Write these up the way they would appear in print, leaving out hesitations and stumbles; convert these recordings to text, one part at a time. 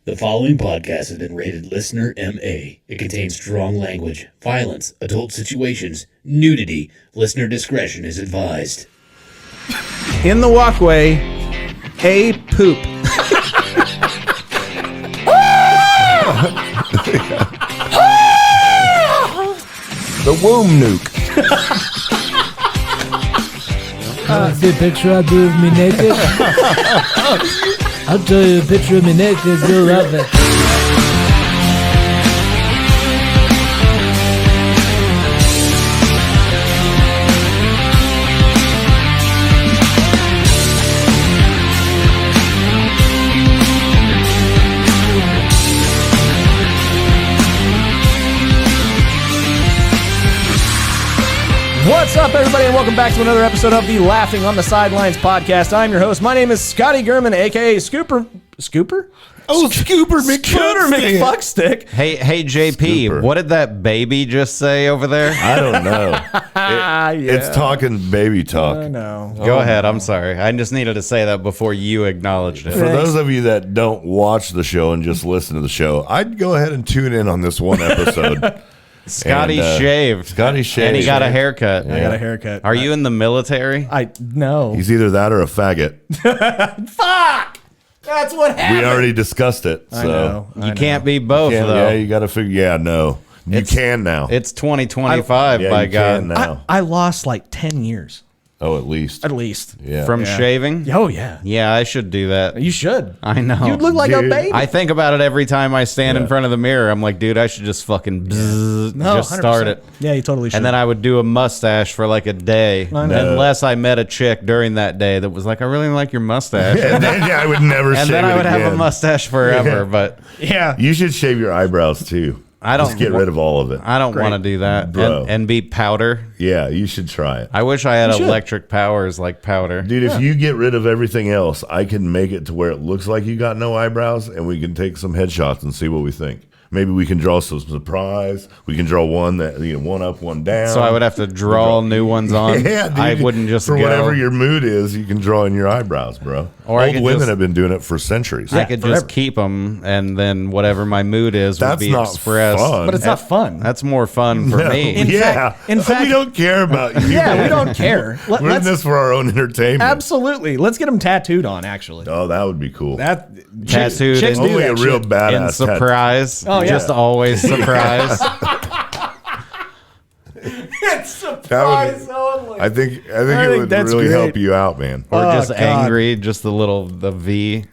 The following podcast has been rated Listener MA. It contains strong language, violence, adult situations, nudity. Listener discretion is advised. In the walkway, a poop. The womb nuke. See a picture I do of me naked? I'll show you a picture of me naked, you'll love it. What's up, everybody, and welcome back to another episode of the Laughing on the Sidelines podcast. I'm your host. My name is Scotty Gurman, a.k.a. Scooper? Oh, Scooper McFuckstick. Hey, JP, Scooper. what did that baby just say over there? I don't know. It's talking baby talk. I know. Go ahead, I'm sorry. I just needed to say that before you acknowledged it. For those of you that don't watch the show and just listen to the show, I'd go ahead and tune in on this one episode. Scotty And, shaved. Scotty shaved. And he got a haircut. I got a haircut. Are you in the military? No. He's either that or a faggot. Fuck! That's what happened. We already discussed it. So I know. You can't be both, though. Yeah, you got to figure. Yeah, no. You can now. It's 2025, Yeah, by you God. can now. I lost like 10 years, Oh, at least. at least. Yeah. From shaving? Oh, yeah. Yeah, I should do that. You should. I know. You'd look like a Dude. baby. I think about it every time I stand in front of the mirror. I'm like, dude, I should just fucking just 100%. start it. Yeah, you totally should. And then I would do a mustache for like a day, I know. unless I met a chick during that day that was like, I really like your mustache. And then I would never And shave then it I would have a again. mustache forever, Yeah. but yeah. You should shave your eyebrows too. I don't Just get rid of all of it. I don't want to do that Bro. and be powder. Yeah, you should try it. I wish I had You should. electric powers like powder. Dude, if you get rid of everything else, I can make it to where it looks like you got no eyebrows, and we can take some headshots and see what we think. Maybe we can draw some surprise. We can draw one that one up, one down. So I would have to draw new ones on. Yeah, dude, I wouldn't just for go. whatever your mood is, you can draw in your eyebrows, bro. Or I Old could women just- have been doing it for centuries. I could forever. just keep them, and then whatever my mood is would That's be not expressed. fun. But it's not fun. That's more fun for No. me. In fact- we don't care about you. Yeah, we don't care. We're in Let's this for our own entertainment. absolutely. Let's get them tattooed on. Actually, Oh, that would be cool. that Tattooed chicks in- do Only that a real shit. In badass surprise. Oh, yeah. Just always surprise. It's surprise only. I think it think would that's really great. help you out, man. Or Oh, just God. angry, just the V.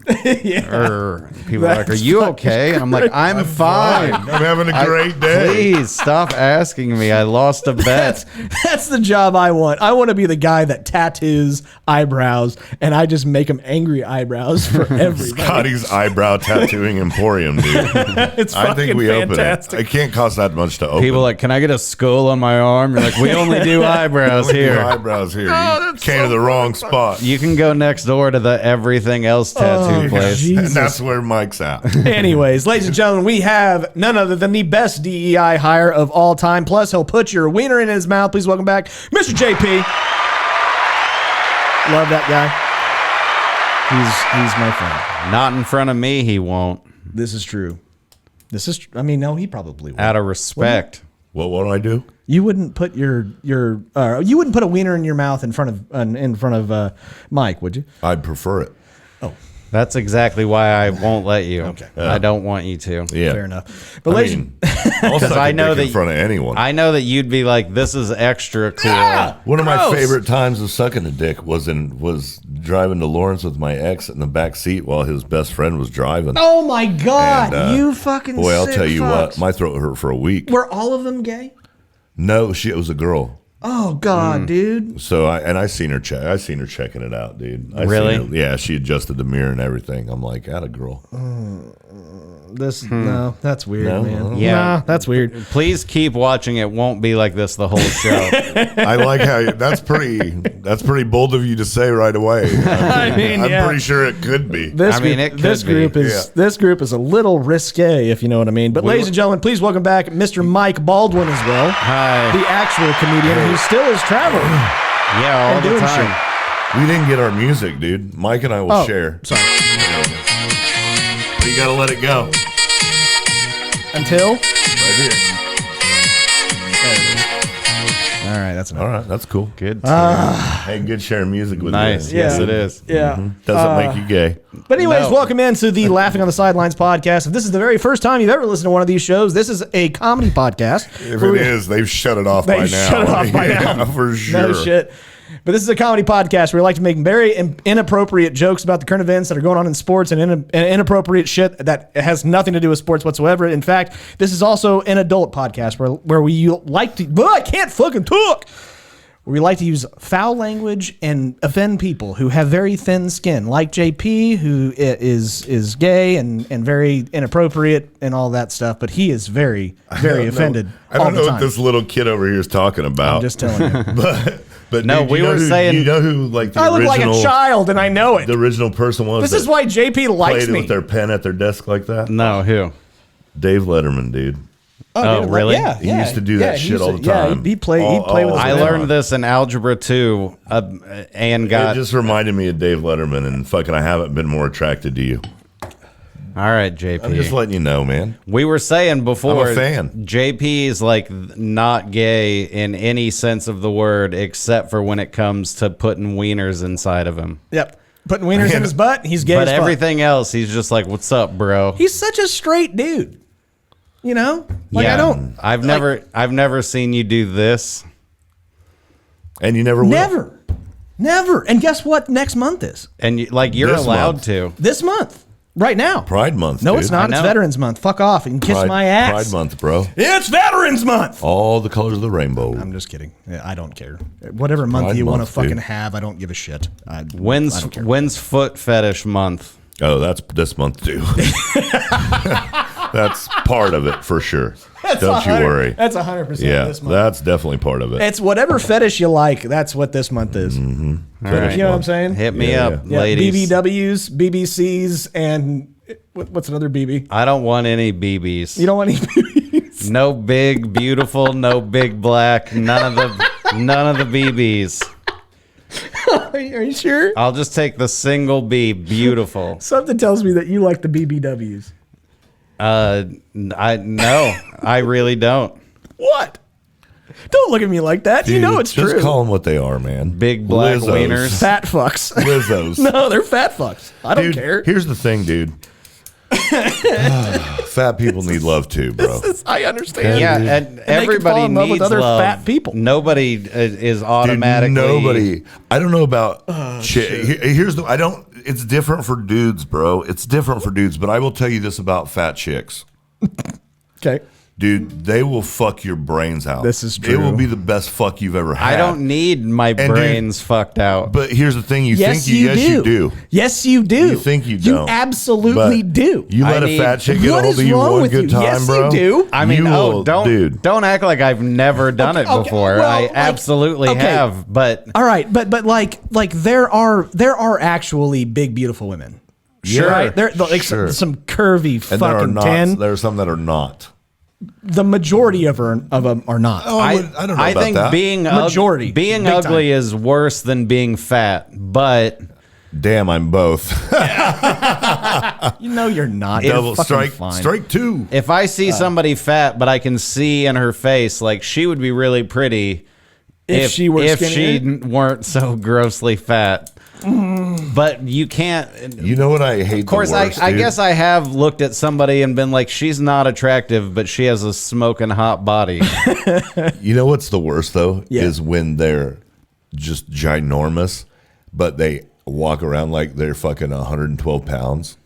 Yeah. Or people are like, "Are That's you fucking okay?" And I'm like, "I'm fine. I'm having a great day. Please stop asking me. I lost a bet." That's the job I want. I want to be the guy that tattoos eyebrows, and I just make them angry eyebrows for everybody. Scotty's eyebrow tattooing emporium, dude. It's I fucking think we fantastic. open it. It can't cost that much to open. People are like, "Can I get a skull on my arm?" You're like, "We only do eyebrows Look at your here." eyebrows here. Oh, You that's came to the wrong spot. You can go next door to the everything else tattoo place. Jesus. And that's where Mike's at. Anyways, ladies and gentlemen, we have none other than the best DEI hire of all time. Plus, he'll put your wiener in his mouth. Please welcome back Mr. JP. Love that guy. He's my friend. Not in front of me, he won't. This is true. I mean, no, he probably would. Out of respect. What do I do? You wouldn't put you wouldn't put a wiener in your mouth in front of Mike, would you? I'd prefer it. That's exactly why I won't let you. Okay. I don't want you to. Yeah. Fair enough. But I ladies, mean, I'll suck I a know dick that in front of anyone. I know that you'd be like, "This is extra cool." One of my Gross. favorite times of sucking a dick was driving to Lawrence with my ex in the back seat while his best friend was driving. oh my God, And, you fucking Boy, I'll sick tell you fucks. what, my throat hurt for a week. Were all of them gay? No, it was a girl. Oh God, dude. So I seen her checking it out, dude. Really? Seen her, yeah, she adjusted the mirror and everything. I'm like, atta girl. No, that's weird, No? man. Yeah. Nah, that's weird. Please keep watching. It won't be like this the whole show. I like how that's pretty bold of you to say right away. I mean, I'm yeah. pretty sure it could be. This I mean, group, it this could be. group is Yeah. this group is a little risque, if you know what I mean. But ladies and gentlemen, please welcome back Mr. Mike Baldwin as well, Hi. the actual comedian who still is traveling. Yeah, all and the doing time. We didn't get our music, dude. Mike and I will share. Sorry. You gotta let it go. Until. Right here. All right, that's enough. All right, that's cool. Good. Hey, good sharing music with Nice. you. Yes, Yeah. it is. Yeah. Doesn't make you gay. But anyways, No. welcome into the Laughing on the Sidelines podcast. If this is the very first time you've ever listened to one of these shows, this is a comedy podcast. If it is, they've shut it off by now. They've shut it off by now. Yeah, for sure. No shit. But this is a comedy podcast where we like to make very inappropriate jokes about the current events that are going on in sports and inappropriate shit that has nothing to do with sports whatsoever. In fact, this is also an adult podcast where we like to... I can't fucking talk! Where we like to use foul language and offend people who have very thin skin, like JP, who is gay and very inappropriate and all that stuff. But he is very, very offended I all don't the know time. what this little kid over here is talking about. I'm just telling you. but No, dude, we you know were who, saying- you know who like the I look original like a child, and I know it. the original person was. This is why JP likes played me. with their pen at their desk like that. No, who? Dave Letterman, dude. Oh, really? Yeah, He used to do that he shit used all to- the time. Yeah, he'd play with his I Yeah. learned this in algebra 2 and got. It just reminded me of Dave Letterman, and fucking, I haven't been more attracted to you. All right, JP. I'm just letting you know, man. We were saying before, I'm a fan. JP is like not gay in any sense of the word, except for when it comes to putting wieners inside of him. Yep. Putting wieners in his butt, he's gay But as fuck. everything else, he's just like, "What's up, bro?" He's such a straight dude. You know? Like, I don't... I've never seen you do this. And you never will. Never. And guess what next month is? And you're This allowed month. to. This month. Right now. Pride Month. No, dude. it's not. I It's know. Veterans Month. Fuck off and kiss Pride, my ass. Pride Month, bro. It's Veterans Month. All the colors of the rainbow. I'm just kidding. I don't care. Whatever month Pride you want to Month, fucking dude. have, I don't give a shit. I don't care. When's foot fetish month? Oh, that's this month too. That's part of it for sure. Don't you worry. That's 100% Yeah, this month. that's definitely part of it. It's whatever fetish you like. That's what this month is. All right. You know what I'm saying? Hit me Yeah, up, Yeah, ladies. BBWs, BBCs, and what's another BB? I don't want any BBs. You don't want any BBs? No big beautiful, no big black, none of the BBs. Are you sure? I'll just take the single B, beautiful. Something tells me that you like the BBWs. I really don't. What? Don't look at me like that. You Dude, know it's just true. call them what they are, man. Big black Lizzos. wieners. Fat fucks. Lizzos. No, they're fat fucks. I don't Dude, care. here's the thing, dude. Fat people need love too, bro. I understand. Yeah, and can everybody fall in love needs with other love. fat people. Nobody is Dude, automatically. nobody. I don't know about shit. Here's the. I don't. It's different for dudes, bro. It's different for dudes. But I will tell you this about fat chicks, Okay. dude. They will fuck your brains out. This is It true. will be the best fuck you've ever had. I don't need my dude, brains fucked out. But here's the thing. You Yes, think you yes, do. you do. Yes, you do. You think you You don't. absolutely But do. You let I a need- fat chick get a What hold is of you wrong one with good you? time, Yes, you bro. do. I mean, You will, dude. don't act like I've never done it Okay, before. well, I like, absolutely okay. have, but All right, but like there are actually big beautiful women. Sure, Right? There like sure. some curvy And there are fucking not. 10. There are some that are not. The majority of them are not. I don't know I about think that. being Majority. being Big ugly time. is worse than being fat. But Damn, I'm both. You know you're not. Double You're fucking strike. fine. Strike two. if I see somebody fat, but I can see in her face, like she would be really pretty If she were if skinnier? she weren't so grossly fat. But you can't. You know what I hate? Of course, the worst, I dude? guess I have looked at somebody and been like, she's not attractive, but she has a smoking hot body. You know what's the worst though Yeah. is when they're just ginormous, but they walk around like they're fucking 112 pounds.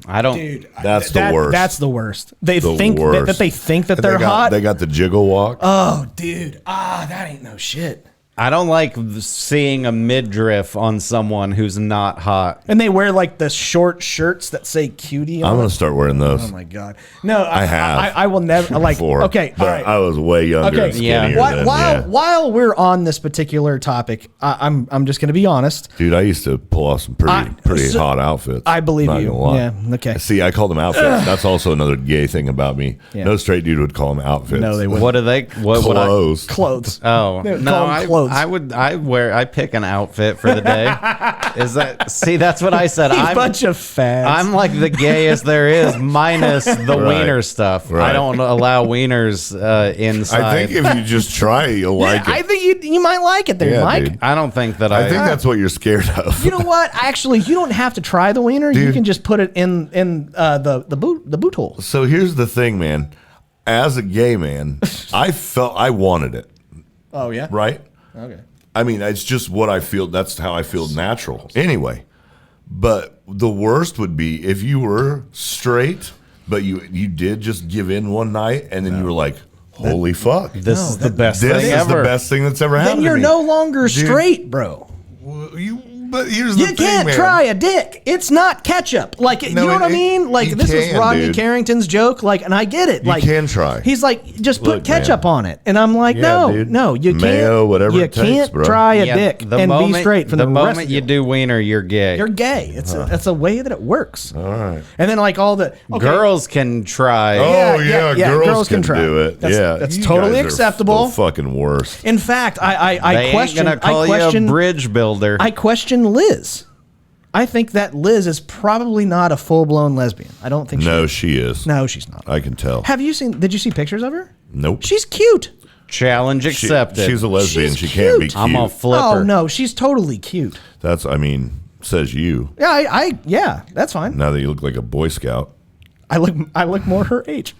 I don't. Dude, That's the worst. That's the worst. They The think worst. that they think that And they're they got, hot. They got the jiggle walk. Oh, dude. That ain't no shit. I don't like seeing a midriff on someone who's not hot. And they wear like the short shirts that say cutie on I'm it. gonna start wearing those. Oh my god. No, I have. I will never like. before, Okay, but all right. I was way younger and Okay, yeah. skinnier then. While we're on this particular topic, I'm just gonna be honest. Dude, I used to pull off some pretty so- hot outfits. I believe Not you. gonna lie. Yeah, okay. See, I call them outfits. That's also another gay thing about me. Yeah. No straight dude would call them outfits. No, they wouldn't. What are they? What would I? Clothes. Clothes. Oh They would no, call 'em clothes. I pick an outfit for the day. That's what I said. A bunch of fads. I'm like the gayest there is, minus the wiener stuff. Right. I don't allow wieners inside. I think if you just try it, you'll like it. I think you might like it there, Yeah, Mike. dude. I don't think that I think that's what you're scared of. You know what? Actually, you don't have to try the wiener. You Dude. can just put it in the boot hole. So here's the thing, man. As a gay man, I wanted it, Oh yeah. right? Okay. I mean, it's just what I feel. That's how I feel natural. Anyway, but the worst would be if you were straight, but you did just give in one night, and then you were like, "Holy fuck, this is the best this thing is ever. the best thing that's ever happened." Then you're to me. no longer straight, bro. But here's the You thing, can't man. try a dick. It's not ketchup. Like, you know what I mean? Like, you this was can, Rodney dude. Carrington's joke. Like, and I get it. You Like, can try. He's like, just put Look, ketchup man. on it, and I'm like, Yeah, no, dude. no, you can't. Mayo, whatever you it takes, can't bro. try a Yeah, dick and be straight for the rest moment of you do wiener, you're gay. You're gay. It's a way that it works. All right. And then like all the okay, Girls can try. Oh yeah, girls can try. do it. That's You totally guys are acceptable. the fucking worst. In fact, They I ain't question. gonna call I you a question. bridge builder. I question Liz. I think that Liz is probably not a full blown lesbian. I don't think. No, she is. No, she's not. I can tell. Have you seen? Did you see pictures of her? Nope. She's cute. Challenge accepted. She's a lesbian. She's she can't be cute. cute. I'm a flipper. Oh no, she's totally cute. That's, I mean, says you. Yeah, yeah, that's fine. Now that you look like a Boy Scout. I look more her age.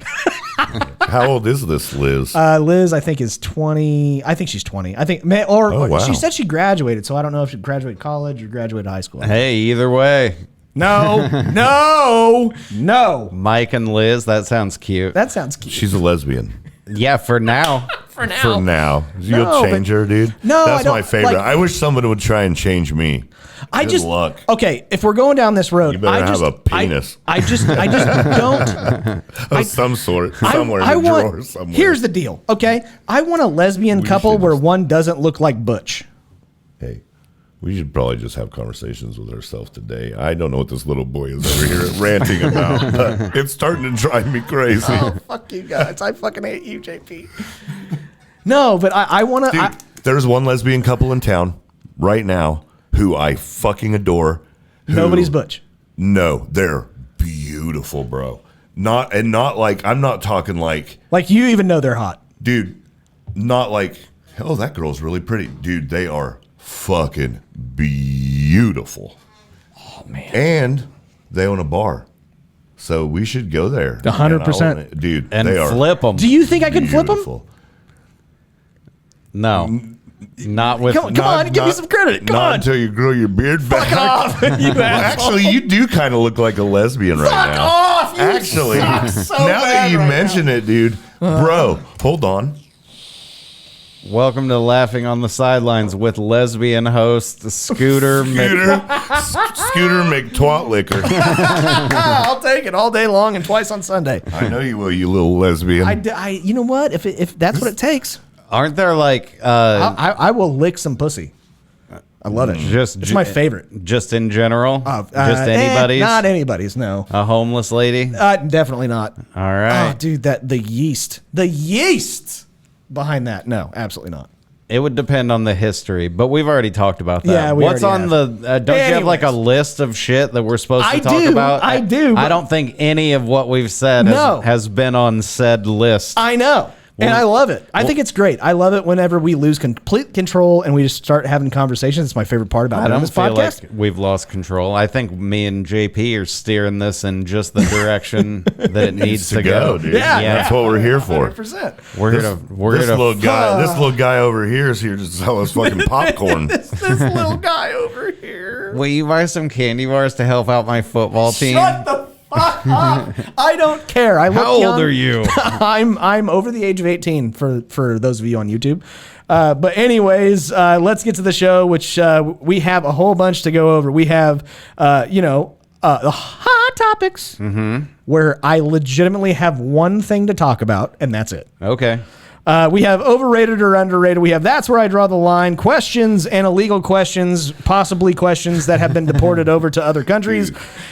How old is this, Liz? Liz, I think is 20. I think she's 20. I think, Oh, wow. she said she graduated, so I don't know if she graduated college or graduated high school. Hey, either way, No, no. Mike and Liz, that sounds cute. That sounds cute. She's a lesbian. Yeah, for now. For now. For now. You'll No, change but- her, dude? No, That's I don't- my favorite. like- I wish someone would try and change me. I Good just luck. Okay, if we're going down this road, You better I just, have a penis. I just don't. Of some sort. Somewhere I in the want, drawer somewhere. Here's the deal, okay? I want a lesbian couple should where just- one doesn't look like Butch. Hey, we should probably just have conversations with ourselves today. I don't know what this little boy is over here ranting about, but it's starting to drive me crazy. Oh, fuck you guys. I fucking hate you, JP. No, but I want to. Dude, there's one lesbian couple in town right now who I fucking adore. Nobody's Butch. No, they're beautiful, bro. Not like, I'm not talking like, Like, you even know they're hot. dude, not like, oh, that girl's really pretty. Dude, they are fucking beautiful. Oh, man. And they own a bar. So we should go there. 100%. And dude, And they are flip them. Do you think I can flip them? beautiful. No. Not with. Come on, give me some credit. Come not on. until you grow your beard back. Fuck off, you Well, asshole. actually, you do kind of look like a lesbian right Fuck now. off, you Actually, suck so now that bad you right mention it, dude, bro, hold on. Welcome to Laughing on the Sidelines with lesbian host Scooter. Scooter McTwat Liquor. I'll take it all day long and twice on Sunday. I know you will, you little lesbian. You know what? If that's what it takes, Aren't there like I will lick some pussy. I love it. It's my favorite. Just in general? Just anybody's? Not anybody's. No. A homeless lady? Definitely not. All right. Oh, dude, the yeast behind that. No, absolutely not. It would depend on the history, but we've already talked about that. Yeah, we What's on already the? Don't you have like a list of shit that we're supposed to I talk do, about? I do, I but- don't think any of what we've said No. has been on said list. I know. And I love it. I think it's great. I love it whenever we lose complete control and we just start having conversations. It's my favorite part about I doing don't this feel podcast. like we've lost control. I think me and JP are steering this in just the direction that it needs to go. dude. Yeah. That's what we're here for. 100%. We're here to. This little guy over here is here to sell us fucking popcorn. this little guy over here. Will you buy some candy bars to help out my football team? Shut the fuck up. I don't care. I look How old young. are you? I'm over the age of 18 for those of you on YouTube. But anyways, let's get to the show, which we have a whole bunch to go over. We have, the hot topics, where I legitimately have one thing to talk about, and that's it. Okay. We have overrated or underrated. We have that's where I draw the line. Questions and illegal questions, possibly questions that have been deported over to other countries.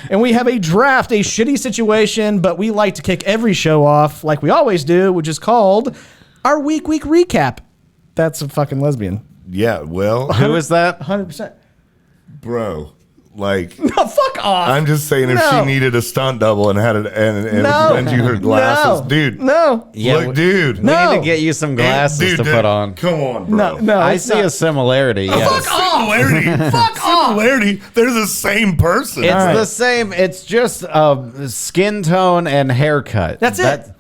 And we have a draft, a shitty situation, but we like to kick every show off like we always do, which is called our week recap. That's a fucking lesbian. Yeah, well, Who is that? 100%. bro, like, No, fuck off. I'm just saying, if No. she needed a stunt double and had it and No. lend you her glasses, No. dude. No. Yeah, Look, dude. We No. need to get you some glasses Dude, to put on. Come on, bro. No. I it's see not. a similarity. Yes. Similarity. Fuck off. Similarity. They're the same person. It's right. the same. It's just skin tone and haircut. That's it.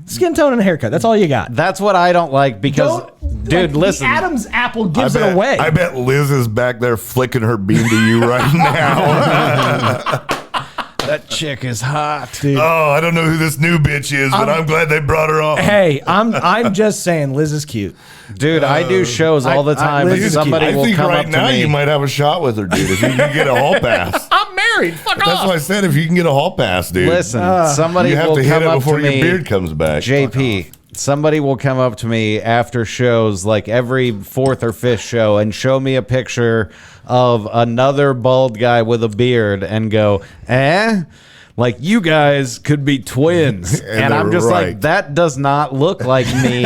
Skin tone and haircut. That's all you got. That's what I don't like because, dude, listen. The Adam's apple I gives bet, it away. I bet Liz is back there flicking her bean to you right now. That chick is hot. Dude. Oh, I don't know who this new bitch is, but I'm glad they brought her on. Hey, I'm just saying Liz is cute. Dude, I do shows all the time, Liz and is somebody I will think come right up now to me. you might have a shot with her, dude. If you can get a hall pass. I'm married. Fuck That's why I said if you can get a hall pass, dude. Listen, somebody you have will to hit come it up before to your me. beard comes back. JP, somebody will come up to me after shows, like every fourth or fifth show, and show me a picture of another bald guy with a beard and go, like you guys could be twins. And I'm they're just right. like, that does not look like me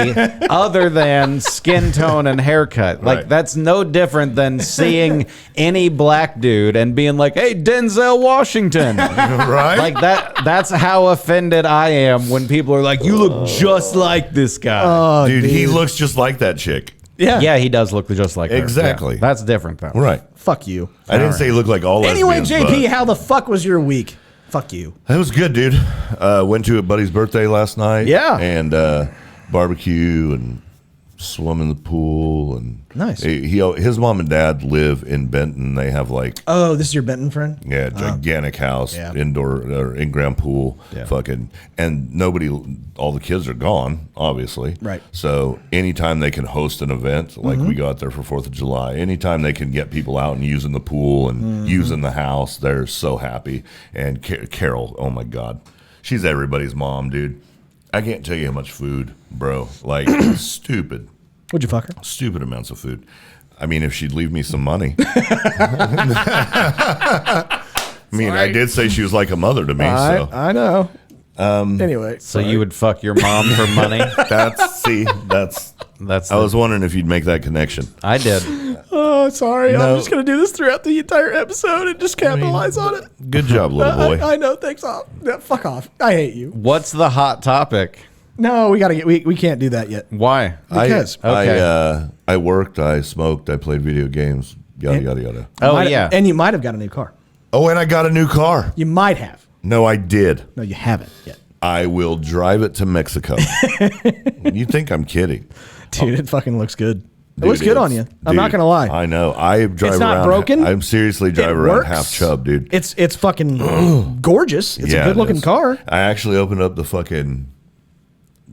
other than skin tone and haircut. Like Right. that's no different than seeing any black dude and being like, hey, Denzel Washington. Right? Like that's how offended I am when people are like, you look just like this guy. Oh, dude, he looks just like that chick. Yeah. Yeah, he does look just like her. Exactly. Yeah, that's different though. Right. Fuck you. I didn't say he looked like all Anyway, lesbians, JP, but how the fuck was your week? Fuck you. it was good, dude. Went to a buddy's birthday last night. Yeah. And barbecue and swum in the pool. And Nice. his mom and dad live in Benton. They have like, Oh, this is your Benton friend? yeah, gigantic house, Yeah. indoor or in-ground pool, Yeah. fucking, and all the kids are gone, obviously. Right. So anytime they can host an event, like we go out there for 4th of July, anytime they can get people out and using the pool and using the house, they're so happy. And Carol, oh my God, she's everybody's mom, dude. I can't tell you how much food, bro. Like stupid Would you fuck her? amounts of food. I mean, if she'd leave me some money. I mean, I did say she was like a mother to me, so I know. Anyway. So you would fuck your mom for money? that's That's I was wondering if you'd make that connection. I did. Oh, sorry. No. I'm just going to do this throughout the entire episode and just capitalize on it. Good job, little boy. I know. Thanks. Off. Yeah, fuck off. I hate you. What's the hot topic? No, we got to get. We can't do that yet. Why? Because. I worked, I smoked, I played video games, yada yada yada. Oh Might- yeah. And you might have got a new car. Oh, and I got a new car. You might have. No, I did. No, you haven't yet. I will drive it to Mexico. You think I'm kidding? Dude, it fucking looks good. It Dude, looks good on it's- you. I'm not dude, going to lie. I know. I drive It's not around. broken. I'm seriously It driving around works. half chub, dude. It's fucking gorgeous. It's a Yeah, good it looking is. car. I actually opened up the fucking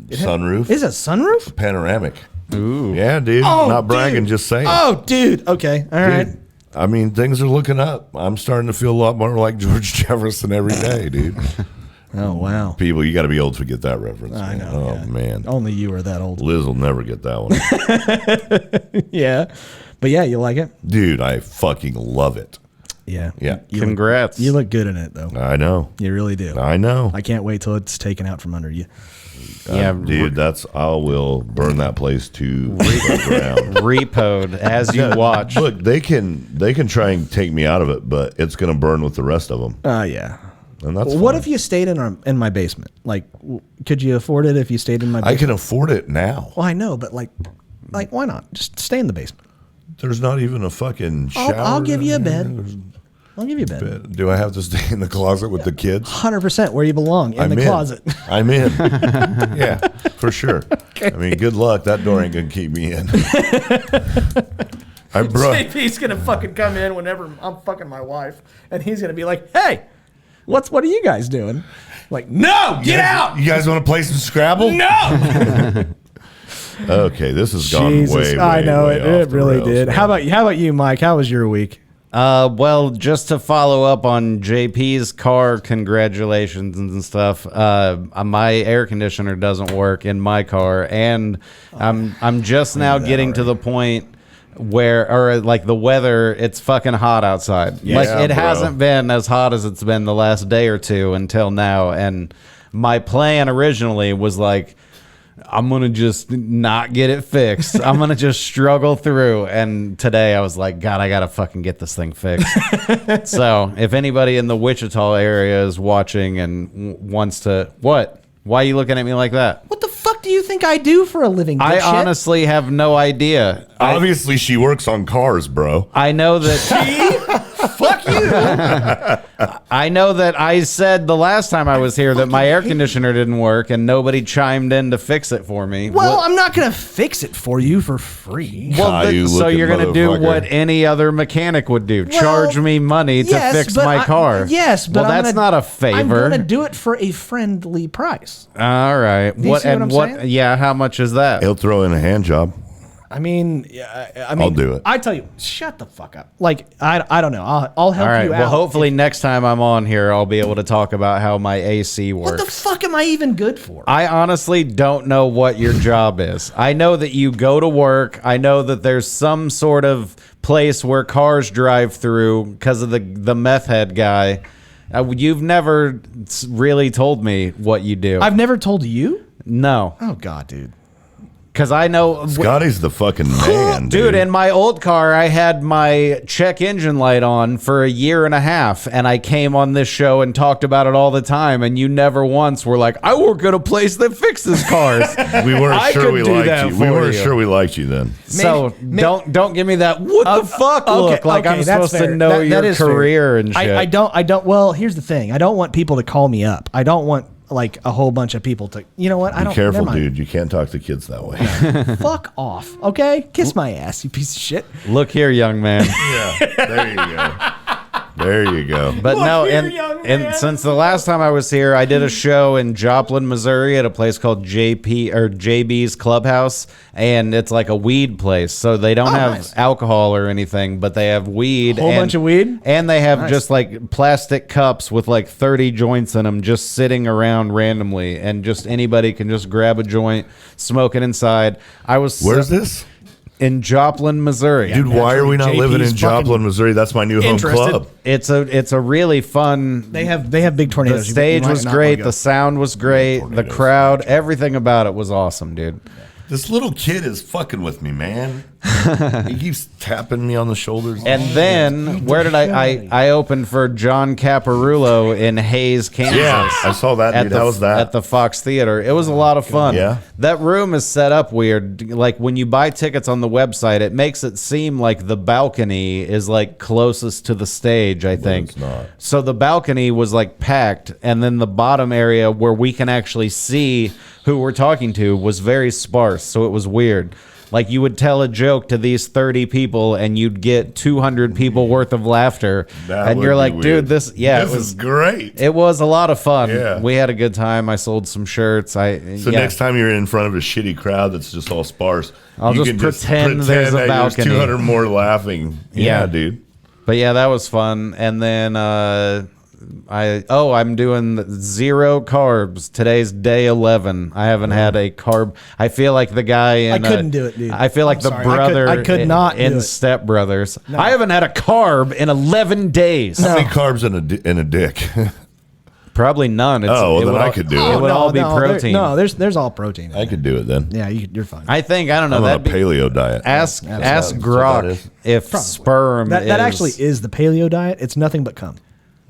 sunroof. Is it a sunroof? Panoramic. Ooh. Yeah, dude. Oh, Not bragging, dude. just saying. Oh, dude. Okay. All right. Dude, I mean, things are looking up. I'm starting to feel a lot more like George Jefferson every day, dude. Oh, wow. People, you got to be old to get that reference. I man. know. Oh, yeah. man. Only you are that old. Liz will never get that one. Yeah. But yeah, you like it? Dude, I fucking love it. Yeah. Yeah. Congrats. You look good in it, though. I know. You really do. I know. I can't wait till it's taken out from under you. yeah, Dude, I will burn that place to the ground. repoed as you watch. Look, they can try and take me out of it, but it's going to burn with the rest of them. Yeah. And that's What fine. if you stayed in my basement? Like, could you afford it if you stayed in my I basement? can afford it now. Well, I know, but like, why not? Just stay in the basement. There's not even a fucking shower. I'll give you a down there. bed. I'll give you a bed. Do I have to stay in the closet with the kids? 100% where you belong, in the closet. I'm in. Yeah, for sure. I mean, good luck. That door ain't gonna keep me in. I brought. JP's gonna fucking come in whenever I'm fucking my wife, and he's gonna be like, "Hey, what are you guys doing?" Like, no, get out! You guys want to play some Scrabble? No. Okay, this has gone Jesus, way. I know way it. off It the really rails, did. man. How about you, Mike? How was your week? Well, just to follow up on JP's car congratulations and stuff. My air conditioner doesn't work in my car, and I'm just now getting to the point where like the weather, it's fucking hot outside. Yeah, like it bro. hasn't been as hot as it's been the last day or two until now, and my plan originally was like, I'm going to just not get it fixed. I'm going to just struggle through. And today I was like, God, I got to fucking get this thing fixed. So if anybody in the Wichita area is watching and wants to, what? Why are you looking at me like that? What the fuck do you think I do for a living? I dipshit? honestly have no idea. Obviously, she works on cars, bro. I know that. Fuck you. I know that I said the last time I was here that my air conditioner didn't work and nobody chimed in to fix it for me. Well, I'm not going to fix it for you for free. Well, You so looking you're going to do motherfucker. what any other mechanic would do. Well, Charge me money to yes, fix but my car. Yes, but well, I'm that's gonna- not a favor. I'm going to do it for a friendly price. All right. you see what I'm saying? Yeah, how much is that? He'll throw in a hand job. I mean, I'll do it. I tell you, shut the fuck up. Like, I don't know. I'll help All right. you Well, out. hopefully next time I'm on here, I'll be able to talk about how my AC works. What the fuck am I even good for? I honestly don't know what your job is. I know that you go to work. I know that there's some sort of place where cars drive through because of the meth head guy. You've never really told me what you do. I've never told you? No, Oh, God, dude. because I know. Scotty's the fucking man, Dude, in my old car, I had my check engine light on for a year and a half, and I came on this show and talked about it all the time, and you never once were like, I work at a place that fixes cars. We weren't I sure could we do liked that you. We for weren't you. sure we liked you then. So don't give me that what the fuck look like I'm that's supposed to fair. know That your is fair. career and shit. I don't. Well, here's the thing. I don't want people to call me up. I don't want like a whole bunch of people to. You know what? I Be don't. careful, never mind. dude. You can't talk to kids that way. Fuck off. Okay, kiss my ass, you piece of shit. Look here, young man. Yeah, there you go. There you go. But no, here, and, young and man. since the last time I was here, I did a show in Joplin, Missouri at a place called JB's Clubhouse, and it's like a weed place. So they don't have nice. alcohol or anything, but they have weed. Whole bunch of weed? And they have just like plastic cups with like 30 joints in them just sitting around randomly, and just anybody can just grab a joint, smoke it inside. Where's this? In Joplin, Missouri. Dude, why are we not JP's living in fucking Joplin, Missouri? That's my new home interested. club. It's a really fun. They have big The tornadoes. You stage might was not great. wanna go. The sound was great. The crowd, everything about it was awesome, dude. This little kid is fucking with me, man. He keeps tapping me on the shoulders. And then where did I opened for John Caparulo in Hayes, Kansas. Yeah, I saw that, dude. How was that? At the Fox Theater. It was a lot of fun. Yeah. That room is set up weird. Like when you buy tickets on the website, it makes it seem like the balcony is like closest to the stage, I think. it's not. So the balcony was like packed, and then the bottom area where we can actually see who we're talking to was very sparse. So it was weird. Like you would tell a joke to these 30 people and you'd get 200 people worth of laughter. That And would you're be like, weird. dude, this This was is great. it was a lot of fun. Yeah. We had a good time. I sold some shirts. So next time you're in front of a shitty crowd that's just all sparse, I'll you just can pretend there's a that balcony. 200 more laughing. Yeah. Yeah, dude. But yeah, that was fun. And then I'm doing 0 carbs. Today's day 11. I haven't had a carb. I feel like the guy in I couldn't do it, dude. I feel like I'm the sorry. brother I could not in do it. Step Brothers. I haven't had a carb in 11 days. How many carbs in a dick? Probably none. Oh, it then would I all- could do It it. would all be protein. There's all protein. I could do it then. Yeah, you're fine. I think, I don't know. I'm on a That'd be, paleo diet. ask That's what that Grok is. if sperm that is, actually is the paleo diet. It's nothing but cum.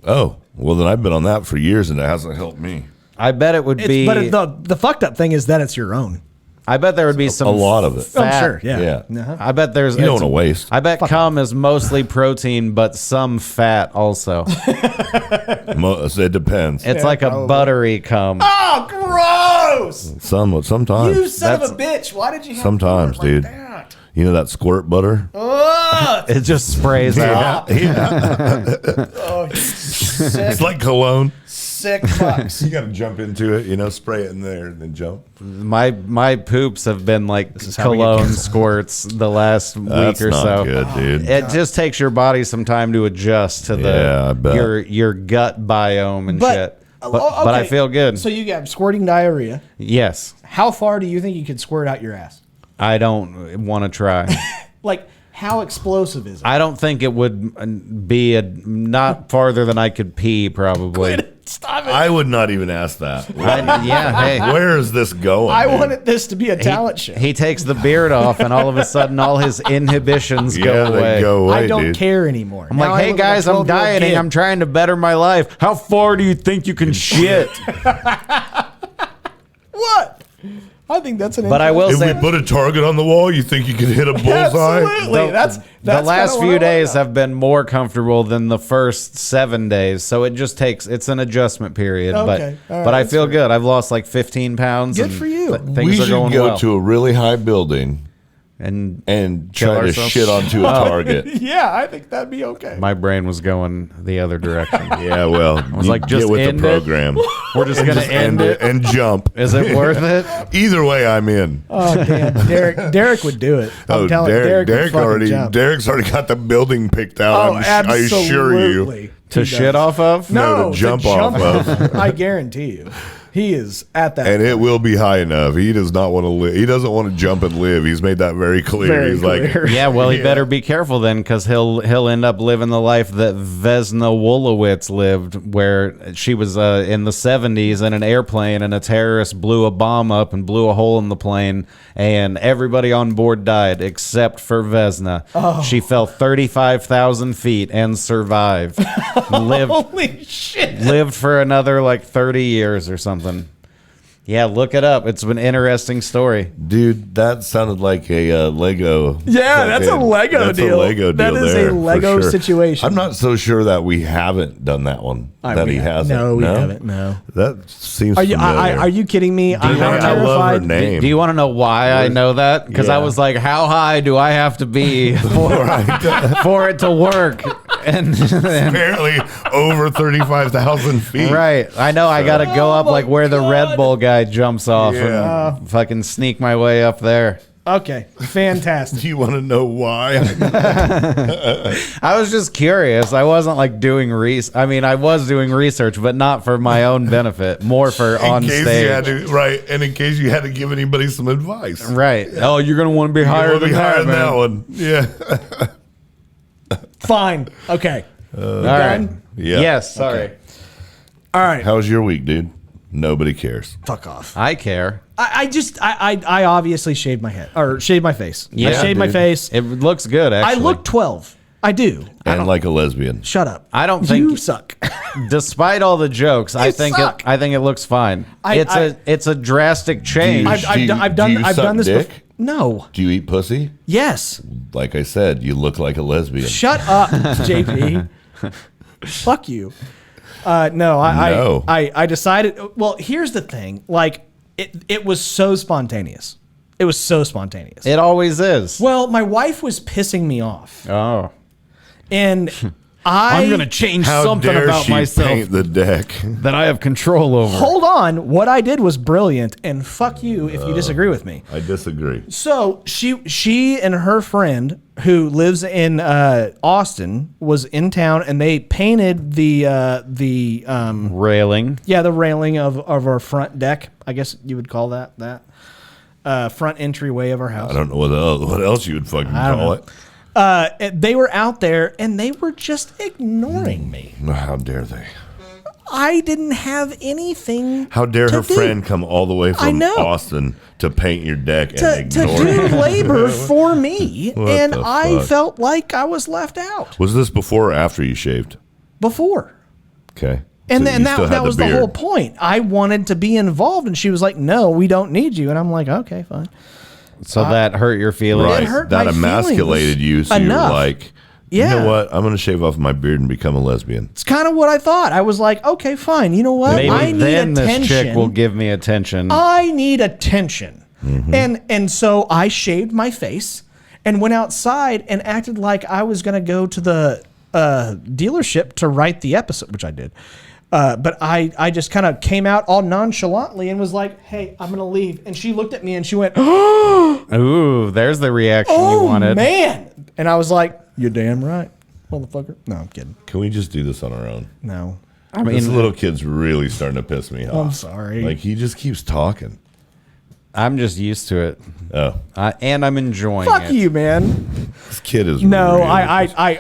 Oh, well, then I've been on that for years and it hasn't helped me. I bet it would be. But the fucked up thing is that it's your own. I bet there would be some A lot of it. fat. I'm sure. Yeah. Yeah. Uh-huh. I bet there's. You don't it's- want to waste. I bet cum is mostly protein, but some fat also. It depends. It's like a buttery cum. Oh, gross! Sometimes. You son That's- of a bitch! Why did you? Have Sometimes, to do it dude. like that? You know that squirt butter? It just sprays out. It's like cologne. Sick fucks. You got to jump into it, spray it in there and then jump. My poops have been like is how we get cologne canceled. squirts the last That's week or not so. good, dude. It just takes your body some time to adjust to Yeah, I bet. your gut biome and shit. But I okay, feel good. So you got squirting diarrhea. Yes, How far do you think you could squirt out your ass? I don't want to try. Like, how explosive is it? I don't think it would be not farther than I could pee, probably. Stop it. I would not even ask that. Hey. Where is this going? I dude? wanted this to be a talent show. He takes the beard off, and all of a sudden, all his inhibitions Yeah, go away. they go away, I don't dude. care anymore. I'm like, hey guys, I'm dieting. I'm trying to better my life. How far do you think you can shit? What? I think that's an. But I will If say, we put a target on the wall, you think you could hit a bullseye? Absolutely. That's the last kinda few what I days want. have been more comfortable than the first 7 days. So it just takes, it's an adjustment period. Okay. All right, But I that's feel fair. good. I've lost like 15 pounds. Good and for you. Things We are should going go well. to a really high building and and Kill try to ourselves? shit onto a target. Yeah, I think that'd be okay. my brain was going the other direction. Yeah, well, I was like, just get with end the it. program. We're just going to end it. and jump. Is it worth it? Either way, I'm in. Oh damn, Derek would do it. I'm telling you, Derek would fucking jump. Derek's already got the building picked out. Oh, I assure you. absolutely. To He shit does. off of? No, to jump off of. I guarantee you, he is at that. And it will be high enough. He does not want to live. He doesn't want to jump and live. He's made that very clear. Very He's clear. like, Yeah, well, he Yeah. better be careful then, because he'll end up living the life that Vesna Wolowitz lived, where she was in the 70s in an airplane, and a terrorist blew a bomb up and blew a hole in the plane, and everybody on board died except for Vesna. Oh. She fell 35,000 feet and survived. Holy shit! Lived for another like 30 years or something. Yeah, look it up. It's an interesting story. dude, that sounded like a Lego. Yeah, that's a Lego that's deal. A Lego That deal is a there, for Lego situation. I'm not so sure that we haven't done that one. He hasn't. No, we haven't. No. That seems Are you? familiar. Are you kidding me? I'm I love her terrified. name. Do you want to know why I know that? Because I Yeah. was like, how high do I have to be for it to work? And Apparently over 35,000 feet. right, I know I got to go up my like where the Red God. Bull guy jumps off Yeah. and fucking sneak my way up there. Okay, fantastic. Do you want to know why? I was just curious. I wasn't like doing I mean, I was doing research, but not for my own benefit, more for on in case stage. you had to, right, and in case you had to give anybody some advice. Right. Oh, you're gonna want to be higher You'll than be higher that, than that man. one. Yeah. Fine. Okay. All right. Done? Yeah. Yes. Sorry. All right. How was your week, dude? Nobody cares. Fuck off. I care. I obviously shaved my head or shaved my face. I Yeah, shaved my dude. face. It looks good. I Actually, look 12. I do. And like a lesbian. Shut up. I don't think- you suck. Despite all the jokes, I think suck. it looks fine. I- It's a drastic change. I've do you done suck this dick? before. No. Do you eat pussy? Yes. Like I said, you look like a lesbian. Shut up, JP. Fuck you. No, No. I decided. Well, here's the thing. Like, it was so spontaneous. It was so spontaneous. It always is. Well, my wife was pissing me off, Oh. and I'm gonna change How something dare about she myself paint the deck? that I have control over. Hold on. What I did was brilliant, and fuck you if you disagree with me. I disagree. So she and her friend who lives in Austin was in town, and they painted the Railing. the railing of our front deck. I guess you would call that front entryway of our house. I don't know what else you would fucking don't call know. it. They were out there, and they were just ignoring me. How dare they? I didn't have anything. How dare to her do. friend come all the way I from know. Austin to paint your deck to and ignore do it? labor for me, What and the I fuck? felt like I was left out Was this before or after you shaved? before. Okay. And So then you still had that was the beard. whole point. I wanted to be involved, and she was like, "No, we don't need you." And I'm like, "Okay, fine." So that hurt your feelings. Right. hurt That my emasculated you, so you were enough. like, Yeah. you know what? I'm going to shave off my beard and become a lesbian. It's kind of what I thought. I was like, "Okay, fine. You know what? Maybe I need then attention. this chick will give me attention. I need attention." And so I shaved my face and went outside and acted like I was going to go to the dealership to write the episode, which I did. But I just kind of came out all nonchalantly and was like, "Hey, I'm going to leave." And she looked at me and she went, Ooh, there's the reaction you "Oh, wanted. man." And I was like, "You're damn right, motherfucker." No, I'm kidding. Can we just do this on our own? No. This little kid's really starting to piss me off. I'm sorry. Like, he just keeps talking. I'm just used to it. Oh, And I'm enjoying Fuck it. you, man. this kid is No, really I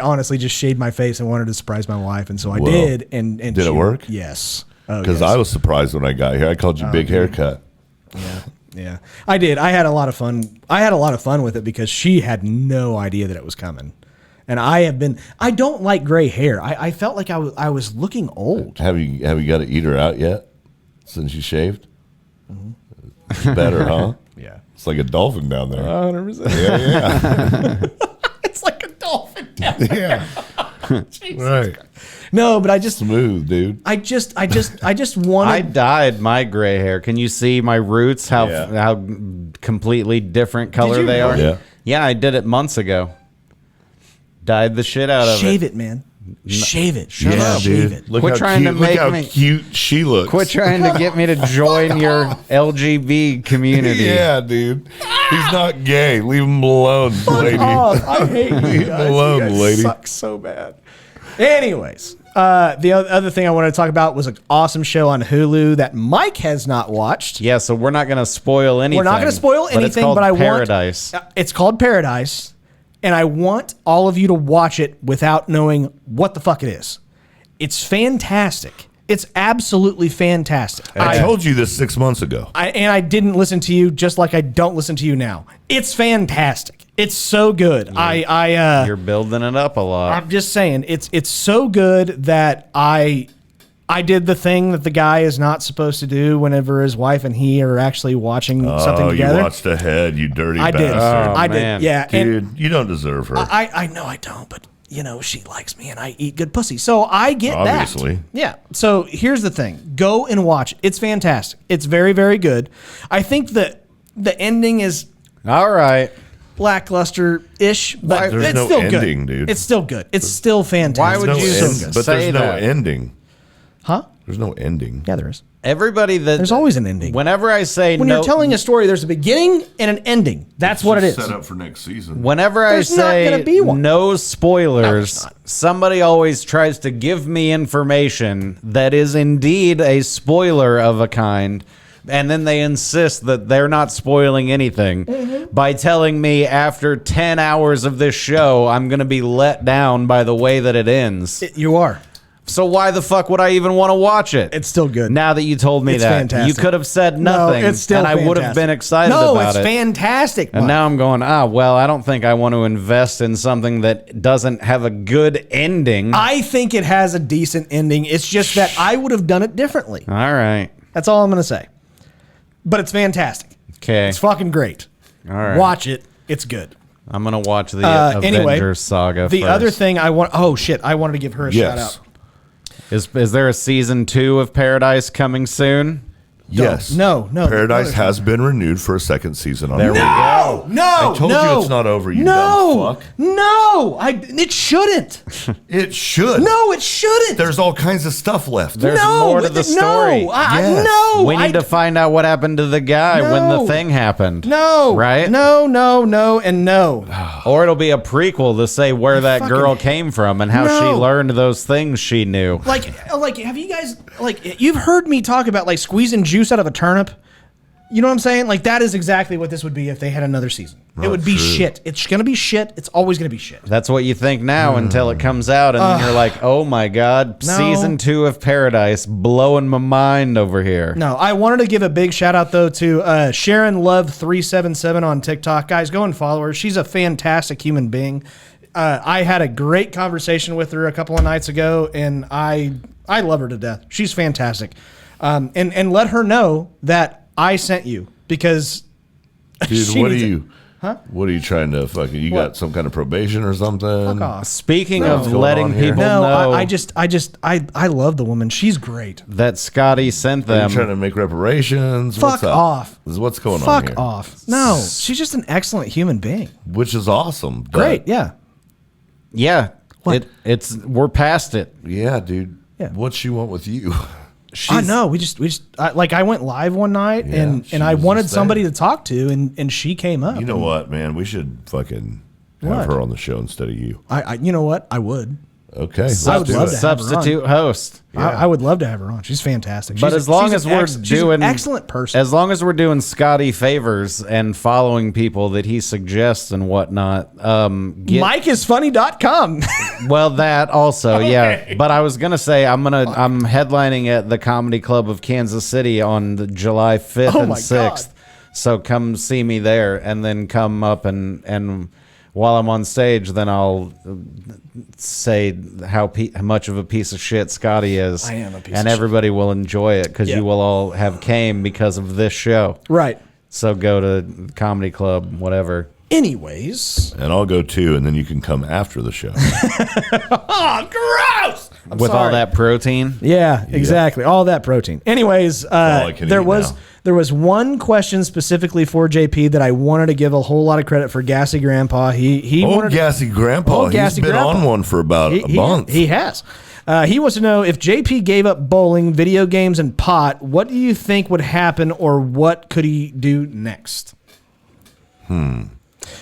honestly just shaved my face and wanted to surprise my wife, and so I Well, did. And did it work? Yes. Oh, because yes. I was surprised when I got here. I called you big haircut. Yeah, I did. I had a lot of fun. I had a lot of fun with it because she had no idea that it was coming. And I don't like gray hair. I felt like I was looking old. Have you got to eat her out yet since you shaved? It's better, huh? Yeah. It's like a dolphin down there. 100%. Yeah. It's like a dolphin. Yeah. Right. No, but I just Smooth, dude. I just wanted. I dyed my gray hair. Can you see my roots? How Yeah. how completely different color you they are? really? Yeah. Yeah, I did it months ago. Dyed the shit out of shave it. it, man. Shave it. Shut Yeah, up. Shave dude. it. Look Quit how trying to cute, make look how me- cute she looks. Quit trying to get me to join your LGB community. Yeah, dude. He's not gay. Leave him alone, lady. Oh, I hate you Leave him guys. alone, You guys lady. suck so bad. Anyways, the other thing I wanted to talk about was an awesome show on Hulu that Mike has not watched. Yeah, so we're not going to spoil anything. We're not going to spoil but it's anything, called but I Paradise. want it's called Paradise, and I want all of you to watch it without knowing what the fuck it is. It's fantastic. It's absolutely fantastic. I told you this 6 months ago. I didn't listen to you, just like I don't listen to you now. It's fantastic. It's so good. You're building it up a lot. I'm just saying, it's so good that I did the thing that the guy is not supposed to do whenever his wife and he are actually watching something Oh, together. you watched ahead, you dirty I did. bastard. I man. did. Yeah. And Dude, you don't deserve her. I know I don't, but you know, she likes me and I eat good pussy. So I get Obviously. that. Yeah. So here's the thing. Go and watch it. It's fantastic. It's very, very good. I think that the ending is All right. lackluster-ish, but There's it's no still ending, good. dude. It's still good. It's still fantastic. Why would no you end, say but there's no that? ending. Huh? There's no ending. Yeah, there is. Everybody that There's always an ending. Whenever I say When no, you're telling a story, there's a beginning and an ending. That's what it is. Set up for next season. whenever I There's not say gonna be one. no No, spoilers, there's not. somebody always tries to give me information that is indeed a spoiler of a kind. And then they insist that they're not spoiling anything by telling me after 10 hours of this show, I'm going to be let down by the way that it ends. You are. So why the fuck would I even want to watch it? It's still good. Now that you told me It's that, fantastic. you could have said nothing, No, it's still and I would have fantastic. been excited no, about it's it. fantastic. And Mike. now I'm going, well, I don't think I want to invest in something that doesn't have a good ending. I think it has a decent ending. It's just that I would have done it differently. All right. That's all I'm going to say. But it's fantastic. Okay. It's fucking great. All right. Watch it. It's good. I'm going to watch the Anyway, Avengers saga The first. other thing I want. Oh shit! I wanted to give her a shout Yes. out. Is there a season 2 of Paradise coming soon? Yes. No. Paradise has been renewed for a second season on There we Hulu. go. No, I told you it's not over, you dumb fuck. No, it shouldn't. It should. No, it shouldn't. There's all kinds of stuff left. There's no, more to the story. Yes. No, We need to find out what happened to the guy when the No. thing happened. No, Right? No, and no. Or it'll be a prequel to say where that fucking- girl came from and how she No. learned those things she knew. Like, have you guys you've heard me talk about like squeezing juice out of a turnip? You know what I'm saying? Like that is exactly what this would be if they had another season. It would be true. shit. It's gonna be shit. It's always gonna be shit. That's what you think now until it comes out, and then you're like, "Oh my god, No. season 2 of Paradise blowing my mind over here." No, I wanted to give a big shout out though to Sharon Love 377 on TikTok. Guys, go and follow her. She's a fantastic human being. I had a great conversation with her a couple of nights ago, and I love her to death. She's fantastic. And let her know that I sent you because Dude, she what are needs it. you? Huh? What are you trying to fucking? You got some kind of probation or something? Fuck off. Speaking What's of going letting on here? people No, know I love the woman. She's great. that Scotty sent Are you them, trying to make reparations? Fuck What's up? off. What's going on Fuck here? off. No, she's just an excellent human being. Which is awesome. but- Great, yeah. yeah, What? it's we're past it. Yeah, dude. Yeah. What's she want with you? I know. We just I went live one night Yeah, she and I was wanted just somebody there. to talk to and she came up. You know what, man? We should fucking have What? her on the show instead of you. You know what? I would. Okay. I would love to have her on. Substitute host. I would love to have her on. She's fantastic. But as long as we're she's doing an excellent person. as long as we're doing Scotty favors and following people that he suggests and whatnot, MikeIsfunny.com. well, that also, yeah. But I was gonna say I'm headlining at the Comedy Club of Kansas City on the July 5th and my 6th. So come see me there, and then come up and while I'm on stage, then I'll say how much of a piece of shit Scotty is. I am a piece and of everybody will enjoy it because Yeah. you will all have came because of this show. Right. So go to the Comedy Club, whatever. Anyways. And I'll go too, and then you can come after the show. Oh, gross! With all that protein. Yeah, exactly. All that protein. Anyways, I can there eat was now. there was one question specifically for JP that I wanted to give a whole lot of credit for. Gassy Grandpa. He wanted Gassy Grandpa. Old Gassy He's been Grandpa. on one for about a month. He has. He wants to know if JP gave up bowling, video games, and pot, what do you think would happen, or what could he do next?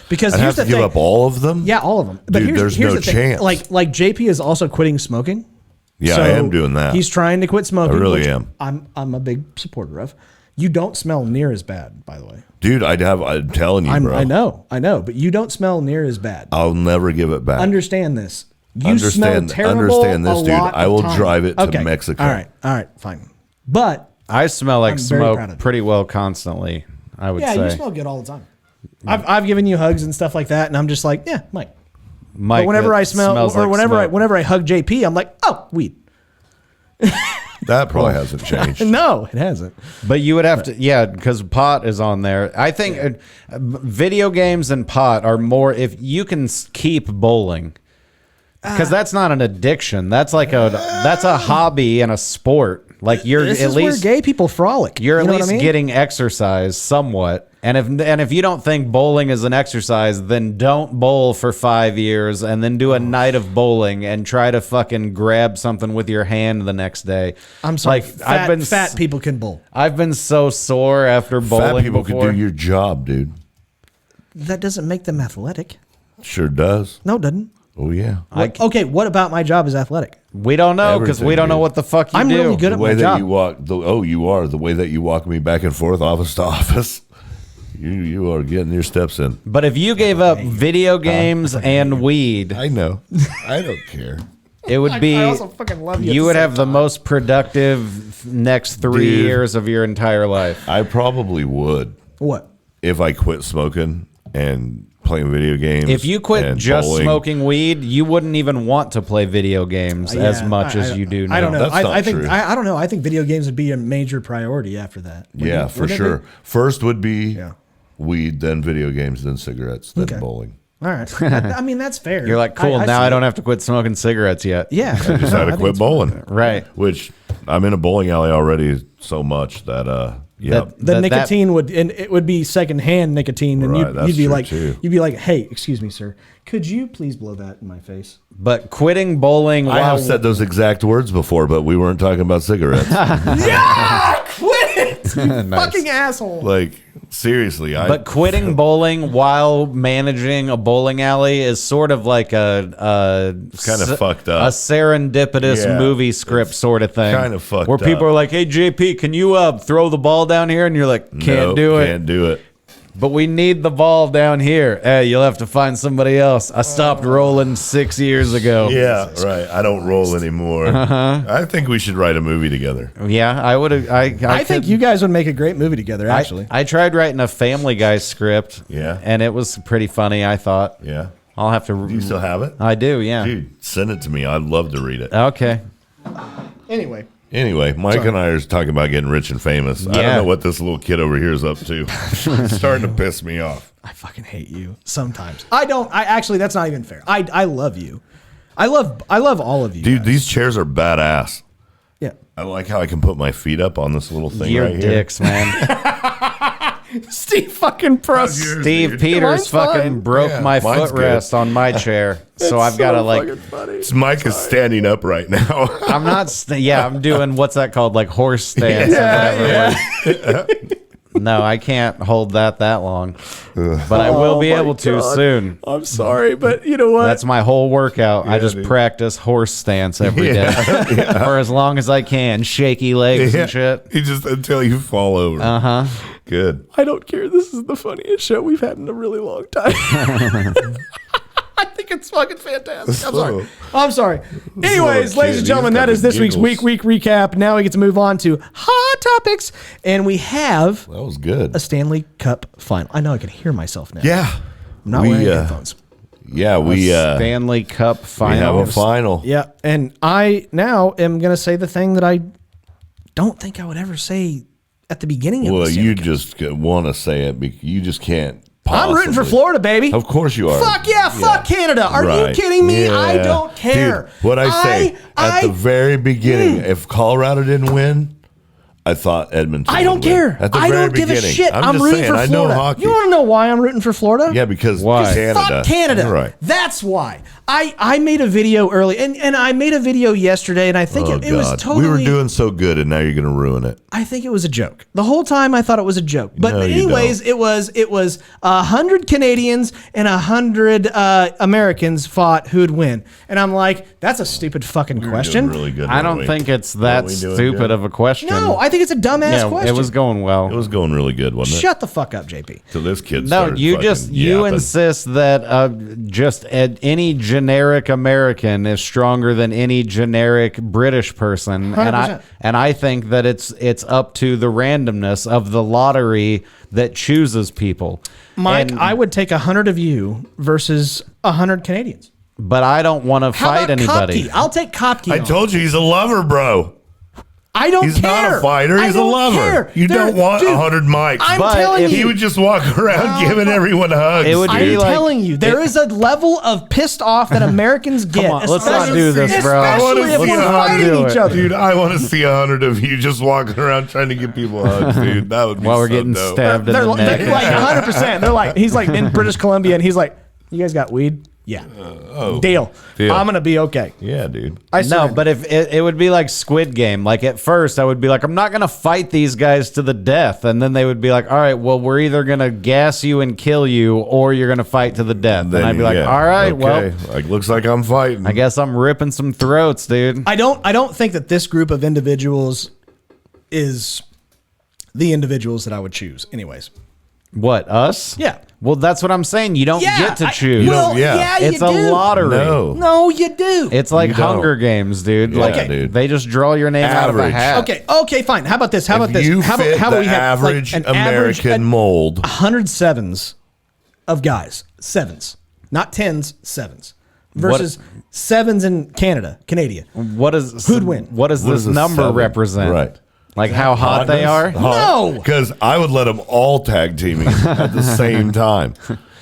Because I'd here's have to the give thing. up all of them? Yeah, all of them. But Dude, there's no the thing. chance. Like JP is also quitting smoking. Yeah, I am doing that. He's trying to quit smoking. I really which am. I'm a big supporter of. You don't smell near as bad, by the way. Dude, I'm telling you, bro. I know, but you don't smell near as bad. I'll never give it back. Understand this. You smell terrible. Understand this, a dude. lot I of will time. drive it to Okay. Mexico. All right, fine. But I smell like I'm very proud of smoke you. pretty well constantly, I would yeah, say. you smell good all the time. I've given you hugs and stuff like that, and I'm just like, yeah, Mike. Mike, But whenever that I smell, smells or like whenever smoke. whenever I hug JP, I'm like, oh, weed. That probably hasn't changed. No, it hasn't. But you would have to, yeah, because pot is on there. I think video games and pot are more, if you can keep bowling, because that's not an addiction. That's like that's a hobby and a sport. Like you're This at is least where gay people frolic. you're at You know what least I mean? getting exercise somewhat. And if you don't think bowling is an exercise, then don't bowl for 5 years and then do a night of bowling and try to fucking grab something with your hand the next day. I'm sorry. Like Fat people can bowl. I've been so sore after Fat bowling people before. could do your job, dude. That doesn't make them athletic. Sure does. No, it doesn't. Oh, yeah. Okay, what about my job is athletic? We don't know because we Everything, don't know dude. what the fuck you I'm do. really good The at way my that job. you walk, you are. The way that you walk me back and forth, office to office. You are getting your steps in. But if you gave up video games and weed, I know. I don't care. it would be I also fucking love you. at you the would same have the time. most productive next 3 Dude. years of your entire life. I probably would What? if I quit smoking and playing video games. If you quit and just bowling. smoking weed, you wouldn't even want to play video games as Yeah, much I- as you do now. I don't know. That's not I think true. I don't know. I think video games would be a major priority after that. Yeah, for Wouldn't it sure. be? First would be Yeah. weed, then video games, then cigarettes, then Okay. bowling. All right. I mean, that's fair. You're like, cool, now see I don't it. have to quit smoking cigarettes yet. Yeah. I just had to quit bowling. Right. Which I'm in a bowling alley already so much that yeah. The nicotine would, and it would be secondhand nicotine, and Right, you'd that's be true, like, too. you'd be like, hey, excuse me, sir, could you please blow that in my face? But quitting bowling I while have said those exact words before, but we weren't talking about cigarettes. Yeah, quit it, you Nice. fucking asshole. Like seriously, But quitting bowling while managing a bowling alley is sort of like a kinda fucked up. a serendipitous Yeah, movie script sort of thing. kinda fucked where people up. are like, "Hey JP, can you throw the ball down here?" And you're like, "Can't Nope, do it." Can't do it. But we need the ball down here. Hey, you'll have to find somebody else. I stopped rolling 6 years ago. Yeah, right. I don't roll anymore. I think we should write a movie together. Yeah, I would. I think you guys would make a great movie together. Actually, I tried writing a Family Guy script. Yeah. and it was pretty funny. I thought. Yeah. I'll have to. Do you still have it? I do. Yeah. Dude, send it to me. I'd love to read it. Okay. anyway, Anyway, Mike and I are talking about getting rich and famous. I don't Yeah. know what this little kid over here is up to. It's starting to piss me off. I fucking hate you sometimes. I don't. I actually, that's not even fair. I love you. I love all of you, Dude, guys. these chairs are badass. Yeah. I like how I can put my feet up on this little thing You're right here. dicks, man. Steve fucking Prus. How's yours, Steve dude? Peters Mine's fucking fine. broke Yeah, my mine's footrest on my chair, so I've got to like. Mike is standing up right now. I'm not. I'm doing what's that called? Like horse stance. or whatever. Like, No, I can't hold that long, but I will be able to soon. I'm sorry, but you know what? That's my whole workout. I just dude. practice horse stance every day for as long as I can. Shaky legs and shit. You just until you fall over. Good. I don't care. This is the funniest show we've had in a really long time. I think it's fucking fantastic. I'm sorry. Anyways, ladies and gentlemen, that is this week's week recap. Now we get to move on to hot topics, and we have That was good. a Stanley Cup final. I know I can hear myself now. Yeah. I'm not wearing headphones. Yeah, we Stanley Cup we have a Finals. final. Yeah, and I now am going to say the thing that I don't think I would ever say at the beginning of Well, the Stanley you Cup. just want to say it, but you just can't. I'm rooting for possibly. Florida, baby. Of course you are. Fuck yeah, fuck Canada. Are you Right. kidding me? Yeah. I don't care. Dude, what I say at the very beginning, if Colorado didn't win, I thought Edmonton. I don't would win. care. At the I very don't give a beginning. shit. I'm just rooting saying, for I Florida. know hockey. You want to know why I'm rooting for Florida? Yeah, because Why? Canada. Fuck Canada. Right. That's why. I made a video early, and I made a video yesterday, and I think Oh, it was God. totally. We were doing so good, and now you're going to ruin it. I think it was a joke. The whole time I thought it was a joke. But No, you anyways, it was 100 Canadians and 100 Americans fought who'd win. And I'm like, that's a stupid fucking question. Really good. I don't think it's that we doing stupid good? of a question. No, I think it's a dumbass yeah, question. it was going well. It was going really good, wasn't it? Shut the fuck up, JP. Till this kid No, started you fucking just you yapping. insist that just any generic American is stronger than any generic British person, 100%. and I think that it's up to the randomness of the lottery that chooses people. Mike, And- I would take 100 of you versus 100 Canadians. but I don't want to How fight about anybody. Kopke? I'll take Kopke. I on. told you he's a lover, bro. I don't He's care. not a fighter. I He's a don't lover. care. You There- don't want dude, 100 mics. I'm But telling if you. He would just walk around giving everyone hugs. It would dude. be I'm like- telling you, there is a level of pissed off that Americans get. on, let's not especially- do this, bro. I wanna Especially if see we're how to fighting do each it. other. Dude, I want to see 100 of you just walking around trying to give people hugs, dude. That would be While we're so getting dope. stabbed in They're the like neck. 100%. They're like, he's like in British Columbia, and he's like, "You guys got weed? Yeah. Deal. Deal. I'm gonna be okay." Yeah, dude. I No, surrender. but if it would be like Squid Game. Like at first, I would be like, I'm not gonna fight these guys to the death, and then they would be like, all right, well, we're either gonna gas you and kill you, or you're gonna fight to the death. And I'd be like, yeah, all right, well, okay. Like, looks like I'm fighting. I guess I'm ripping some throats, dude. I don't think that this group of individuals is the individuals that I would choose. Anyways. What, us? Yeah. Well, that's what I'm saying. You don't get to I- choose. Well, Yeah. yeah, It's you a do. lottery. No. You do. It's like You don't. Hunger Games, dude. Yeah, like dude. they just draw your name out of a Average. hat. Okay, fine. How about this? How about If this? you How fit about the we have like, average an American average, mold. 100 sevens of guys, sevens, not tens, sevens, versus sevens in Canada. What is Who'd win? What does What this is a number seven? represent? Right. Like how hot they are? No. Because I would let them all tag team me at the same time.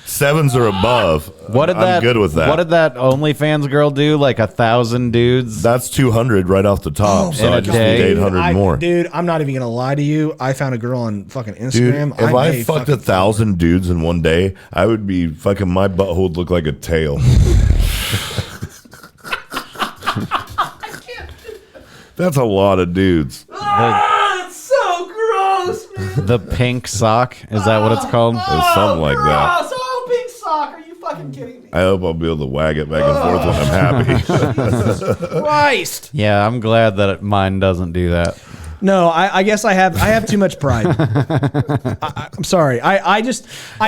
Sevens or above. What did I'm that? good with that. What did that OnlyFans girl do? Like 1,000 dudes. That's 200 right off the top. so in I a just need day. 800 more. Dude, I'm not even gonna lie to you. I found a girl on fucking Dude, Instagram. if I may fucked fucking- 1,000 dudes in one day, I would be fucking, my butthole would look like a tail. That's a lot of dudes. It's so gross, man. The pink sock. Is that what it's called? Or something like that. Gross. Oh, big sock. Are you fucking kidding me? I hope I'll be able to wag it back and forth when I'm happy. Christ. Yeah, I'm glad that mine doesn't do that. No, I guess I have too much pride. I'm sorry. I I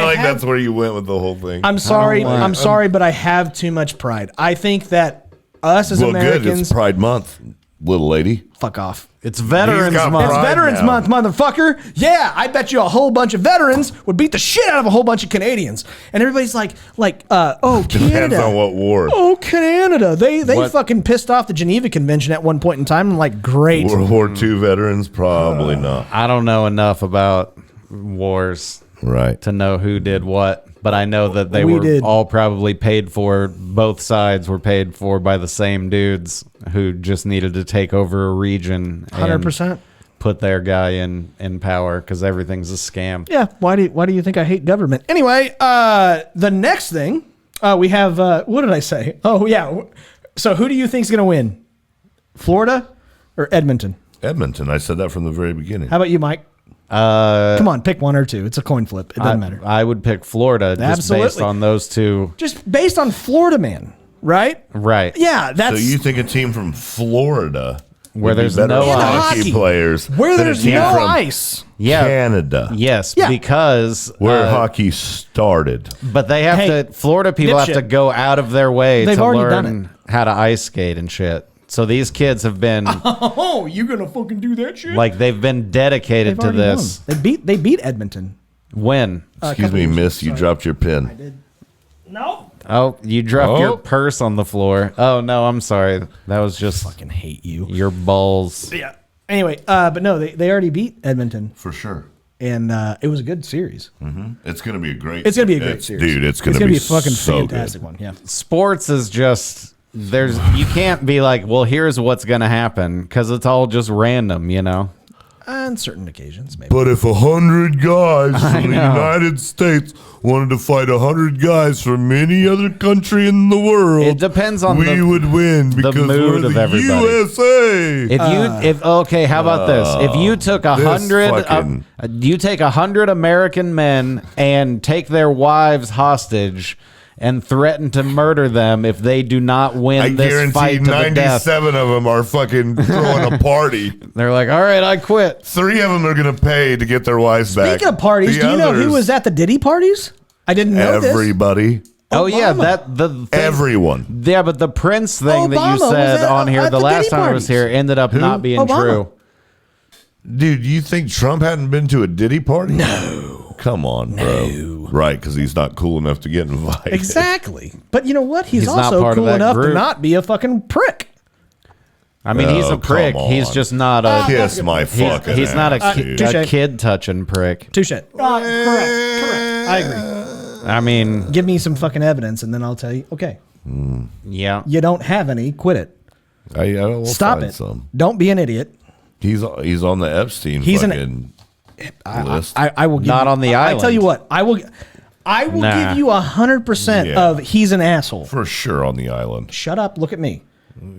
like that's where you went with the whole thing. I'm sorry. want- I'm sorry, but I have too much pride. I think that us as well, good. Americans, It's Pride Month, little lady. fuck off. It's Veterans He's got Month. It's pride Veterans now. Month, motherfucker. Yeah, I bet you a whole bunch of veterans would beat the shit out of a whole bunch of Canadians. And everybody's like, oh, Depends Canada. on what war. Oh, Canada. They What- fucking pissed off the Geneva Convention at one point in time. I'm like, great. World War II veterans? Probably not. I don't know enough about wars Right. to know who did what, but I know that they We were did. all probably paid for. Both sides were paid for by the same dudes who just needed to take over a region. and 100%. Put their guy in power because everything's a scam. Yeah. Why do you think I hate government? Anyway, the next thing we have, what did I say? Oh, yeah. So who do you think's going to win? Florida or Edmonton? Edmonton. I said that from the very beginning. How about you, Mike? Come on, pick one or two. It's a coin flip. It doesn't matter. I would pick Florida just based on those two. Just based on Florida man, right? Right. Yeah, that's So you think a team from Florida where would be there's better no hockey ice. players where than a there's team no from ice. Yeah. Canada? Yes, Yeah. because Where hockey started. but they have Hey, to. Florida people have dipshit. to go out of their way They've to already done learn how to ice skate and shit. So these kids have been Oh, you gonna fucking do that shit? like they've been dedicated to already this. won. They beat Edmonton. When? Excuse me, miss, you dropped your pin. No. Oh, you dropped Oh. your purse on the floor. Oh no, I'm sorry. That was just Fucking hate you. your balls. Yeah. Anyway, but no, they already beat Edmonton, For sure. and it was a good series. It's going to be a great It's gonna be a great series, Dude, it's going to gonna be a fucking so fantastic good. one. Yeah. Sports is just you can't be like, well, here's what's gonna happen because it's all just random, you know. On certain occasions, maybe. But if 100 guys from the United States wanted to fight 100 guys from any other country in the world, It depends on we would win because mood we're of the everybody. USA. Okay, how about this? If you took 100, fucking- you take 100 American men and take their wives hostage and threaten to murder them if they do not win I this guarantee fight to the death. 97 of them are fucking throwing a party. They're like, all right, I quit. 3 of them are going to pay to get their wives back. Speaking of parties, The do you know who others- was at the Diddy parties? I didn't know this. Everybody. Oh yeah, Obama. that the thing, Everyone. yeah, but the Prince thing that Obama you was said at- on here at the the last Diddy time I was parties. here ended up not being Obama. true. Dude, you think Trump hadn't been to a Diddy party? No. Come on, bro. Right, because he's not cool enough to get invited. Exactly. But you know what? He's Not also part of cool that enough to group. not be a fucking prick. I mean, he's Oh, a prick. come He's on. just not a. Kiss my fucking He's not a, ass, ki- dude. a Touche. kid touching prick. Touche. Correct. I agree. I mean, Give me some fucking evidence, and then I'll tell you. Okay, yeah. you don't have any. Quit it. I will Stop find it. Some. Don't be an idiot. He's on the Epstein He's an- fucking list. I will give Not you, on the I island. tell you what. I will Nah. give you 100% Yeah. of he's an asshole. For sure on the island. Shut up. Look at me.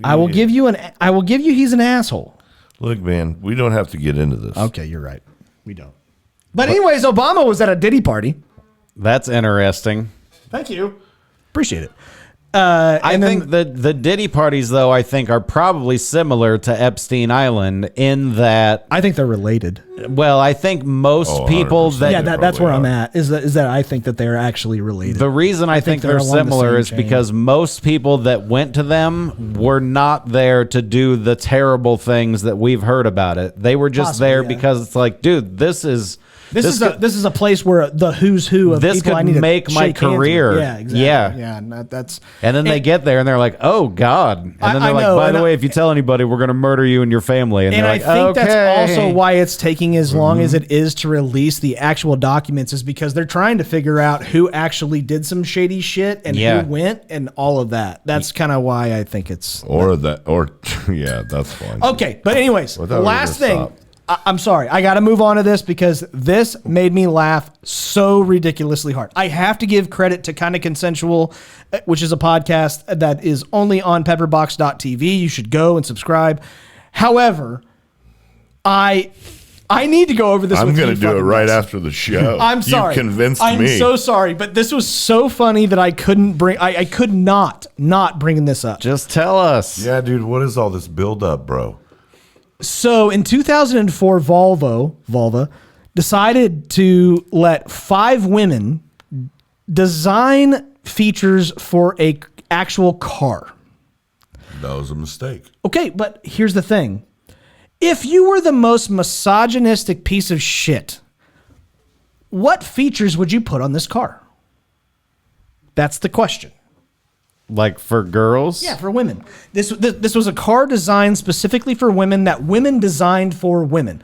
I will give you he's an asshole. Look, man, we don't have to get into this. Okay, you're right. We don't. But anyways, Obama was at a Diddy party. That's interesting. Thank you. Appreciate it. I think the Diddy parties, though, I think are probably similar to Epstein Island in that, I think they're related. well, I think most Oh, people 100%. that Yeah, that's where probably I'm at. Is that I think that they're actually related. the reason I think they're they're along the similar same is chain. because most people that went to them were not there to do the terrible things that we've heard about it. They were just Possibly, there yeah. because it's like, dude, this is this is a place where the who's who of This people I could need to make my shake hands with. career. Yeah, exactly. Yeah. Yeah, and that's And then they get there and they're like, "Oh God!" And then I they're like, know, "By and the way, if you tell anybody, we're going to murder you and your family." And and they're I like, think "Okay." that's also why it's taking as long as it is to release the actual documents, is because they're trying to figure out who actually did some shady shit and Yeah. who went and all of that. That's kind of why I think it's Yeah, that's fine. okay. But anyways, Well, I thought we were last gonna thing. stop. I'm sorry. I got to move on to this because this made me laugh so ridiculously hard. I have to give credit to Kinda Consensual, which is a podcast that is only on pepperbox.tv. You should go and subscribe. However, I need to go over this I'm with you. going to do it fucking right nuts. after the show. I'm sorry. You convinced I'm me. so sorry, but this was so funny that I couldn't bring. I could not bring this up. Just tell us. Yeah, dude, what is all this build up, bro? So in 2004, Volvo decided to let 5 women design features for a actual car. That was a mistake. Okay, but here's the thing. If you were the most misogynistic piece of shit, what features would you put on this car? That's the question. Like for girls? Yeah, for women. This was a car designed specifically for women that women designed for women.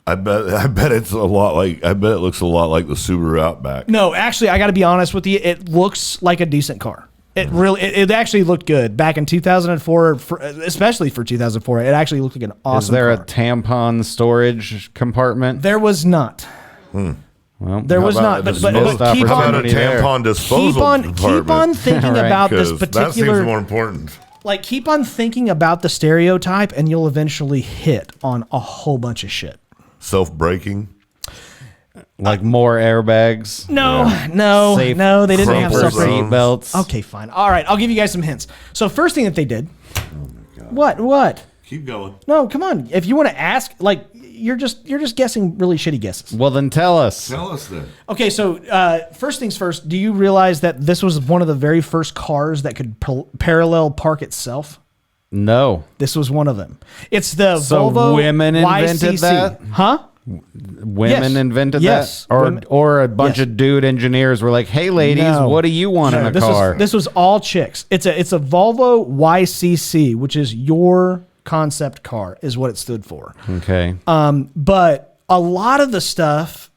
I bet it's a lot like. I bet it looks a lot like the Subaru Outback. No, actually, I got to be honest with you. It looks like a decent car. It actually looked good back in 2004, especially for 2004. It actually looked like an awesome. Is there car. a tampon storage compartment? There was not. Well, There was about not. the But disposal- keep How about a on. there. tampon disposal Keep on thinking Right. about this 'Cause that seems particular. more important. Like, keep on thinking about the stereotype, and you'll eventually hit on a whole bunch of shit. Self-breaking. Like more airbags. No, Safe they didn't have crumple separate zones. seat belts. Okay, fine. All right, I'll give you guys some hints. So first thing that they did. What? Keep going. No, come on. If you want to ask, like you're just guessing really shitty guesses. Well, then tell us. Tell us then. Okay, so first things first. Do you realize that this was one of the very first cars that could parallel park itself? No. This was one of them. It's the So Volvo women invented YCC. that? Huh? Women Yes. invented Yes. that? Or Women- or a bunch Yes. of dude engineers were like, hey ladies, No. what do you want in a this car? this was all chicks. It's a Volvo YCC, which is your concept car, is what it stood for. Okay. But a lot of the stuff,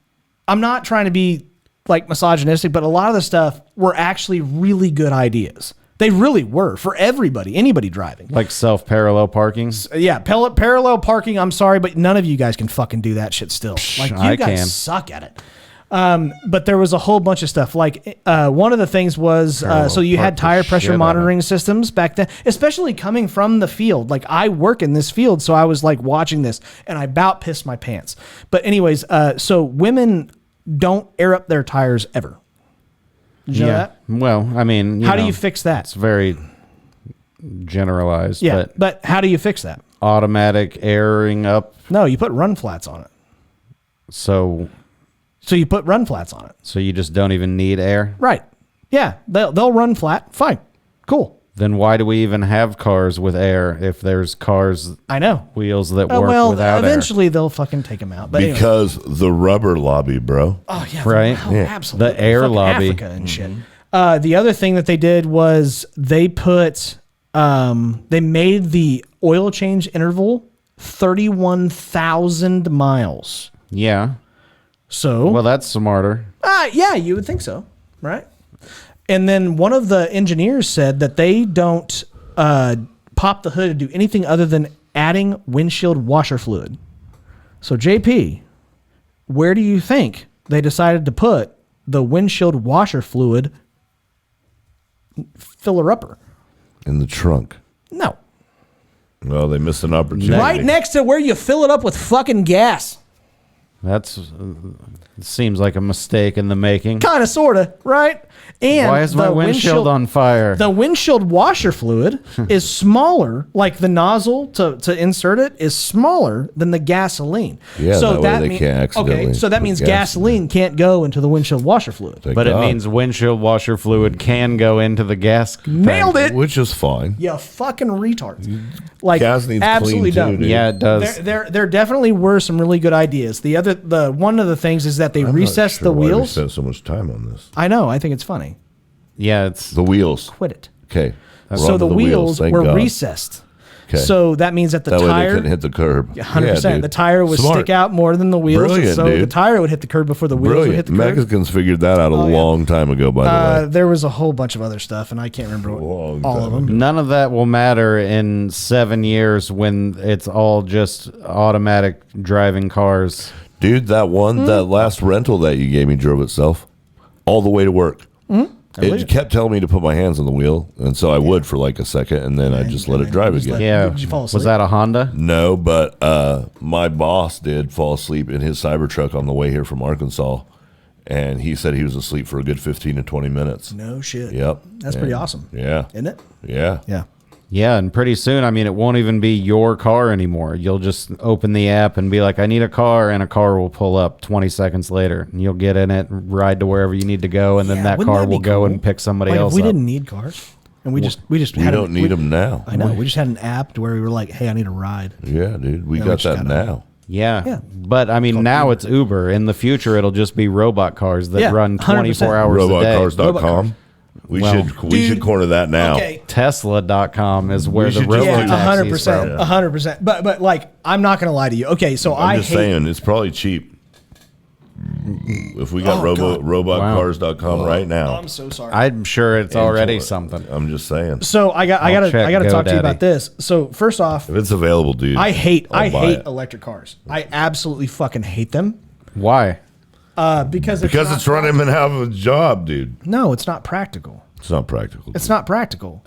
I'm not trying to be like misogynistic, but a lot of the stuff were actually really good ideas. They really were for everybody, anybody driving. Like self-parallel parking? Yeah, parallel parking. I'm sorry, but none of you guys can fucking do that shit still. Like you I guys can. suck at it. But there was a whole bunch of stuff. Like one of the things was so you had park the tire shit pressure out of monitoring systems back then, especially coming from the field. Like I work in this field, so I was like watching this, and I about pissed my pants. But anyways, so women don't air up their tires ever. Did you know that? Well, I mean, How do know, you fix that? It's very generalized, Yeah, but but how do you fix that? automatic airing up. No, you put run flats on it. So So you put run flats on it. you just don't even need air. Right. Yeah, they'll run flat. Fine. Cool. Then why do we even have cars with air if there's cars I know. wheels that work Well, without eventually they'll fucking take them out. But anyway. Because the rubber lobby, bro. Oh yeah, Right? oh, Yeah. absolutely. The air Fucking lobby. Africa and shit. The other thing that they did was they put they made the oil change interval 31,000 miles. air? Yeah. So Well, that's smarter. yeah, you would think so, right? And then one of the engineers said that they don't pop the hood and do anything other than adding windshield washer fluid. So JP, where do you think they decided to put the windshield washer fluid filler-upper? In the trunk. No. Well, they missed an opportunity. Right next to where you fill it up with fucking gas. That's seems like a mistake in the making. Kind of, sort of, right? And Why is my the windshield on fire? The windshield washer fluid is smaller, like the nozzle to insert it is smaller than the gasoline. Yeah, that way they can't accidentally Okay, so that put means gas gasoline can't go into the windshield washer fluid. Thank But it God. means windshield washer fluid can go into the gas. Nailed it. Which is fine. You fucking retards. Like Gas needs absolutely clean dumb. too, dude. Yeah, it does. There definitely were some really good ideas. The one of the things is that they I'm not recessed sure the why we wheels. spent so much time on this. I know. I think it's funny. Yeah, it's The wheels. Quit it. Okay. We're So onto the wheels thank were God. recessed. Okay. So that means that the That way they tire, couldn't hit the curb. 100%, Yeah, dude. the tire would Smart. stick out more than the wheels. Brilliant, so the dude. tire would hit the curb before the wheels would hit Brilliant. the curb. Mexicans figured that out a Oh, yeah. long time ago, by the way. There was a whole bunch of other stuff, and I can't remember Long all of time them. none of that will matter in 7 years when it's all just automatic driving cars. Dude, that Hmm? that last rental that you gave me drove itself all the way to work. believe It it. kept telling me to put my hands on the wheel, and so I would for like a second, and then I just let it drive again. Yeah. Did you fall Was asleep? that a Honda? No, but my boss did fall asleep in his Cybertruck on the way here from Arkansas, and he said he was asleep for a good 15 to 20 minutes. No shit. Yep. That's pretty awesome. Yeah. Isn't it? Yeah. Yeah. Yeah, and pretty soon, I mean, it won't even be your car anymore. You'll just open the app and be like, I need a car, and a car will pull up 20 seconds later. And you'll get in it, ride to wherever you need to go, and then Yeah, that wouldn't car that be will go cool? and pick somebody Like, else if we up. didn't need cars, and we just We had don't need them now. I know. We just had an app to where we were like, hey, I need a ride. Yeah, dude. We Yeah, got we just that gotta- now. Yeah. Yeah. But, I mean, now it's Uber. In the future, it'll just be robot cars that Yeah, run 24 hours a day. Robotcars.com. We Well, should corner that now. Okay. Tesla.com is where We the should just robo do Yeah, that. taxis 100%. from. 100%. But like, I'm not going to lie to you. Okay, so I'm I just hate. saying, it's probably cheap. If we got Oh, God. robotcars.com right now, I'm so sorry. I'm sure it's already something. I'm just saying. So I got I'll to check talk to you GoDaddy. about this. So first off, If it's available, dude, I hate I'll buy it. electric cars. I absolutely fucking hate them. Why? Because Because not it's running him and have a job, dude. No, it's not practical. It's not practical. It's not practical.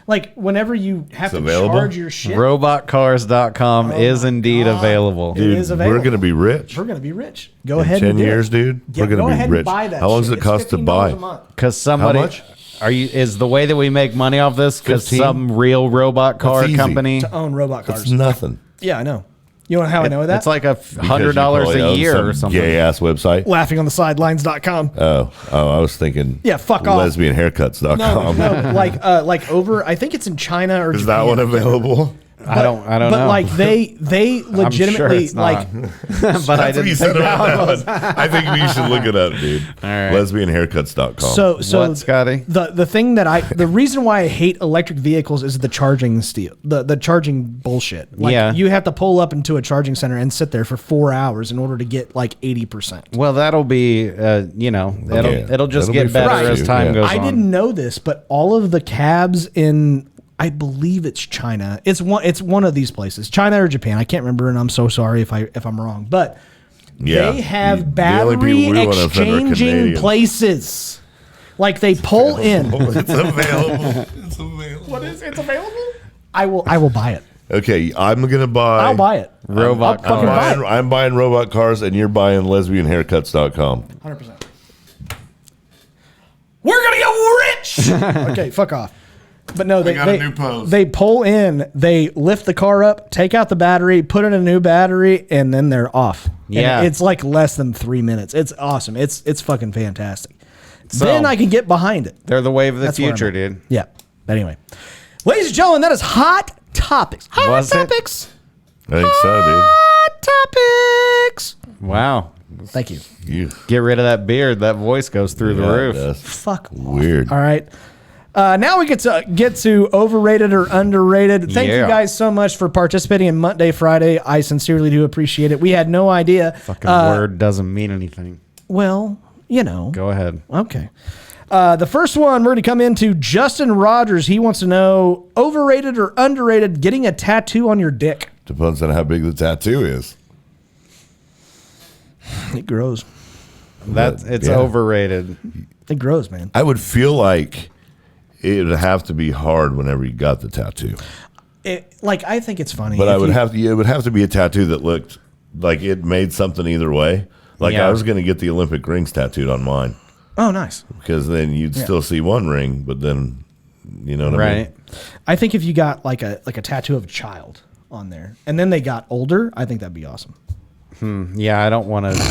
Like whenever you have to available? charge your shit, Robotcars.com is indeed available. Dude, is available. we're gonna be rich. We're gonna be rich. Go In ahead. 10 and do years, it. dude. Yeah, We're go gonna ahead be and rich. buy that How long shit. does it It's cost to $15 buy? a month. Because somebody, How much? is the way that we make money off this because 15? some real robot car That's easy. company? To own robot cars. It's nothing. Yeah, I know. You know how I know that? It's like Because you $100 probably a own year some or something. Gay ass website. laughingonthesidelines.com. Oh, I was thinking. Yeah, fuck off. Lesbianhaircuts.com. No, like over. I think it's in China or Is Japan. that one available? I don't know. But like they legitimately it's not. like But I That's what you didn't said think about that one. I think we should look it up, dude. All right. Lesbianhaircuts.com. so What, Scotty? the thing that the reason why I hate electric vehicles is the charging the charging bullshit. Like Yeah. you have to pull up into a charging center and sit there for 4 hours in order to get like 80%. Well, that'll be, it'll just That'll get be better fast as too, time yeah. goes I on. didn't know this, but all of the cabs in I believe it's China. It's one of these places, China or Japan. I can't remember, and I'm so sorry if I'm wrong. But Yeah. they have The only battery people we wanna offend are exchanging Canadians. places. Like they pull in. It's available. It's available. What is it's available? I will buy it. Okay, I'm gonna buy. I'll buy it. Robot I'll fucking buy it. I'm buying robot cars, and you're buying lesbianhaircuts.com. 100%. We're gonna get rich. Okay, fuck off. But no, got a new pose. they pull in, they lift the car up, take out the battery, put in a new battery, and then they're off. And Yeah. it's like less than 3 minutes. It's awesome. It's fucking fantastic. So- then I can get behind it. They're the wave of the That's where I'm future, at. dude. Yeah. But anyway, ladies and gentlemen, that is hot topics. Hot Was it? topics. I think so, Hot topics. Wow. Thank you. dude. You. Get rid of that beard. That voice goes through the Yeah, it roof. does. Fuck. Weird. All right. Now we get to overrated or underrated. Thank you Yeah. guys so much for participating in Monday, Friday. I sincerely do appreciate it. We had no idea. Fucking word doesn't mean anything. Well, you know. Go ahead. Okay. The first one we're going to come into Justin Rogers. He wants to know overrated or underrated getting a tattoo on your dick. Depends on how big the tattoo is. It grows. It's yeah. overrated. It grows, man. I would feel like it would have to be hard whenever you got the tattoo. I think it's funny. But if it would you- have to be a tattoo that looked like it made something either way. Like Yeah. I was going to get the Olympic rings tattooed on mine Oh, nice. because then you'd still see one ring, but then you know what I mean. Right. I think if you got like a tattoo of a child on there, and then they got older, I think that'd be awesome. Yeah, I don't want to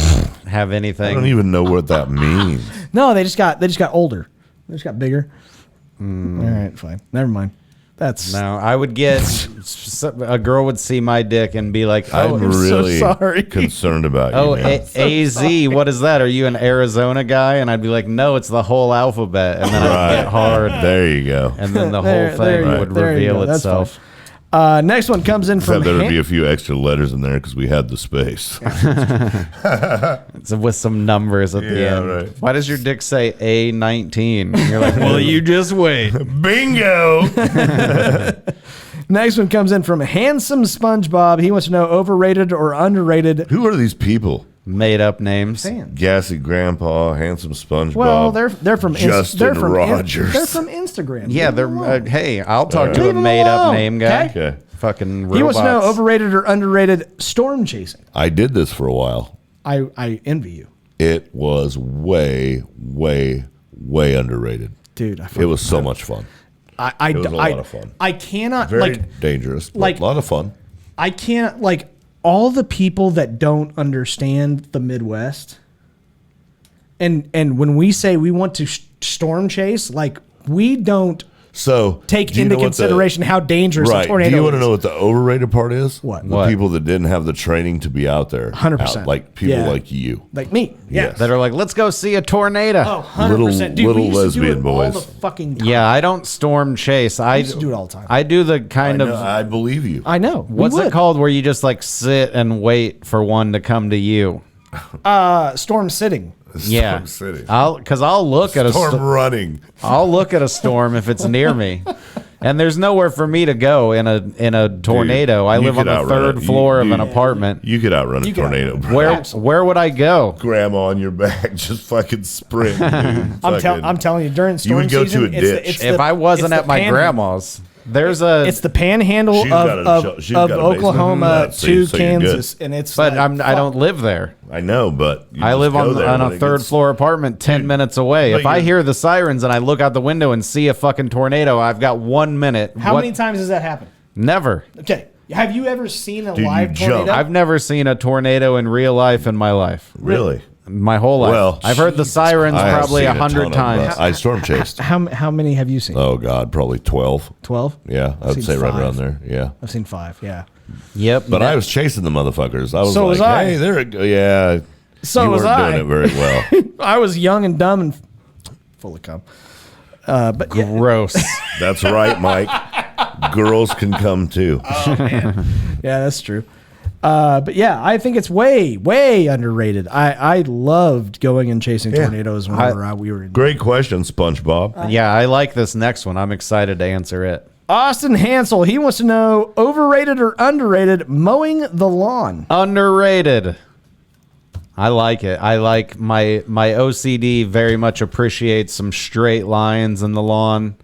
have I anything. don't even know what that means. No, they just got older. They just got bigger. All right, fine. Never mind. That's No, I would get a girl would see my dick and be like, I'm I'm so really sorry. concerned about you. "Oh, man. AZ, what is that? Are you an Arizona guy?" And I'd be like, "No, it's the whole alphabet." And then I'd Right. get hard, There you go. and then the There- whole there thing you- would there you reveal go. That's itself. next one comes in from Except there would Han- be a few extra letters in there because we had the space. It's with some numbers at the Yeah, end. right. Why does your dick say A19? You're like, well, you just wait. Bingo! Next one comes in from Handsome SpongeBob. He wants to know overrated or underrated. Who are these people? Made up names. Fans. Gassy Grandpa, Handsome SpongeBob. Well, they're from Justin they're from Rogers. They're from Instagram. Yeah, Leave them they're. alone. Hey, I'll talk to Leave a 'em made up alone, name guy. okay? Okay. Fucking robots. He wants to know overrated or underrated storm chasing. I did this for a while. I envy you, It was way, way, way underrated. dude. It was so much fun. It was a lot of fun. I cannot Very like dangerous, but like- a lot of fun. I can't like all the people that don't understand the Midwest. And when we say we want to storm chase, like we don't So take do you into know what the- consideration how dangerous a Right. tornado Do you want to is. know what the overrated part is? What? The What? people that didn't have the training to be out there. 100%. out, like people Yeah. like you. Like me. Yeah. Yes. that are like, let's go see a tornado. Oh, 100%. Dude, Little we used to do lesbian it all boys. the fucking time. Yeah, I don't storm chase. I used to do it all the time. I do the kind I, of. know, I believe you. I know. We What's would. it called where you just like sit and wait for one to come to you? Storm sitting. Yeah, City. I'll look at Storm running. I'll look at a storm if it's near me. And there's nowhere for me to go in a tornado. I you live on could the outrun third it. floor of You- an apartment. You could outrun a could tornado. outrun- bro. Where would I go? Grandma on your back, just fucking sprint. Dude. I'm telling you, during storm would go to season, a it's ditch. it's If I wasn't it's at my panhandle. grandma's, there's a. It's the panhandle She's got of a basement. Oklahoma So to so you're good. Kansas, and it's. but like, I don't live there. I know, but you I just live go on there when a it third gets- floor apartment 10 minutes away. but If I you're- hear the sirens and I look out the window and see a fucking tornado, I've got 1 minute. How many times has that happened? Never. Okay, have you ever seen a Dude, you live jump. tornado? I've never seen a tornado in real life in my life. Really? My whole life. Well, I've heard the sirens I have probably seen 100 ton of, times. I storm chased. How many have you seen? Oh God, probably 12. 12. Yeah, I would seen say right 5. around there. Yeah, I've seen 5. Yeah. Yep. but I was chasing the motherfuckers. I was So like, was I. hey, there. Yeah. So you was weren't I. doing it very well. I was young and dumb and full of cum. But yeah, gross. That's right, Mike. Girls can come too. yeah, that's true. But yeah, I think it's way, way underrated. I loved going and chasing tornadoes whenever we were in. Great question, SpongeBob. Yeah, I like this next one. I'm excited to answer it. Austin Hansel, he wants to know overrated or underrated mowing the lawn. Underrated. I like it. I like my OCD very much appreciates some straight lines in the lawn.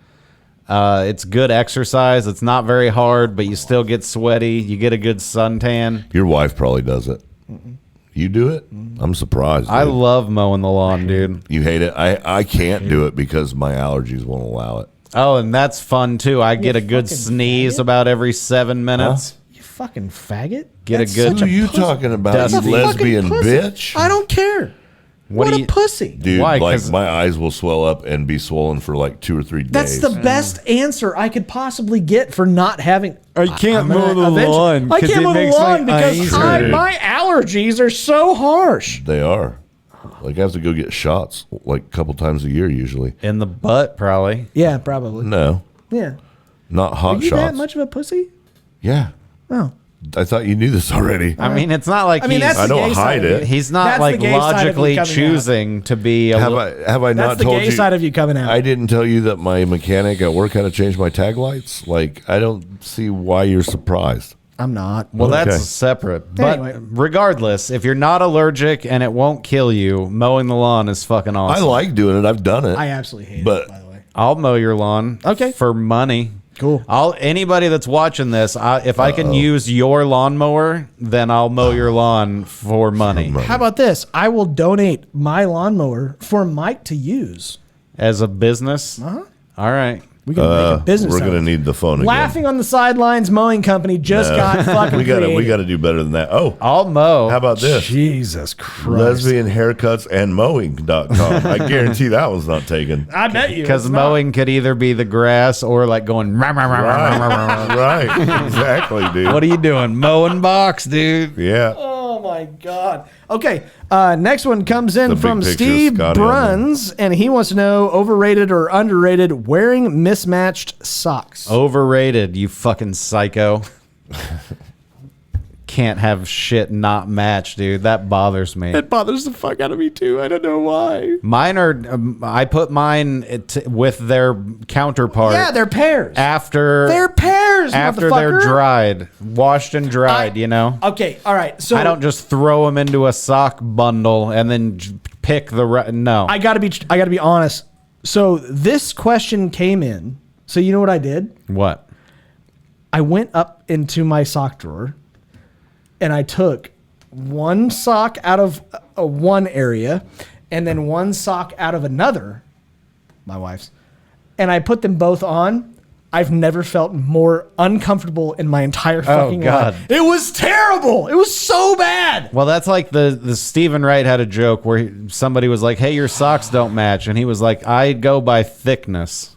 It's good exercise. It's not very hard, but you still get sweaty. You get a good suntan. Your wife probably does it. You do it? I'm surprised. I dude. love mowing the lawn, dude. You hate it? I can't do it because my allergies won't allow it. Oh, and that's fun too. I get a good fucking sneeze faggot. about every 7 minutes. You fucking faggot. Get That's a good- such Who are you pussy. talking about, That's you a fucking lesbian pussy. bitch? I don't care. What do a you- pussy. Dude, Why? like 'Cause- my eyes will swell up and be swollen for like 2 or 3 days. That's the best answer I could possibly get for not having. I can't I'm gonna mow the eventually- lawn I 'cause can't it mow the makes my lawn because eyes hurt. my allergies are so harsh. They are. Like I have to go get shots like a couple times a year usually. In the butt, probably. Yeah, probably. No, Yeah. not Are hot you that shots. much of a pussy? Yeah. Oh. I thought you knew this already. I mean, it's not like I mean, he's, that's I the don't gay side hide of it. you. he's not That's like the gay side of you logically coming out. choosing to be a Have li- I That's not the told gay you? side of you coming out. I didn't tell you that my mechanic at work had to change my tag lights. Like I don't see why you're surprised. I'm not. Well, Okay. that's separate. But Anyway. regardless, if you're not allergic and it won't kill you, mowing the lawn is fucking I awesome. like doing it. I've done it. I absolutely hate But- it, by the way. I'll mow your lawn. Okay. For money. Cool. Anybody that's watching this, if I can use your lawnmower, then I'll mow your lawn for money How about this? I will donate my lawnmower for Mike to use. as a business. Uh-huh. All right. We can make a business. we're out gonna of it. need the phone again. Laughing on the sidelines mowing company just got fucking We gotta creative. do better than that. Oh, I'll mow. how about this? Jesus Christ. Lesbianhaircutsandmowing.com. I guarantee that one's not taken. I bet you. Because it's not. mowing could either be the grass or like going. Rah, rah, rah, rah, rah, rah, rah. Right. Exactly, dude. What are you doing? Mowing box, dude. Yeah. Oh my God. Okay. Next one comes in The big from picture of Steve Scotty on Bruns, and he wants to know overrated or underrated wearing mismatched socks. Overrated, you fucking psycho. Can't have shit not match, dude. That bothers me. It bothers the fuck out of me too. I don't know why. Mine are. I put mine with their counterpart. Yeah, they're pairs. after They're pairs. after they're motherfucker. dried, washed and dried. You know. Okay. All right. So I don't just throw them into a sock bundle and then pick the. No. I gotta be honest. So this question came in. So you know what I did? What? I went up into my sock drawer and I took one sock out of one area and then one sock out of another, my wife's, and I put them both on. I've never felt more uncomfortable in my entire fucking God. life. It was terrible. It was so bad. Well, that's like the Stephen Wright had a joke where somebody was like, "Hey, your socks don't match," and he was like, "I go by thickness."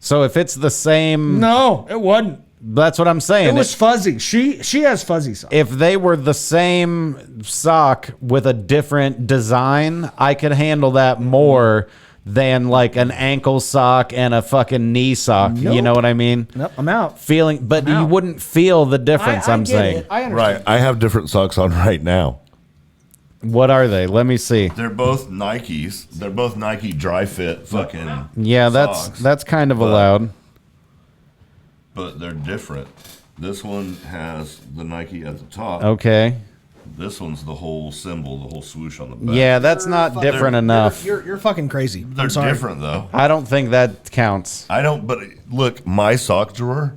So if it's the same, No, it wasn't. that's what I'm saying. It was fuzzy. She has fuzzy socks. If they were the same sock with a different design, I could handle that more than like an ankle sock and a fucking knee sock. You Nope. know what I mean? Nope, I'm out. But you out. wouldn't feel the difference. I I'm get saying. it. I understand. Right. I have different socks on right now. What are they? Let me see. They're both Nikes. They're both Nike dry fit fucking Yeah, socks. that's kind of allowed. but they're different. This one has the Nike at the top. Okay. This one's the whole symbol, the whole swoosh on the back. Yeah, that's not different enough. You're fucking crazy. They're I'm sorry. different, though. I don't think that counts. I don't, but look, my sock drawer,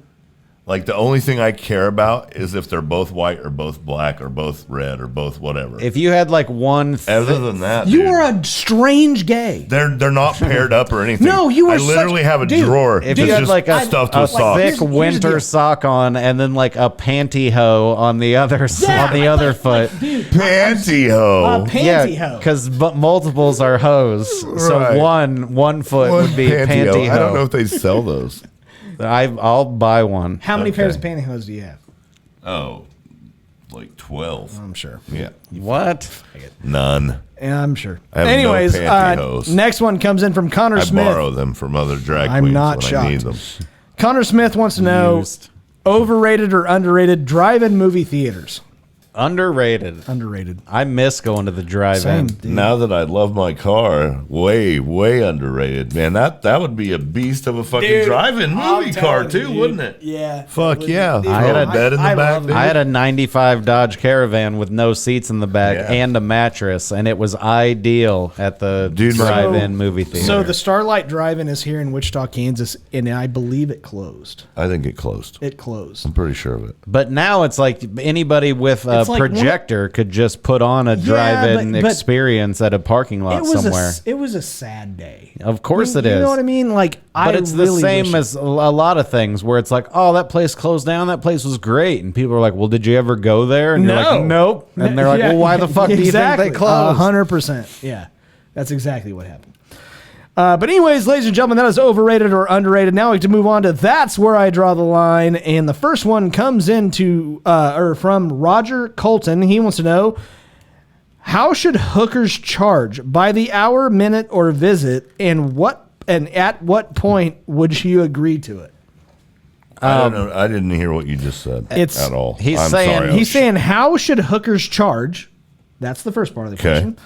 like the only thing I care about is if they're both white or both black or both red or both whatever. If you had like one, Other than that, You dude, are a strange gay. they're not paired up or anything. No, you are I literally such- have a dude, drawer if that's you had just like a, stuffed a with socks. thick Here's the winter deal. sock on, and then like a pantyhose on the other on the other foot. Dude, Pantyhose. pantyhose. because multiples are hose. So Right. one foot would be pantyhose. I don't know if they sell those. I'll buy one. How many Okay. pairs of pantyhose do you have? Oh, like 12. I'm sure. Yeah. What? None. Yeah, I'm sure. I have no Anyways, pantyhose. next one comes in from Connor I Smith. borrow them from other drag I'm queens not when I need them. shocked. Connor Smith wants to know Used. overrated or underrated drive-in movie theaters. Underrated. Underrated. I miss going to the drive-in. Same. Dude. Now that I love my car, way underrated, man. That would be a beast of a fucking Dude, drive-in I'm movie car telling too, you, dude. wouldn't it? Yeah. Fuck yeah! I had a bed in the I back. love dude. I had a 95 Dodge Caravan with no seats in the back Yeah. and a mattress, and it was ideal at the Dude, drive-in movie theater. So the Starlight Drive-In is here in Wichita, Kansas, and I believe it closed. I think it closed. It closed. I'm pretty sure of it. But now it's like anybody with a It's like projector could just put on a drive-in but experience at a parking lot somewhere. It was a sad day. Of course it You is. know what I mean? Like, But it's the really same wish as a lot of things where it's like, oh, that place closed down. That place was great. And people are like, well, did you ever go there? And you're like, No. nope. And they're like, Yeah, well, why the fuck exactly. do you think they closed? 100%. Yeah, that's exactly what happened. But anyways, ladies and gentlemen, that is overrated or underrated. Now we have to move on to That's Where I Draw the Line. And the first one comes from Roger Colton. He wants to know, how should hookers charge by the hour, minute, or visit, and at what point would you agree to it? I don't know. I didn't hear what you just said It's- at all. he's I'm saying- sorry. He's saying, how should hookers charge? That's the first part of the question.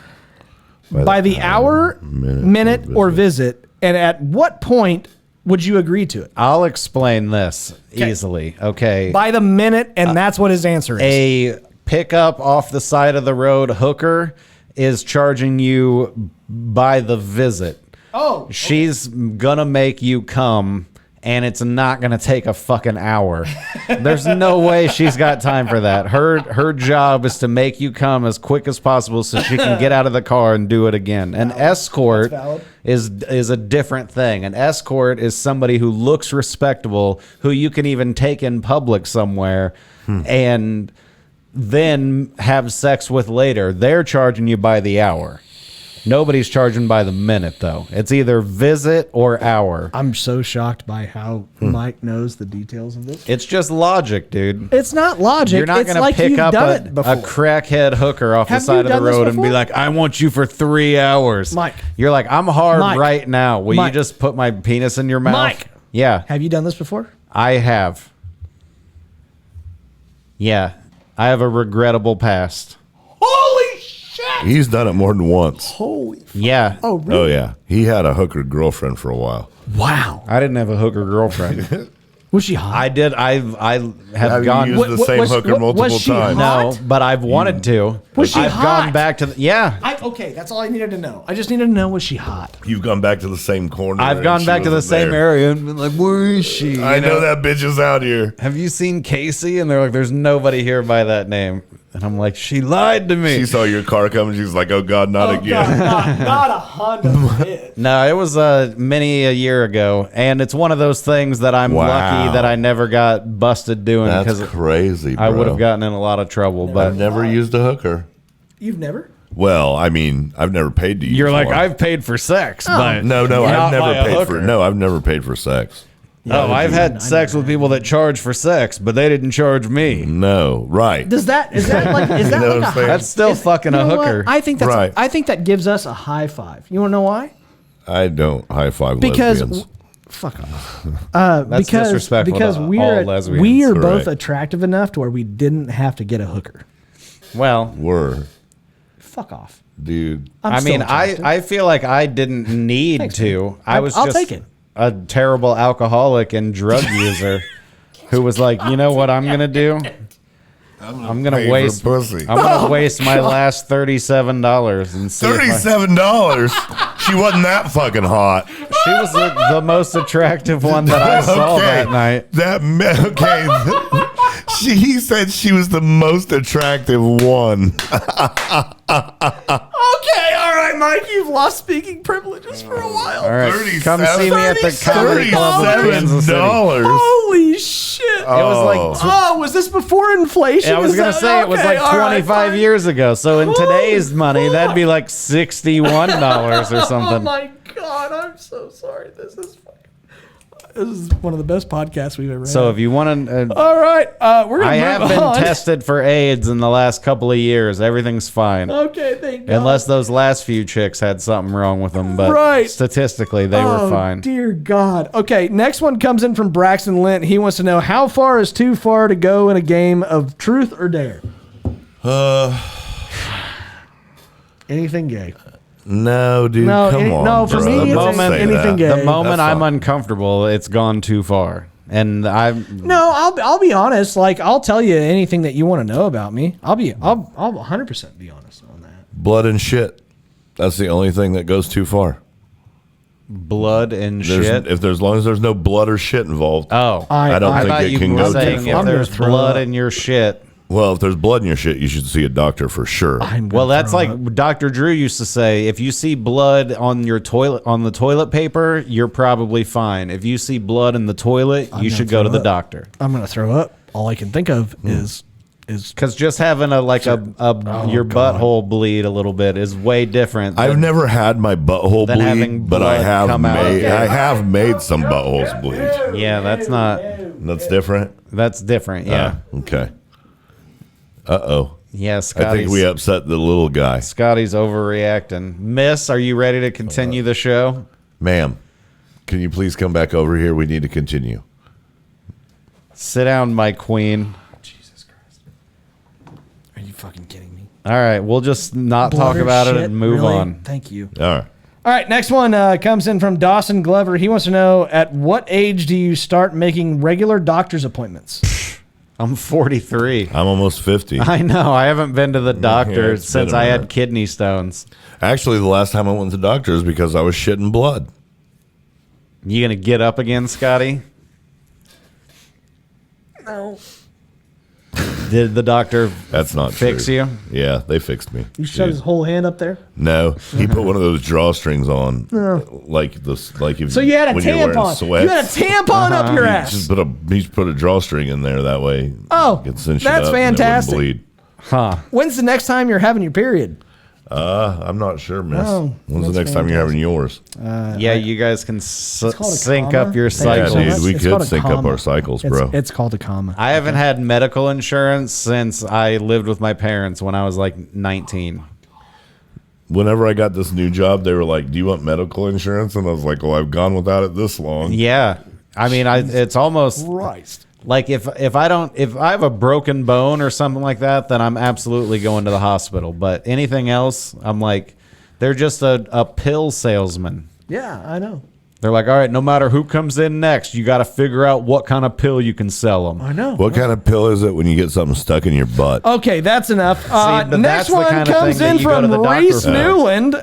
By the hour, minute, or visit, and at what point would you agree to it? I'll explain this easily. Okay. By the minute, and that's what his answer is. A pickup off the side of the road hooker is charging you by the visit. Oh, She's gonna make you come, and it's not gonna take a fucking hour. There's no way she's got time for that. Her job is to make you come as quick as possible so she can get out of the car and do it again. An escort valid. is a different thing. An escort is somebody who looks respectable, who you can even take in public somewhere, and then have sex with later. They're charging you by the hour. Nobody's charging by the minute, though. It's either visit or hour. I'm so shocked by how Mike knows the details of this. It's just logic, dude. It's not logic. You're not it's going like to pick you've up done a it before. crackhead hooker off Have the side you of the done this road and be before? like, I want you for 3 hours. Mike. You're like, I'm hard Mike. right now. Will Mike. you just put my penis in your mouth? Mike. Yeah, Have you done this before? I have. Yeah, I have a regrettable past. Holy shit! He's done it more than once. Holy. Yeah. Oh, really? Oh yeah, he had a hooker girlfriend for a while. Wow. I didn't have a hooker girlfriend. Was she hot? I did. I have Have gone. you used the same was- hooker was multiple she times? hot? No, but I've wanted to. Was she I've hot? gone back to the, yeah. Okay, that's all I needed to know. I just needed to know, was she hot? You've gone back to the same corner. I've and gone she back to the wasn't same there. area and been like, where is she? I You know that bitch is out here. Have you seen Casey? And they're like, there's nobody here by that name. And I'm like, she lied to me. She saw your car coming. She was like, "Oh God, not again." not a Honda Fit. No, it was many a year ago, and it's one of those things that I'm Wow. lucky that I never got busted doing That's because crazy, bro. I would have gotten in a lot of trouble. But I've never used a hooker. You've never? Well, I mean, I've never paid to use you're like, one. I've paid for sex, but No, not I've by never a paid hooker. for. No, I've never paid for sex. Oh, I've had sex with people that charge for sex, but they didn't charge me. No, right. Is that like is that know like what a I'm saying? That's still fucking you a know what? hooker. I think that's Right. I think that gives us a high five. You want to know why? I don't high five Because lesbians. fuck off. That's because disrespectful because to we all are lesbians. we are both Correct. attractive enough to where we didn't have to get a hooker. Well, Were, Fuck off. dude. I still mean, attractive. I feel like I didn't need Thanks, to. man. I was I'll just take it. a terrible alcoholic and drug user. who was like, you know what I'm gonna do? I'm gonna pay for waste pussy. I'm gonna waste my last $37 and see if $37. She wasn't that fucking hot. she was the most attractive one that I saw that night. He said she was the most attractive one. Okay, all right, Mike, you've lost speaking privileges for a while. All right, come see me at the comedy club in Kansas City. Holy shit! It was like Was this before inflation? I was going to say it was like 25 years ago. So in today's money, that'd be like $61 or something. Oh my god, I'm so sorry. This is one of the best podcasts we've ever had. So if you want to, all right, we're gonna I move have been on. tested for AIDS in the last couple of years. Everything's fine. Okay, thank God. Unless those last few chicks had something wrong with them, but Right. statistically they were fine. Dear God. Okay, next one comes in from Braxton Lint. He wants to know how far is too far to go in a game of truth or dare? Anything gay. No, dude, No, come on. no, for bro. me, Don't it's say anything that. gay. The moment That's I'm fine. uncomfortable, it's gone too far, and No, I'll be honest. Like, I'll tell you anything that you want to know about me. I'll 100% be honest on that. Blood and shit. That's the only thing that goes too far. blood and There's, shit. as long as there's no blood or shit involved. Oh, I don't think thought it you can were go too saying far. if there's throw blood up. in your shit. Well, if there's blood in your shit, you should see a doctor for sure. Well, that's like Dr. Drew used to say, if you see blood on your toilet, on the toilet paper, you're probably fine. If you see blood in the toilet, you should go to the doctor. I'm gonna throw up. All I can think of is Because just having your butthole bleed a little bit is way different. I've never had my butthole Then having bleed, but I blood have come out. made I have made some buttholes bleed. Yeah, that's not. That's different. That's different. Yeah. Okay. Uh-oh. Yeah, I Scotty's, think we upset the little guy. Scotty's overreacting. Miss, are you ready to continue the show? Ma'am, can you please come back over here? We need to continue. Sit down, my queen. Are you fucking kidding me? All right, we'll just not talk Blood or about it shit? and move Really? on. Thank you. All right. All right, next one comes in from Dawson Glover. He wants to know, at what age do you start making regular doctor's appointments? I'm 43. I'm almost 50. I know. I haven't been to the doctor it's since been a I had minute. kidney stones. Actually, the last time I went to the doctor is because I was shitting blood. You gonna get up again, Scotty? No. Did the doctor That's not fix true. you? Yeah, they fixed me. You shut his whole hand up there? No, he put one of those drawstrings on, like this, like if So you had a when you're wearing tampon. sweats. You had a tampon up your He ass. just put a drawstring in there that way. Oh, it cinch it that's up and it wouldn't fantastic. bleed. Huh? When's the next time you're having your period? I'm not sure, miss. Oh, When's the that's next time you're having yours? Yeah, you guys can called a sync comma. up your Thank you Yeah, so cycles. dude, much. we It's could called a sync up comma. our cycles, bro. It's called a comma. I haven't had medical insurance since I lived with my parents when I was like 19. Whenever I got this new job, they were like, "Do you want medical insurance?" And I was like, "Well, I've gone without it this long." Yeah, I mean, it's almost Christ. like if I have a broken bone or something like that, then I'm absolutely going to the hospital. But anything else, I'm like, they're just a pill salesman. Yeah, I know. They're like, all right, no matter who comes in next, you got to figure out what kind of pill you can sell them. I know. What kind of pill is it when you get something stuck in your butt? Okay, that's enough. but Next that's the one kind of comes thing that in you go to from the doctor Reese for. Newland.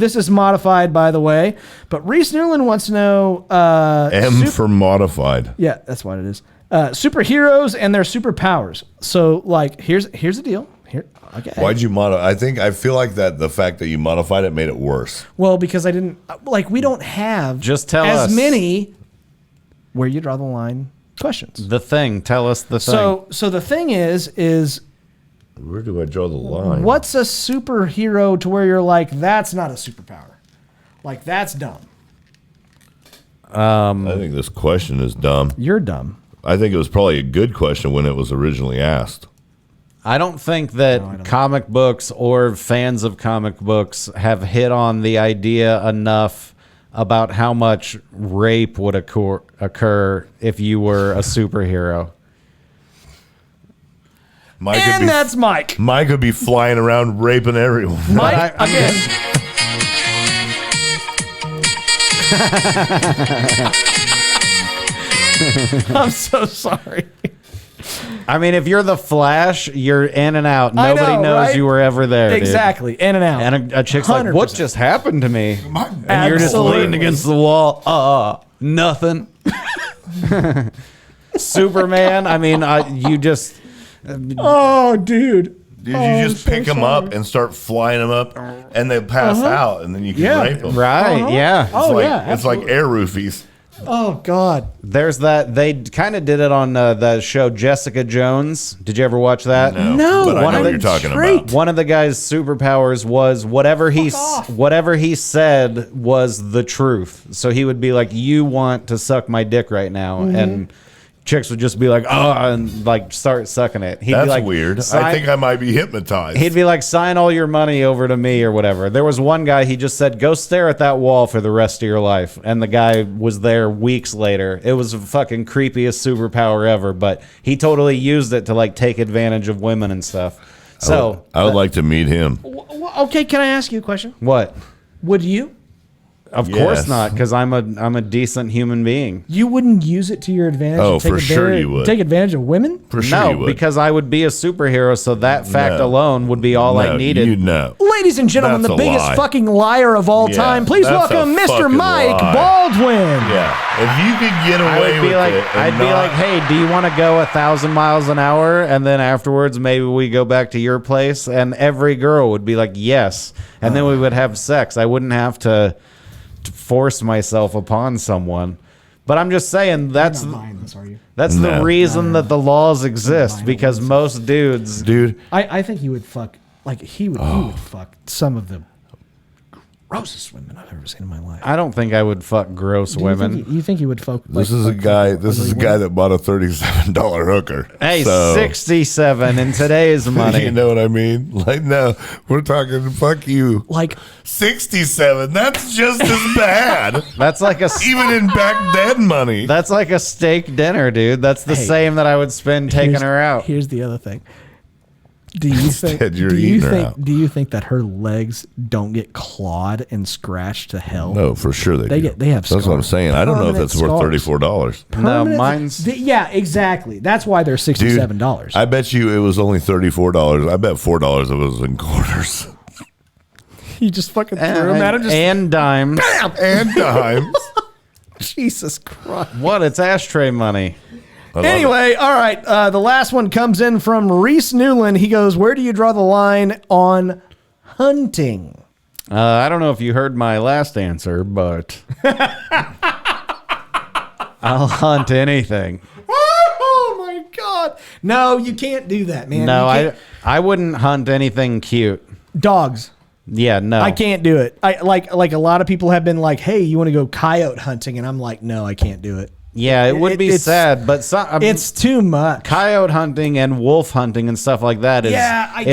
This is modified, by the way. But Reese Newland wants to know... M for modified. Yeah, that's what it is. Superheroes and their superpowers. So, like, here's the deal. Here, okay. Why'd you modify? I feel like that the fact that you modified it made it worse. Well, because I didn't... Like, we don't have Just tell as us. many where you draw the line questions. The thing. Tell us the thing. So the thing is Where do I draw the line? what's a superhero to where you're like, that's not a superpower? Like, that's dumb. I think this question is dumb. You're dumb. I think it was probably a good question when it was originally asked. I don't think that comic books or fans of comic books have hit on the idea enough about how much rape would occur if you were a superhero. Mike And that's Mike. Mike could be flying around raping everyone. Mike, I'm again. I'm so sorry. I mean, if you're the Flash, you're in and out. I Nobody know, knows right? you were ever there. Dude. Exactly. In and out. And a chick's like, 100%. what just happened to me? And you're just Absolutely. leaning against the wall. Nothing. Superman, I mean, you just... Oh, dude. Dude, you just pick them up and start flying them up, and they pass out, and then you can rape them. Right, yeah. Oh, It's like air roofies. Oh, God. There's that. They kind of did it on the show Jessica Jones. Did you ever watch that? No. But I One know of what the you're talking trait. about. One of the guy's superpowers was whatever he said was the truth. So he would be like, "You want to suck my dick right now," and chicks would just be like, "Oh," and like start sucking it. He'd That's be like, weird. I think I might be hypnotized. He'd be like, sign all your money over to me or whatever. There was one guy, he just said, go stare at that wall for the rest of your life. And the guy was there weeks later. It was the fucking creepiest superpower ever, but he totally used it to like take advantage of women and stuff. So I would like to meet him. Okay, can I ask you a question? what? Would you? Of Yes. course not, because I'm a decent human being. You wouldn't use it to your advantage? Oh, and take for sure advantage- you would. Take advantage of women? For sure you No, would. because I would be a superhero, so that fact No. alone would be all I No, needed. You know. Ladies and gentlemen, That's the a biggest lie. fucking liar of all Yeah, time. Please that's a welcome Mr. fucking Mike lie. Baldwin. Yeah. If you could get I away would with be like, it, and I'd be not- like, hey, do you want to go 1,000 miles an hour? And then afterwards, maybe we go back to your place. And every girl would be like, yes. And then we would have sex. I wouldn't have to force myself upon someone. But I'm just saying that's This, are you? the No. reason that the laws exist, because most dudes. dude, I think he would fuck, like, he would fuck some of the grossest women I've ever seen in my life. I don't think I would fuck gross women. You think he would fuck? this is a guy. This is a guy that bought a $37 hooker. Hey, So, 67 in today's money. You know what I mean? Like, no, we're talking. Fuck you. Like, 67. That's just as bad. That's like a Even in back then money. that's like a steak dinner, dude. That's the Hey, same that I would spend taking here's- her out. Here's the other thing. Do you think? Instead, you're do you eating her think? out. Do you think that her legs don't get clawed and scratched to hell? No, for sure they do. They have That's what I'm scars. saying. I don't know if Permanent that's worth scars. $34. No, Permanent- mine's Yeah, exactly. That's why they're Dude, $67. I bet you it was only $34. I bet $4 of it was in quarters. You just fucking threw them at him. Just and dimes. And dimes. Jesus Christ. What? It's ashtray money. I love it. Anyway, all right. The last one comes in from Reese Newland. He goes, "Where do you draw the line on hunting?" I don't know if you heard my last answer, but I'll hunt anything. Oh my God! No, you can't do that, man. No, You can't- I wouldn't hunt anything cute. dogs. Yeah, no. I can't do it. I like a lot of people have been like, "Hey, you want to go coyote hunting?" And I'm like, "No, I can't do it. Yeah, it would be it's- sad, but It's too much." coyote hunting and wolf hunting and stuff like that is Yeah, I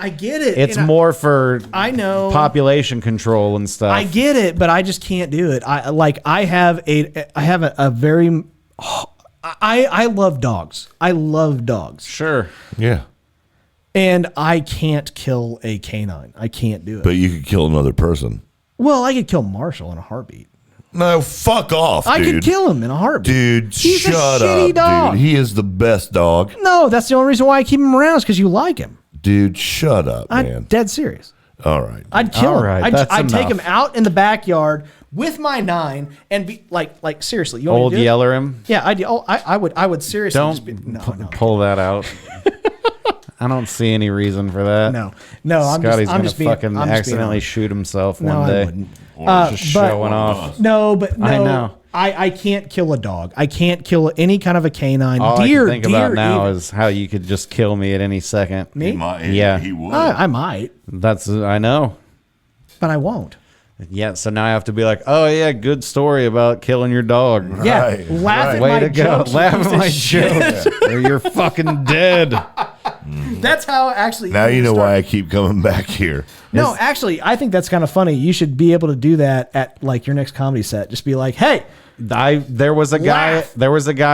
get it. it's And more for I know population control and stuff. I get it, but I just can't do it. I have a very I love dogs. I love dogs. Sure. Yeah. And I can't kill a canine. I can't do it. But you could kill another person. Well, I could kill Marshall in a heartbeat. No, fuck off, I dude. could kill him in a heartbeat. Dude, He's a shut shitty up, dog. dude. He is the best dog. No, that's the only reason why I keep him around is because you like him. Dude, shut up, I'm man. dead serious. All right. I'd kill All him. right, that's I'd take him enough. out in the backyard with my 9 and be like seriously. You want Old me to do it? Yeller him. Yeah, I would seriously. Don't just be, no, no, pull that out. I don't see any reason for that. no. Scotty's I'm just gonna being, fucking I'm just being accidentally honest. shoot himself No, one I day. wouldn't. Just but- showing off. No, but no. I know. I can't kill a dog. I can't kill any kind of a canine. All deer. I can think about deer now even. is how you could just kill me at any second. me. Yeah. He would. I might, That's I know. but I won't. Yeah, so now I have to be like, oh yeah, good story about killing your dog. Yeah, Right, laugh right. at Way my to go. jokes. Laugh you at piece my of shit. jokes. Or you're fucking dead. That's how actually. Now you know start- why I keep coming back here. No, actually, I think that's kind of funny. You should be able to do that at like your next comedy set. Just be like, hey. There was a guy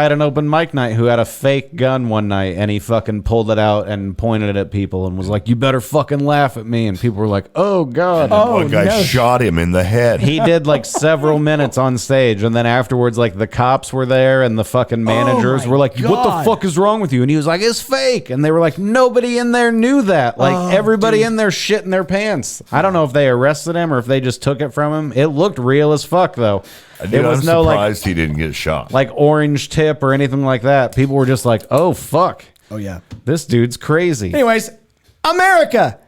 at an open mic night who had a fake gun one night, and he fucking pulled it out and pointed it at people and was like, "You better fucking laugh at me." And people were like, "Oh god!" One guy shot him in the head. He did like several minutes on stage, and then afterwards, like the cops were there, and the fucking managers were like, "What the fuck is wrong with you?" And he was like, "It's fake." And they were like, "Nobody in there knew that. Like everybody in there shit in their pants." I don't know if they arrested him or if they just took it from him. It looked real as fuck though. Dude, I'm surprised he didn't get shot. Like orange tip or anything like that. People were just like, "Oh fuck." Oh yeah. This dude's crazy. Anyways, America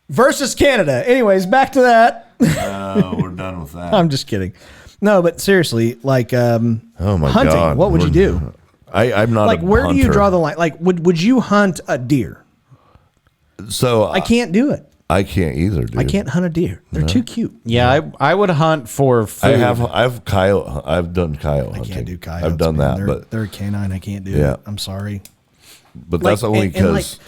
versus Canada. Anyways, back to that. We're done with that. I'm just kidding. No, but seriously, like oh my hunting, God. what would you do? I'm not like, a where do you hunter. draw the line? Like, would you hunt a deer? So I can't do it. I can't either, dude. I can't hunt a deer. They're too cute. Yeah, I would hunt for food. I've coyote. I've done coyote hunting. I can't do coyotes. I've done man. that, but they're a canine. I can't do Yeah. it. I'm sorry. but Like, that's only and because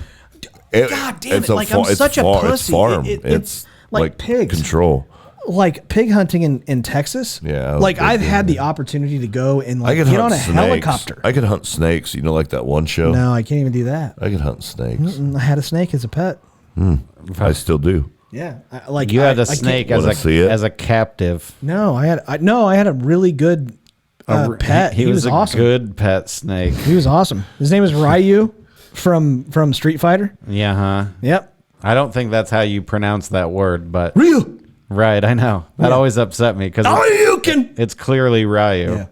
God damn it! Like I'm such a pussy. It's farm. It's like pigs. control. Like pig hunting in Texas. Yeah, Like big I've deal. had the opportunity to go and I like could get hunt on a snakes. helicopter. I could hunt snakes. You know, like that one show. No, I can't even do that. I could hunt snakes. I had a snake as a pet. I still do. Yeah, You had a a snake Wanna see it? as a captive. No, I had a really good pet. He was a awesome. good pet snake. He was awesome. His name is Ryu from Street Fighter. Yeah, huh? Yep. I don't think that's how you pronounce that word, but Ryu. right, I know. That Yeah. always upset me because Ryukin. it's clearly Ryu. Yeah.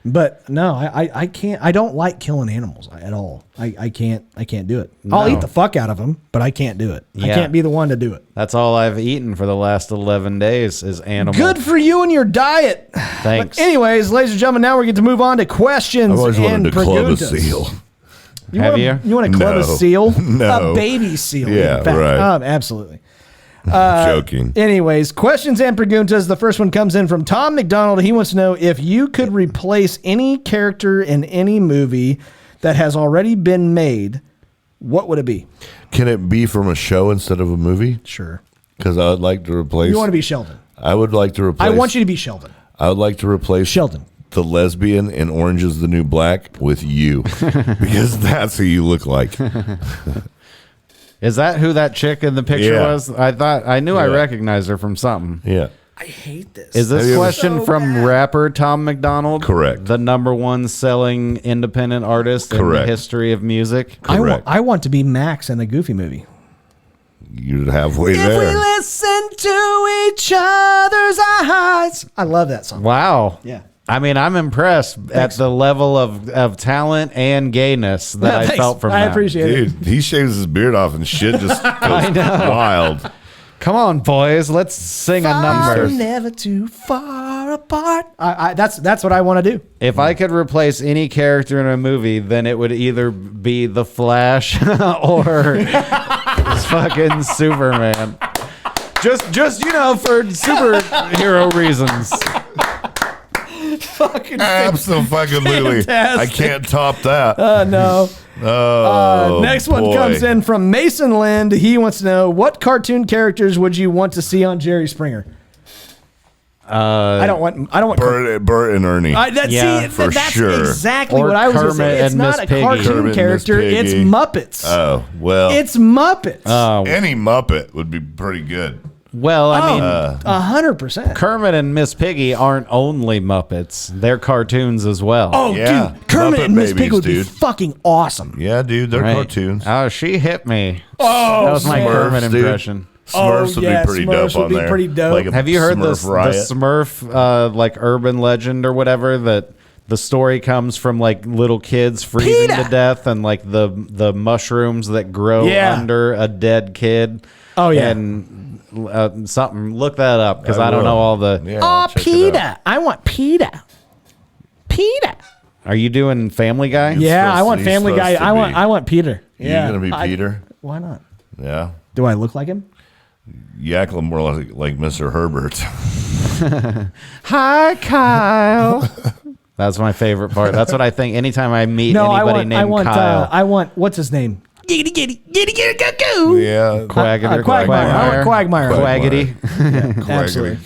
But no, I can't. I don't like killing animals at all. I can't do it. I'll No. eat the fuck out of them, but I can't do it. I Yeah. can't be the one to do it. That's all I've eaten for the last 11 days is animal. Good for you and your diet. Thanks. But anyways, ladies and gentlemen, now we get to move on to questions I've always and wanted to club a preguntas. seal. Have you? You want to club a No. seal? No. A baby seal. Yeah, in fact. right. Absolutely. Joking. Anyways, questions and preguntas. The first one comes in from Tom McDonald. He wants to know if you could replace any character in any movie that has already been made, what would it be? Can it be from a show instead of a movie? Sure. Because I would like to replace. You want to be Sheldon. I would like to replace. I want you to be Sheldon. I would like to replace Sheldon. the lesbian in Orange is the New Black with you, because that's who you look like. Is that who that chick in the picture Yeah. was? I knew I Yeah. recognized her from something. Yeah. I hate this. Is Have this you ever- question So from bad. rapper Tom McDonald? Correct. The #1 selling independent artist in the Correct. history of music? Correct. I want to be Max in a Goofy movie. You're halfway If we there. listen to each other's eyes. I love that song. Wow. Yeah. I mean, I'm impressed at the level of talent and gayness that I Thanks. felt from I that. appreciate it. Dude, he shaves his beard off and shit just goes wild. Come on, boys. Let's sing a number. Never too far apart. That's what I want to do. If I could replace any character in a movie, then it would either be The Flash or fucking Superman. Just you know, for superhero reasons. Fucking Absolutely. I can't top that. no. Next one boy. comes in from Mason Lind. He wants to know, what cartoon characters would you want to see on Jerry Springer? I don't want Bert and Ernie. Yeah, for that's sure. exactly Or what I was going to say. Kermit It's and not Miss a Piggy. cartoon Kermit and Miss character. It's Piggy. Muppets. Oh, well. It's Muppets. Any Muppet would be pretty good. Well, I mean, 100%. Kermit and Miss Piggy aren't only Muppets; they're cartoons as well. Oh, Yeah. dude, Kermit Muppet and Miss Piggy babies, would be dude. fucking awesome. Yeah, dude, they're Right. cartoons. Oh, she hit me. Oh, That was my Smurfs, Kermit dude. impression. Smurfs would yeah, be pretty Smurfs dope would on be there. pretty dope. Like a Have you heard the Smurf riot. Smurf like urban legend or whatever that the story comes from like little kids freezing PETA. to death and like the mushrooms that grow Yeah. under a dead kid? Oh, yeah. And something. Look that up because I don't will. know all the. Yeah, Oh, I'll check it out. PETA. I want PETA. PETA. Are you doing Family Guy? Yeah, I supposed want to- Family he's Guy. supposed to be. I want Peter. You're Yeah. gonna be Peter? Why not? Yeah. Do I look like him? You act more like Mr. Herbert. Hi, Kyle. That's my favorite part. That's what I think anytime I meet No, anybody I named want Kyle. I want what's his name? cuckoo. Yeah. Quagmire. Quagmire. I went Quagmire. Quaggity. Absolutely.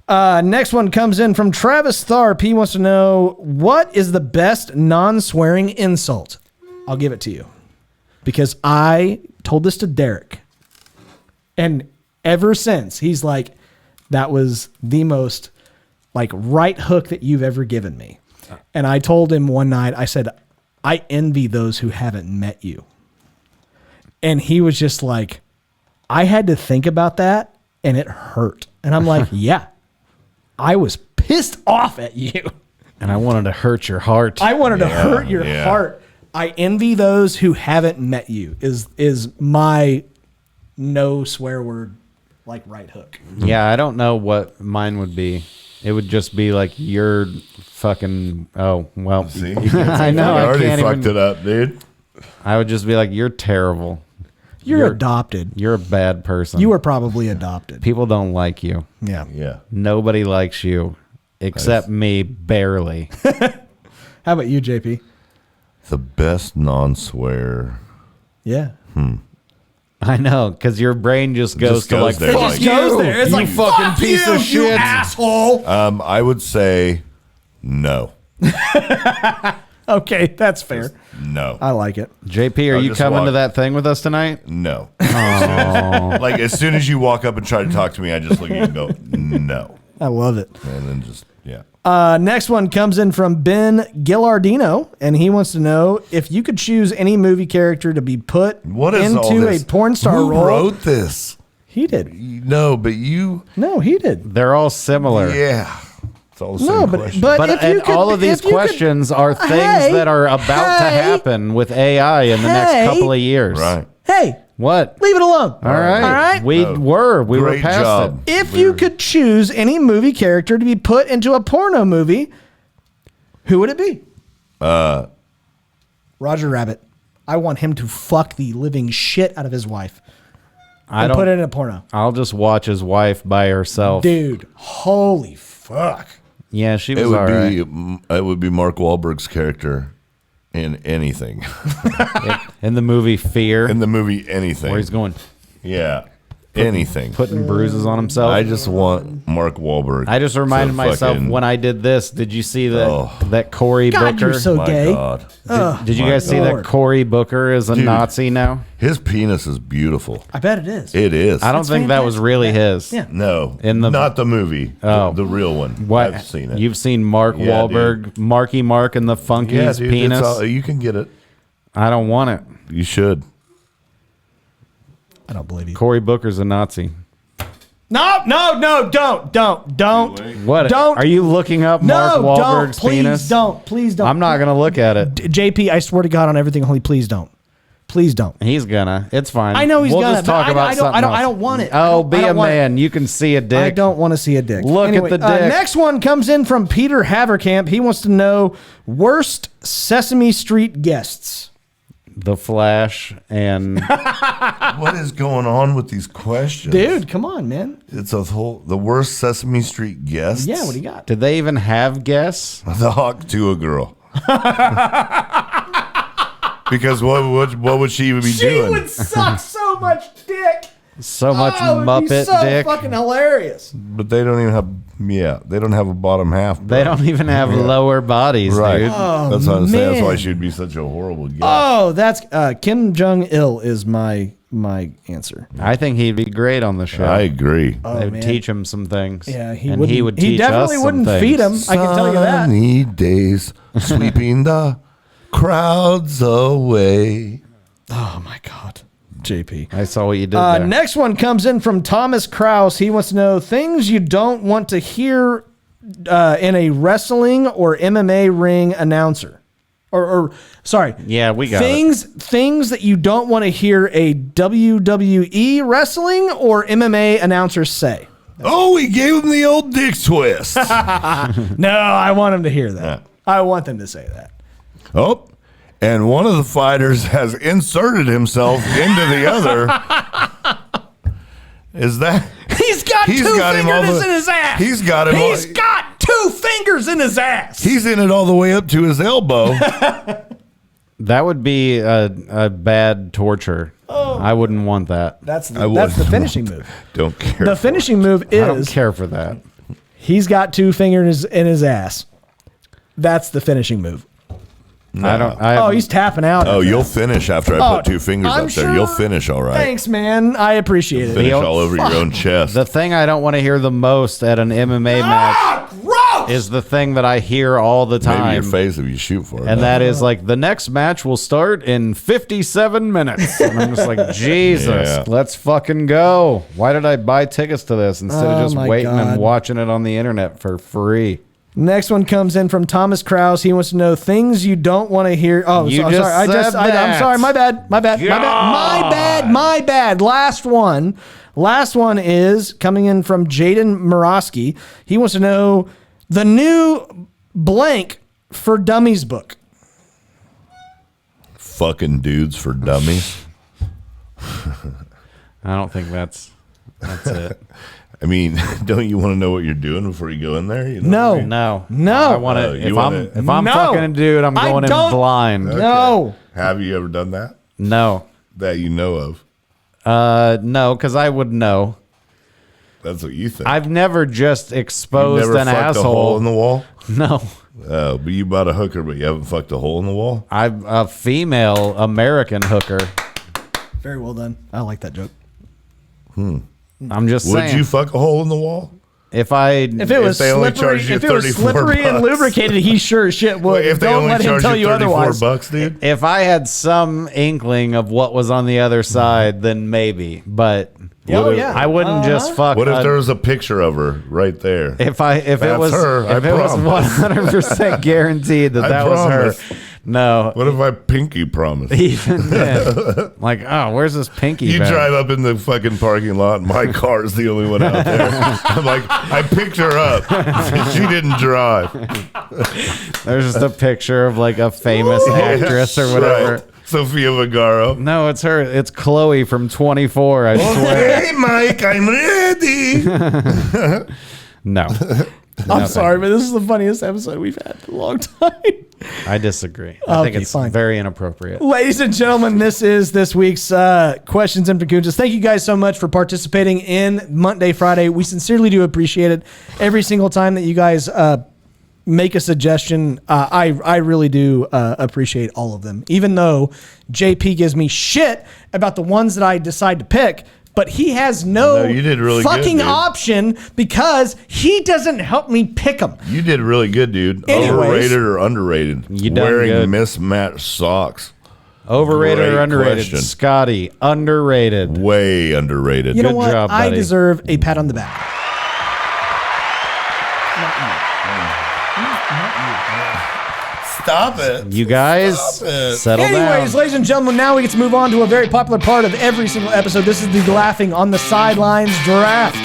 Next one comes in from Travis Tharp. He wants to know, what is the best non-swearing insult? I'll give it to you. Because I told this to Derek. And ever since, he's like, that was the most right hook that you've ever given me. And I told him one night, I said, I envy those who haven't met you. And he was just like, I had to think about that and it hurt. And I'm like, yeah, I was pissed off at you. And I wanted to hurt your heart. I wanted to hurt your heart. I envy those who haven't met you is my no swear word right hook. Yeah, I don't know what mine would be. It would just be like, you're fucking, oh, well. See? I know. I already can't fucked even, it up, dude. I would just be like, you're terrible. You're adopted. You're a bad person. You were probably adopted. People don't like you. Yeah. Yeah. Nobody likes you except me, barely. How about you, JP? The best non-swear. Yeah. I know, because your brain just goes to goes there, fuck like, you, goes there. It's you like, fucking fuck piece you, of you shit. asshole. I would say no. Okay, that's fair. No. I like it. JP, are I'll you just coming walk. to that thing with us tonight? No. Like, as soon as you walk up and try to talk to me, I just look at you and go, no. I love it. And then just, yeah. Next one comes in from Ben Gillardino, and he wants to know, if you could choose any movie character to be put What is all into this? a porn star Who role. wrote this? He did. No, but you, No, he did. They're all similar. yeah. It's all the No, same but question. but But if you and could, all of these if you could- questions are things Hey, that are about to hey, happen with AI in the next hey. couple of years. Right. Hey, What? leave it alone. All right. All right. We were Great past job. it. If you could choose any movie character to be put into a porno movie, who would it be? Roger Rabbit. I want him to fuck the living shit out of his wife I and don't. put it in a porno. I'll just watch his wife by herself. Dude, holy fuck. Yeah, she was It would all right. it would be Mark Wahlberg's character in anything. In the movie Fear, In the movie Anything. where he's going Yeah. Anything. putting bruises on himself. I just want Mark Wahlberg. I just reminded to myself fucking- when I did this. Did you see that Oh. that Cory God, Booker? you're so My gay. God. Did you My guys see Lord. that Cory Booker is a Dude. Nazi now? His penis is beautiful. I bet it is. It is. I don't think that was really his. Yeah. No. In the- not the movie. Oh. The real one. What? I've seen it. You've seen Mark Yeah, Wahlberg, Marky Mark, and the Funky's yeah, dude, penis? it's all, you can get it. I don't want it. You should. I don't believe you. Cory Booker's a Nazi. No, don't. What? Don't. Are you looking up Mark No, don't. Wahlberg's penis? Please don't. I'm not going to look at it. JP, I swear to God on everything holy, please don't. Please don't. He's gonna. It's fine. I know he's we'll gonna, just but talk I- about I don't- something I don't- else. I don't want it. Oh, be I a don't want it. man. You can see a dick. I don't want to see a dick. Look at the dick. Next one comes in from Peter Haverkamp. He wants to know worst Sesame Street guests. The Flash and What is going on with these questions? Dude, come on, man. It's the worst Sesame Street guests. Yeah, what do you got? did they even have guests? The Hawk to a girl. Because what would she even be She doing? would suck so much dick. So much Oh, it'd be Muppet so dick. fucking hilarious. But they don't even have. Yeah, they don't have a bottom half. Bro. They don't even have lower bodies, Right. dude. That's what I'm saying. That's why man. she would be such a horrible guest. Oh, that's Kim Jong Il is my answer. I think he'd be great on the show. I agree. they would man. teach him some things. Yeah, and he would He teach definitely us wouldn't some feed him. things. I can tell you that. Sunny days sweeping the crowds away. Oh my God, JP. I saw what you did there. Next one comes in from Thomas Kraus. He wants to know things you don't want to hear in a wrestling or MMA ring announcer. Or sorry. Yeah, we got things that you don't want to hear a WWE wrestling or MMA announcer say. Oh, he gave him the old dick twist. No, I want him to hear that. Yeah. I want them to say that. Oh, and one of the fighters has inserted himself into the other. Is that? He's got He's two got him fingers all the- in his ass. he's got him all- He's got two fingers in his ass. He's in it all the way up to his elbow. That would be a bad torture. I wouldn't want that. That's the finishing move. Don't care. The finishing move I don't is care for that. he's got 2 fingers in his ass. That's the finishing move. He's tapping out. Oh, you'll finish after I put 2 fingers I'm up there. sure. You'll finish all right. Thanks, man. I appreciate it. Finish all over your own chest. The thing I don't want to hear the most at an MMA match is the thing that I hear all the Maybe time. your face if you shoot for it. And that is like, the next match will start in 57 minutes. And I'm just like, Jesus, Yeah. let's fucking go. Why did I buy tickets to this instead of just my waiting God. and watching it on the internet for free? Next one comes in from Thomas Krause. He wants to know things you don't want to hear. Oh, You sorry. just I'm said that. sorry. My bad. Last one is coming in from Jaden Morosky. He wants to know the new blank for Dummies book. Fucking dudes for dummies. I don't think that's it. I mean, don't you want to know what you're doing before you go in there? You know what I mean? No. I want to. If I'm No. fucking a dude, I'm I going in don't- blind. No. Have you ever done that? No. That you know of? No, because I would know. That's what you think. I've never just you exposed never an fucked a hole in asshole. the wall? No. Oh, but you bought a hooker, but you haven't fucked a hole in the wall? I'm a female American hooker. Very well done. I like that joke. I'm just Would saying. you fuck a hole in the wall? If I If it was they only slippery, charge you if it was 34 slippery and bucks. lubricated, he sure as shit would. If they Don't only let him charge tell you you 34 otherwise. bucks, dude? if I had some inkling of what was on the other side, then maybe. But Oh, yeah. I wouldn't just fuck. What if a- there was a picture of her right there? If it That's was her, I if it was promise. 100% guaranteed that I that was promise. her. No. What if I pinky promise? Even then, like, oh, where's this pinky? You bag? drive up in the fucking parking lot, and my car is the only one out there. I'm like, I picked her up. She didn't drive. There's just a picture of like a famous actress or whatever. Right. Sofia Vergara. No, it's her. It's Chloe from 24. I swear. Hey, Mike, I'm ready. No, I'm sorry, but this is the funniest episode we've had in a long time. I disagree. I think Okay, it's fine. very inappropriate. Ladies and gentlemen, this is this week's Questions and Pecunjas. Thank you guys so much for participating in Monday, Friday. We sincerely do appreciate it. Every single time that you guys make a suggestion, I really do appreciate all of them. Even though JP gives me shit about the ones that I decide to pick, but he has no you did really good, fucking dude. option because he doesn't help me pick them. You did really good, dude. Anyways. Overrated or underrated? You done Wearing good. mismatched socks. Overrated Great or underrated? question. Scotty, underrated. Way underrated. You know Good what? job, I buddy. deserve a pat on the back. Stop it. You guys, settle Anyways, down. ladies and gentlemen, now we get to move on to a very popular part of every single episode. This is the Laughing on the Sidelines draft.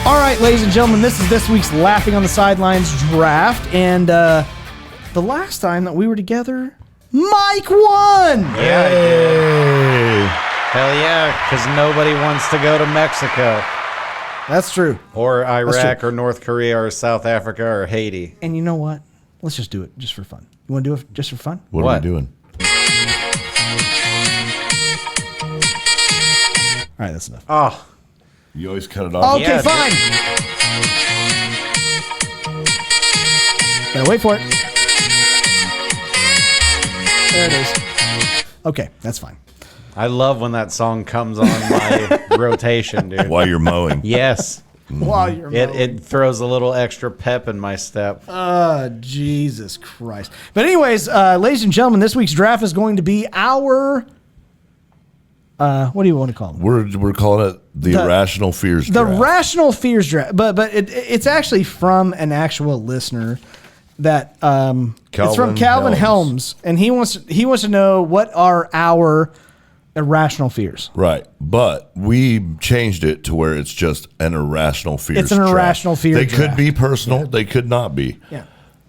All right, ladies and gentlemen, this is this week's Laughing on the Sidelines draft. And the last time that we were together, Mike won. Hey. Hell yeah, because nobody wants to go to Mexico That's true. or Iraq true. or North Korea or South Africa or Haiti. And you know what? Let's just do it just for fun. You want to do it just for fun? What are What? we doing? All right, that's enough. Oh, You always cut it off. Okay, yeah, fine. Gotta wait for it. There it is. Okay, that's fine. I love when that song comes on my rotation, dude. While you're mowing. Yes. While you're It throws a little extra pep in my step. Jesus Christ. But anyways, ladies and gentlemen, this week's draft is going to be our what do you want to call them? We're calling it the Irrational Fears The draft. Rational Fears draft. But it's actually from an actual listener that it's from Calvin Helms, and he wants to know what are our irrational fears. Right. But we changed it to where it's just an irrational fears It's an draft. irrational fear They draft. could be personal. They could not be. Yeah.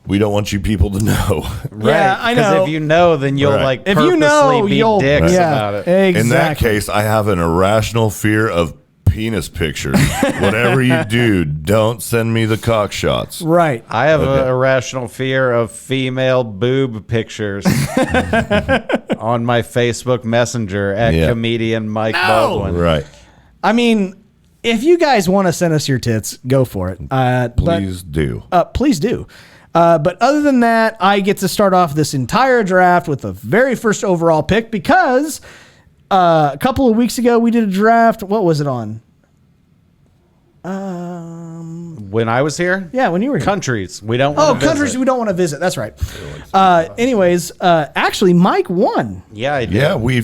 We don't want you people to know. Right. Yeah, I know. Because if you know, then you'll Right. like If purposely you know, be you'll dicks yeah, about it. Exactly. In that case, I have an irrational fear of penis pictures. Whatever you do, don't send me the cock shots. Right. I have an irrational fear of female boob pictures on my Facebook Messenger at comedian Mike Baldwin. Right. I mean, if you guys want to send us your tits, go for it. Please do. Please do. But other than that, I get to start off this entire draft with the very first overall pick because a couple of weeks ago we did a draft. What was it on? When I was here? Yeah, when you were here. Countries. We don't Oh, want to countries visit. we don't want to visit. That's right. Actually, Mike won, Yeah, I did. Yeah, we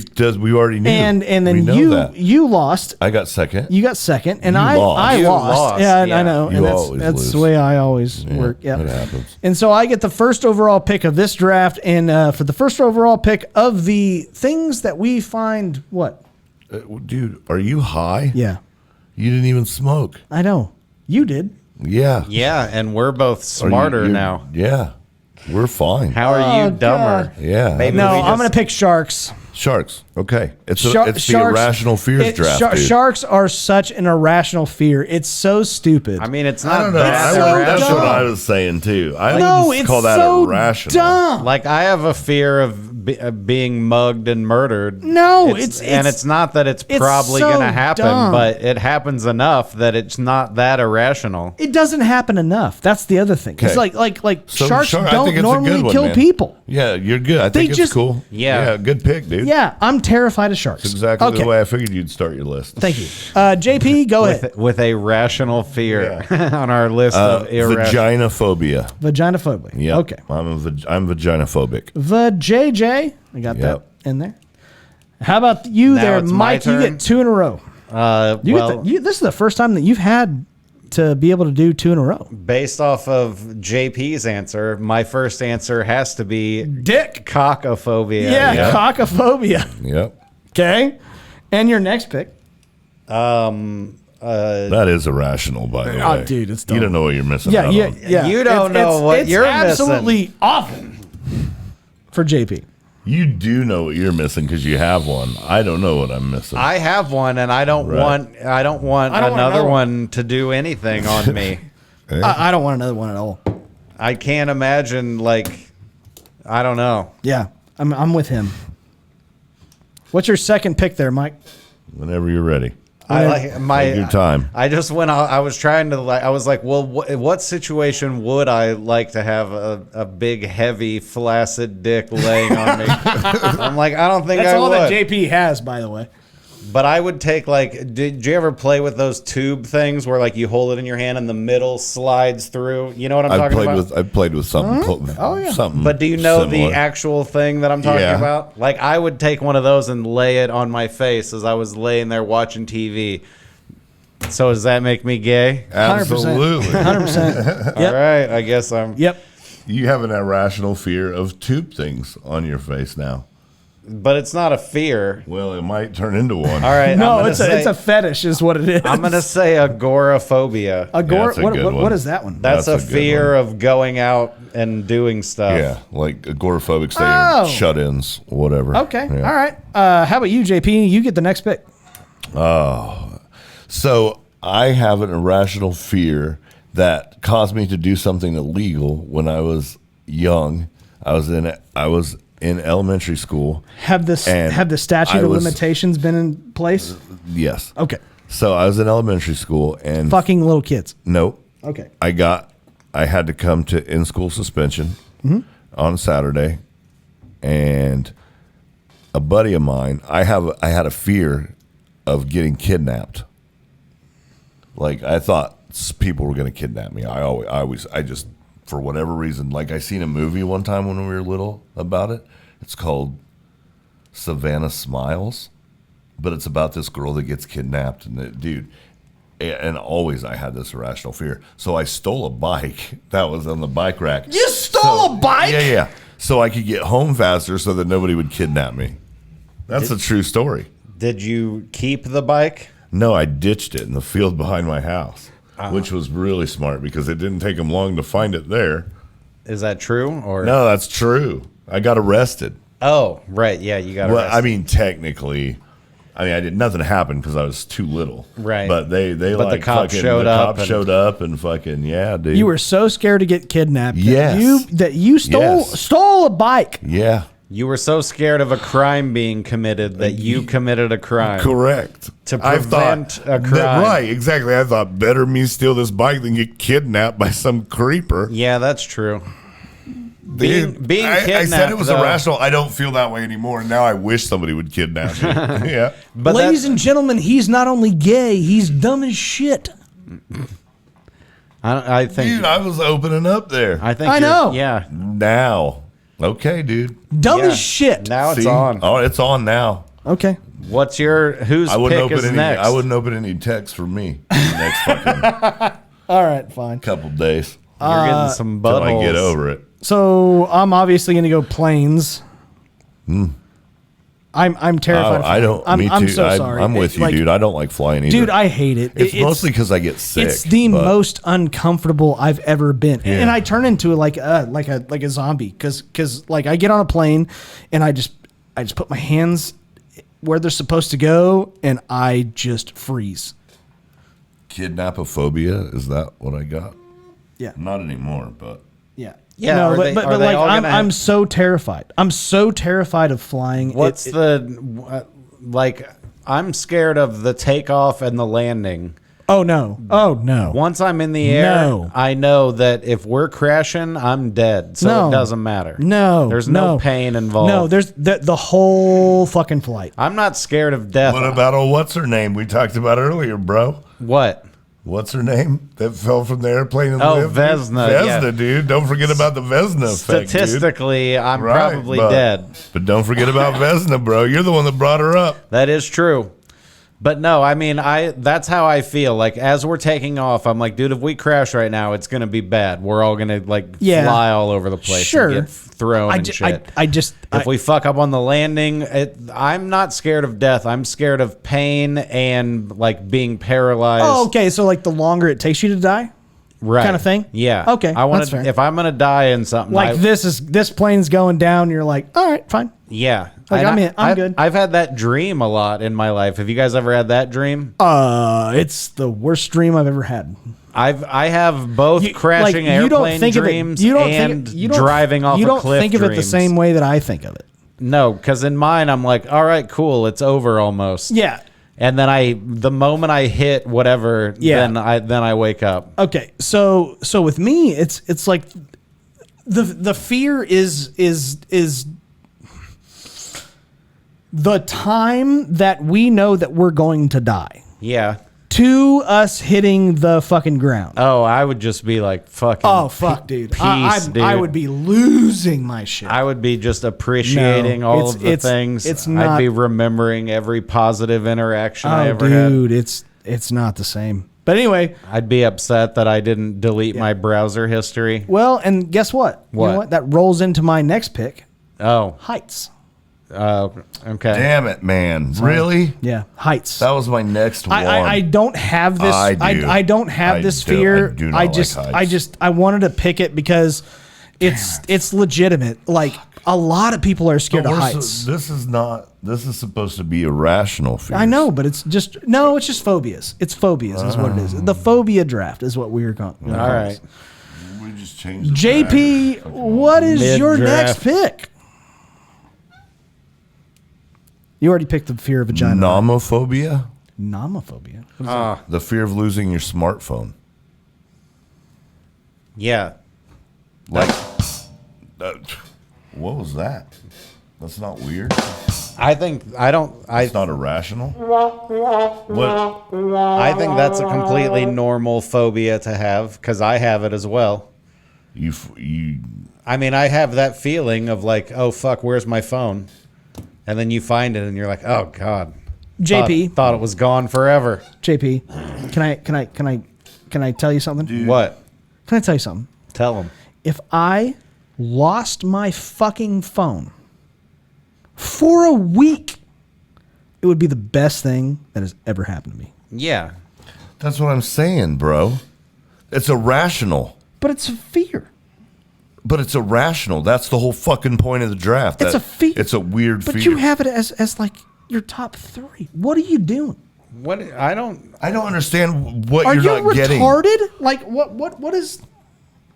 already knew. and We then know you that. you lost. I got second. You got second, and You I lost. You lost. lost, Yeah, yeah. I know. You And always that's lose. the way I always work. Yeah, it happens. And so I get the first overall pick of this draft, and for the first overall pick of the things that we find, what? Dude, are you high? Yeah, You didn't even smoke. I know. You did. Yeah. Yeah, and we're both Are you- smarter you're- now. Yeah. We're fine. How are Oh, you dumber? God. Yeah. Maybe No, we I'm just- going to pick sharks. Sharks. Okay. It's the Sharks- irrational fears draft, dude. Sharks are such an irrational fear. It's so stupid. I mean, it's I not don't know. that so That's irrational. what I was saying, too. I no, wouldn't it's call that so irrational. dumb. Like I have a fear of being mugged and murdered. No, and it's not that it's probably so going to happen, dumb. but it happens enough that it's not that irrational. It doesn't happen enough. That's the other thing. It's Okay. like So, sharks I don't think it's a normally good one, kill man. people. Yeah, you're good. I They think it's just- cool. Yeah. Good pick, dude. Yeah, I'm terrified of sharks. That's exactly okay. the way I figured you'd start your list. Thank you. JP, go ahead. With a rational fear on our list of irrational. Vaginophobia. Vaginophobia. Yeah. Okay. I'm vaginophobic. JJ. I got that Yep. in there. How about you Now there, it's my Mike? You turn? get 2 in a row. You Well, get this is the first time that you've had to be able to do 2 in a row. based off of JP's answer, my first answer has to be Dick. cockophobia. Yeah, cockophobia. Yep. Okay. And your next pick. That is irrational, by the way. Oh, dude, it's dumb. You don't know what you're missing Yeah, out yeah, on. yeah. You don't know what it's you're missing. absolutely awful for JP. You do know what you're missing because you have one. I don't know what I'm missing. I have one, and I don't want don't want another another one to do anything on me. I don't want another one at all. I can't imagine, like, I don't know. Yeah, I'm with him. What's your second pick there, Mike? Whenever you're ready. I like my Take your time. I just went. I was trying to like. I was like, well, what situation would I like to have a big, heavy, flaccid dick laying on me? I'm like, I don't think That's I all would. that JP has, by the way. But I would take like. Did you ever play with those tube things where like you hold it in your hand and the middle slides through? You know what I'm talking about? I've played with something. Oh, yeah. Something. But do you know similar. the actual thing that I'm talking Yeah. about? Like I would take one of those and lay it on my face as I was laying there watching TV. So does that make me gay? 100%. Absolutely. 100%. All right, I guess I'm. Yep. You have an irrational fear of tube things on your face now. But it's not a fear. Well, it might turn into one. All right. No, I'm it's a fetish, is what it is. I'm gonna say agoraphobia. That's a good one. What is that one? That's a That's a good fear of going out and doing stuff. Yeah, like agoraphobic stay Oh. shut-ins, whatever. Okay. Yeah. All right. How about you, JP? You get the next pick. So I have an irrational fear that caused me to do something illegal when I was young. I was in elementary school. Have the statute I of was- limitations been in place? Yes. Okay. So I was in elementary school and Fucking little kids. nope. Okay. I had to come to in-school suspension on Saturday, and a buddy of mine, I had a fear of getting kidnapped. Like I thought people were going to kidnap me. I just for whatever reason, like I seen a movie one time when we were little about it. It's called Savannah Smiles, but it's about this girl that gets kidnapped, and dude. And always I had this irrational fear. So I stole a bike that was on the bike rack. You stole a bike? Yeah. So I could get home faster so that nobody would kidnap me. That's a true story. Did you keep the bike? No, I ditched it in the field behind my house, which was really smart because it didn't take them long to find it there. Is that true? Or No, that's true. I got arrested. Oh, right. Yeah, you got Well, arrested. I mean, technically, I did nothing happened because I was too little. Right. But they But like the cop fucking, showed the up cop and- showed up and fucking dude. You were so scared to get kidnapped Yes. that you stole a bike. Yeah. You were so scared of a crime being committed that you committed a crime. Correct. To I prevent thought a crime. right, exactly. I thought better me steal this bike than get kidnapped by some creeper. Yeah, that's true. Being kidnapped. I said it was though, irrational. I don't feel that way anymore. Now I wish somebody would kidnap me. Yeah. But Ladies and gentlemen, he's not only gay, he's dumb as shit. I think. Dude, I was opening up there. I think. I you're- know. Yeah. Now. Okay, dude. Dumb Yeah. as shit. Now it's See? on. Oh, it's on now. Okay. What's your whose I wouldn't pick open is any. next? I wouldn't open any text from me in the next fucking All right, fine. couple days You're getting some till buttholes. I get over it. So I'm obviously going to go planes. I'm terrified. of I don't. flying. me too. I'm so sorry. I'm with you, Like, dude. I don't like flying either. Dude, I hate it. It's mostly because I get sick. It's the but- most uncomfortable I've ever been, Yeah. and I turn into like a zombie because like I get on a plane and I just put my hands where they're supposed to go and I just freeze. Kidnapophobia. Is that what I got? Yeah, Not anymore, but yeah, Yeah, No, are but they- but, are but they like all I'm gonna I'm have- so terrified. I'm so terrified of flying. What's like? I'm scared of the takeoff and the landing. Oh no! Oh no! Once I'm in the air, No. I know that if we're crashing, I'm dead. So No. it doesn't matter. No, There's no pain involved. No, there's the whole fucking flight. I'm not scared of death. what about what's her name we talked about earlier, bro? What? What's her name that fell from the airplane and Oh, lived? Vesna, Vesna, yeah. dude. Don't forget about the Vesna effect, dude. Statistically, I'm Right, probably but- dead. But don't forget about Vesna, bro. You're the one that brought her up. That is true. But no, I mean, that's how I feel. Like as we're taking off, I'm like, dude, if we crash right now, it's gonna be bad. We're all gonna like Yeah. fly all over the place Sure. and get thrown I and ju- shit. I just If we fuck up on the landing, I'm not scared of death. I'm scared of pain and like being paralyzed. Oh, okay. So like the longer it takes you to die, right. kind of thing? Yeah. Okay, I want that's fair. to. If I'm gonna die in something, like this plane's going down. You're like, all right, fine. Yeah. Like, And I'm in. I'm good. I've had that dream a lot in my life. Have you guys ever had that dream? It's the worst dream I've ever had. I have both crashing you don't airplane think dreams of it, you don't and think, you don't, driving off You a don't cliff think of it the dreams. same way that I think of it. No, because in mine I'm like, all right, cool, it's over almost. Yeah. And then the moment I hit whatever, Yeah. then I wake up. Okay. So with me, it's like the fear is the time that we know that we're going to die Yeah. to us hitting the fucking ground. Oh, I would just be like fucking. Oh fuck, dude. Peace, dude. I would be losing my shit. I would be just appreciating No, all it's- of the it's- things. it's I'd not- be remembering every positive interaction I Oh, ever had. dude, it's not the same. But anyway, I'd be upset that I didn't delete my browser history. well, and guess what? You know What? what? That rolls into my next pick. Oh, Heights. okay. Damn it, man. Really? Yeah, heights. That was my next one. I don't have this. I do. I don't have I this do- fear. I do not I like just heights. I wanted to pick it because it's legitimate. Like a lot of people are scared But of we're heights. This is supposed to be irrational fears. I know, but it's just phobias. It's phobias is what it is. The phobia draft is what we were going. All right. We just changed the JP, draft. what is your Mid-draft. next pick? You already picked the fear of vagina. Nomophobia? Nomophobia. The fear of losing your smartphone. Yeah. Like, what was that? That's not weird. I think It's not irrational. What? I think that's a completely normal phobia to have because I have it as well. You I mean, I have that feeling of like, oh fuck, where's my phone? And then you find it and you're like, oh god. JP. Thought it was gone forever. JP, can I tell you something? What? Can I tell you something? Tell him. If I lost my fucking phone for a week, it would be the best thing that has ever happened to me. Yeah. That's what I'm saying, bro. It's irrational. But it's a fear. But it's irrational. That's the whole fucking point of the draft. It's a feat. It's a weird But fear. you have it as like your top 3. What are you doing? What I don't understand what Are you're you not getting. retarded? Like what is?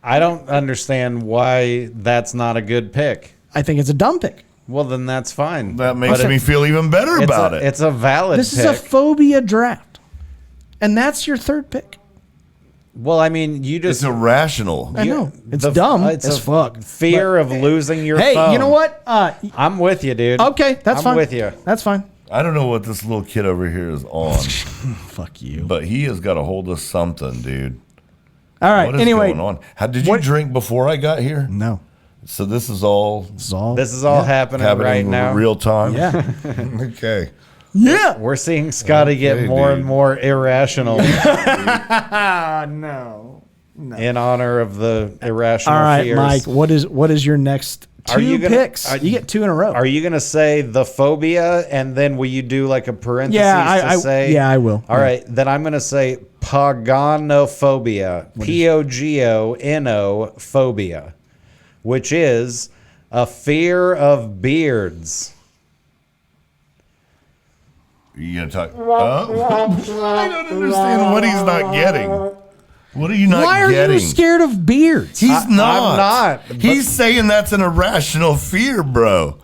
I don't understand why that's not a good pick. I think it's a dumb pick. Well, then that's fine. That makes me feel even better about it. It's a valid This pick. is a phobia draft, and that's your 3rd pick. Well, I mean, you just It's irrational. I know it's the- dumb it's as a fuck. fear of losing your Hey, phone. you know what? I'm with you, dude. Okay, that's I'm fine. with you. That's fine. I don't know what this little kid over here is on, Fuck you. but he has got a hold of something, dude. All right. What is Anyway, going on? How did you drink before I got here? no, So this is all this is all. This is all happening right in now. real time. Yeah. Okay. Yeah. We're seeing Scotty get Okay, more dude. and more irrational No. in honor of the irrational All right, fears. Mike. What is your next 2 Are you gonna- picks? You get 2 in a row. Are you gonna say the phobia, and then will you do like a parenthesis to say? Yeah, I will. All right, then I'm gonna say paganophobia, P-O-G-O-N-O phobia, which is a fear of beards. You gonna talk? I don't understand what he's not getting. What are you not Why are getting? you scared of beards? He's not. I'm not, but- He's saying that's an irrational fear, bro.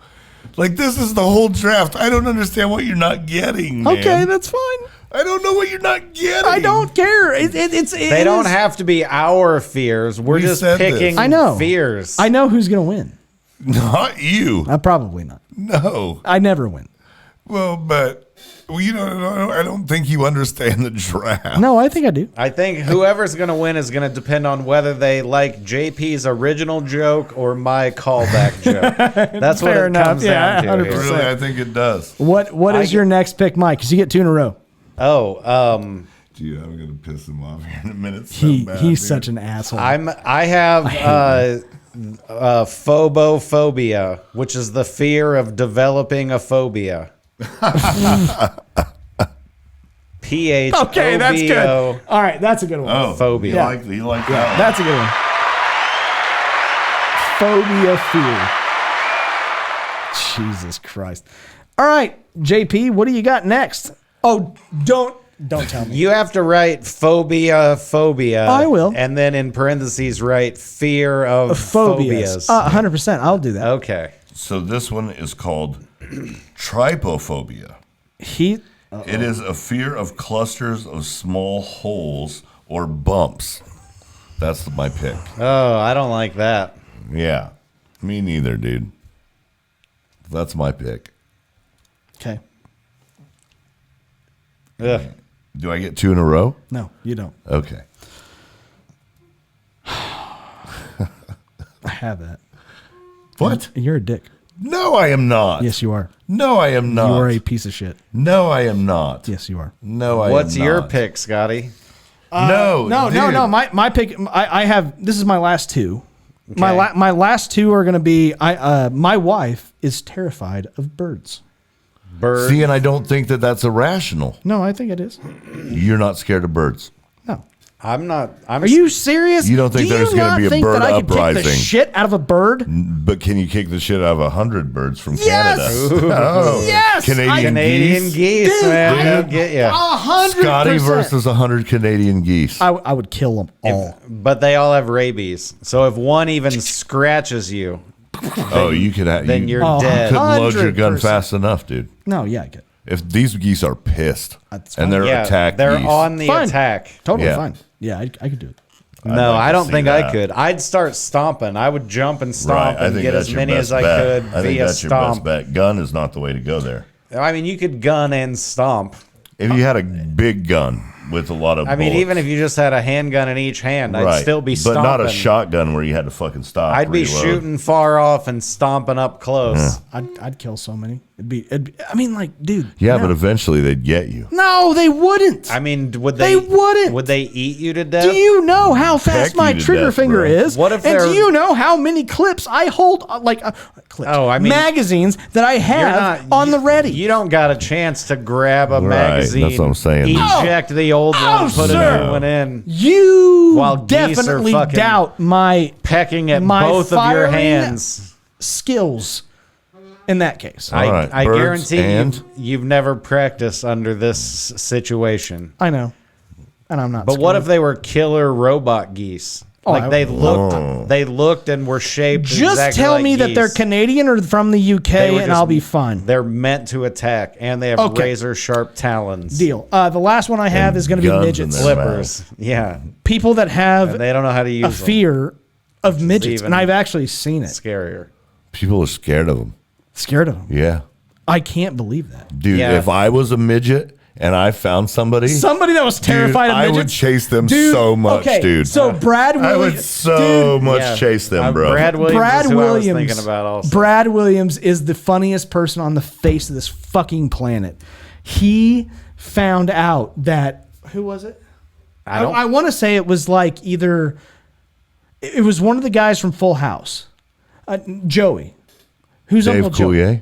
Like, this is the whole draft. I don't understand what you're not getting, man. Okay, that's fine. I don't know what you're not getting. I don't care. They don't have to be our fears. We're We just said this. picking I know. fears. I know who's gonna win. Not you. Probably not. No. I never win. Well, but you know, I don't think you understand the draft. No, I think I do. I think whoever's going to win is going to depend on whether they like JP's original joke or my callback joke. That's what Fair it enough. comes Yeah, down to. 100%. here. Really, I think it does. What is your next pick, Mike? Because you get 2 in a row. Oh, Dude, I'm gonna piss him off here in a minute. So He's bad, such an asshole. I have phobophobia, which is the fear of developing a phobia. P-H-O-B-O. Okay, that's good. All right, that's a good one. Oh, Phobia. You like that one? That's a good one. Phobia fear. Jesus Christ. All right, JP, what do you got next? Oh, don't tell me. You have to write phobia. I will. And then in parentheses write fear of Phobias. phobias. 100%. I'll do that. Okay. So this one is called trypophobia. It is a fear of clusters of small holes or bumps. That's my pick. Oh, I don't like that. Yeah, me neither, dude. That's my pick. Okay. Ugh. Do I get 2 in a row? No, you don't. Okay. I have that. What? You're a dick. No, I am not. Yes, you are. No, I am not. You are a piece of shit. No, I am not. Yes, you are. No, I What's am your not. pick, Scotty? No, No. My pick. I have. This is my last 2. Okay. My last 2 are going to be. My wife is terrified of birds. Bird. See, and I don't think that that's irrational. No, I think it is. You're not scared of birds. No. I'm not. Are you serious? You don't think there's going gonna to be a think bird that I could kick the uprising? shit out of a bird? But can you kick the shit out of 100 birds from Yes! Canada? Oh, Yes! Canadian geese. Dude, man. I They'll am get you. 100%. Scotty versus 100 Canadian geese. I would kill them all. But they all have rabies. So if one even scratches you, Oh, you could have. then you're Oh, dead. couldn't load your gun 100%. fast enough, dude. No, yeah, I could. If these geese are pissed That's and fine. they're Yeah, attack they're geese, on the Fine. attack. Totally Yeah. fine. Yeah, I could do it. No, like I to don't see think I that. could. I'd start stomping. I would jump and right? stomp I and think get that's as your many best as I bet. could I think via that's your best stomp. bet. Gun is not the way to go there. I mean, you could gun and stomp. If you had a big gun with a lot of, I mean, bullets, even if you just had a handgun in each hand, I'd right, still be but stomping. not a shotgun where you had to fucking stop. I'd be reload. shooting far off and stomping up close. I'd kill so many. I mean, like, dude. Yeah, no. but eventually they'd get you. No, they wouldn't. I mean, would They wouldn't. Would they eat you to death? Do you know how fast Peck my you to trigger death, finger bro. is? What if and they're- do you know how many clips I hold, clips, Oh, I mean- magazines that I You're have not- on the ready? You don't got a chance to grab a Right, magazine. that's what I'm saying. Eject the old one, put sir. a new one in. You While geese are definitely fucking doubt my Pecking at My both of your firing- hands. skills in that case. All right, I birds guarantee and- you've never practiced under this situation. I know. And I'm not But what scared. if they were killer robot geese? Oh, Like I- they looked and were shaped. Just exactly tell like me that they're geese. Canadian or from the They UK were and just- I'll be fine. They're meant to attack, and they have Okay. razor sharp talons. Deal. The last one I have And is going to be guns in midgets. their Flippers. Yeah. People that have And they don't know how to use a them. fear of midgets. even And I've actually seen it. Scarier. People are scared of them. Scared of them. Yeah. I can't believe that. Dude, Yeah. if I was a midget and I found somebody, Somebody that was terrified of I midgets. would chase them Dude, so much, okay, dude. So Brad I would Williams. so much Yeah. chase them, bro. Brad Williams Brad is who Williams. I was thinking about also. Brad Williams is the funniest person on the face of this fucking planet. He found out that who was it? I want to say it was like either it was one of the guys from Full House, Joey. Who's Dave Uncle Joey? Coulier?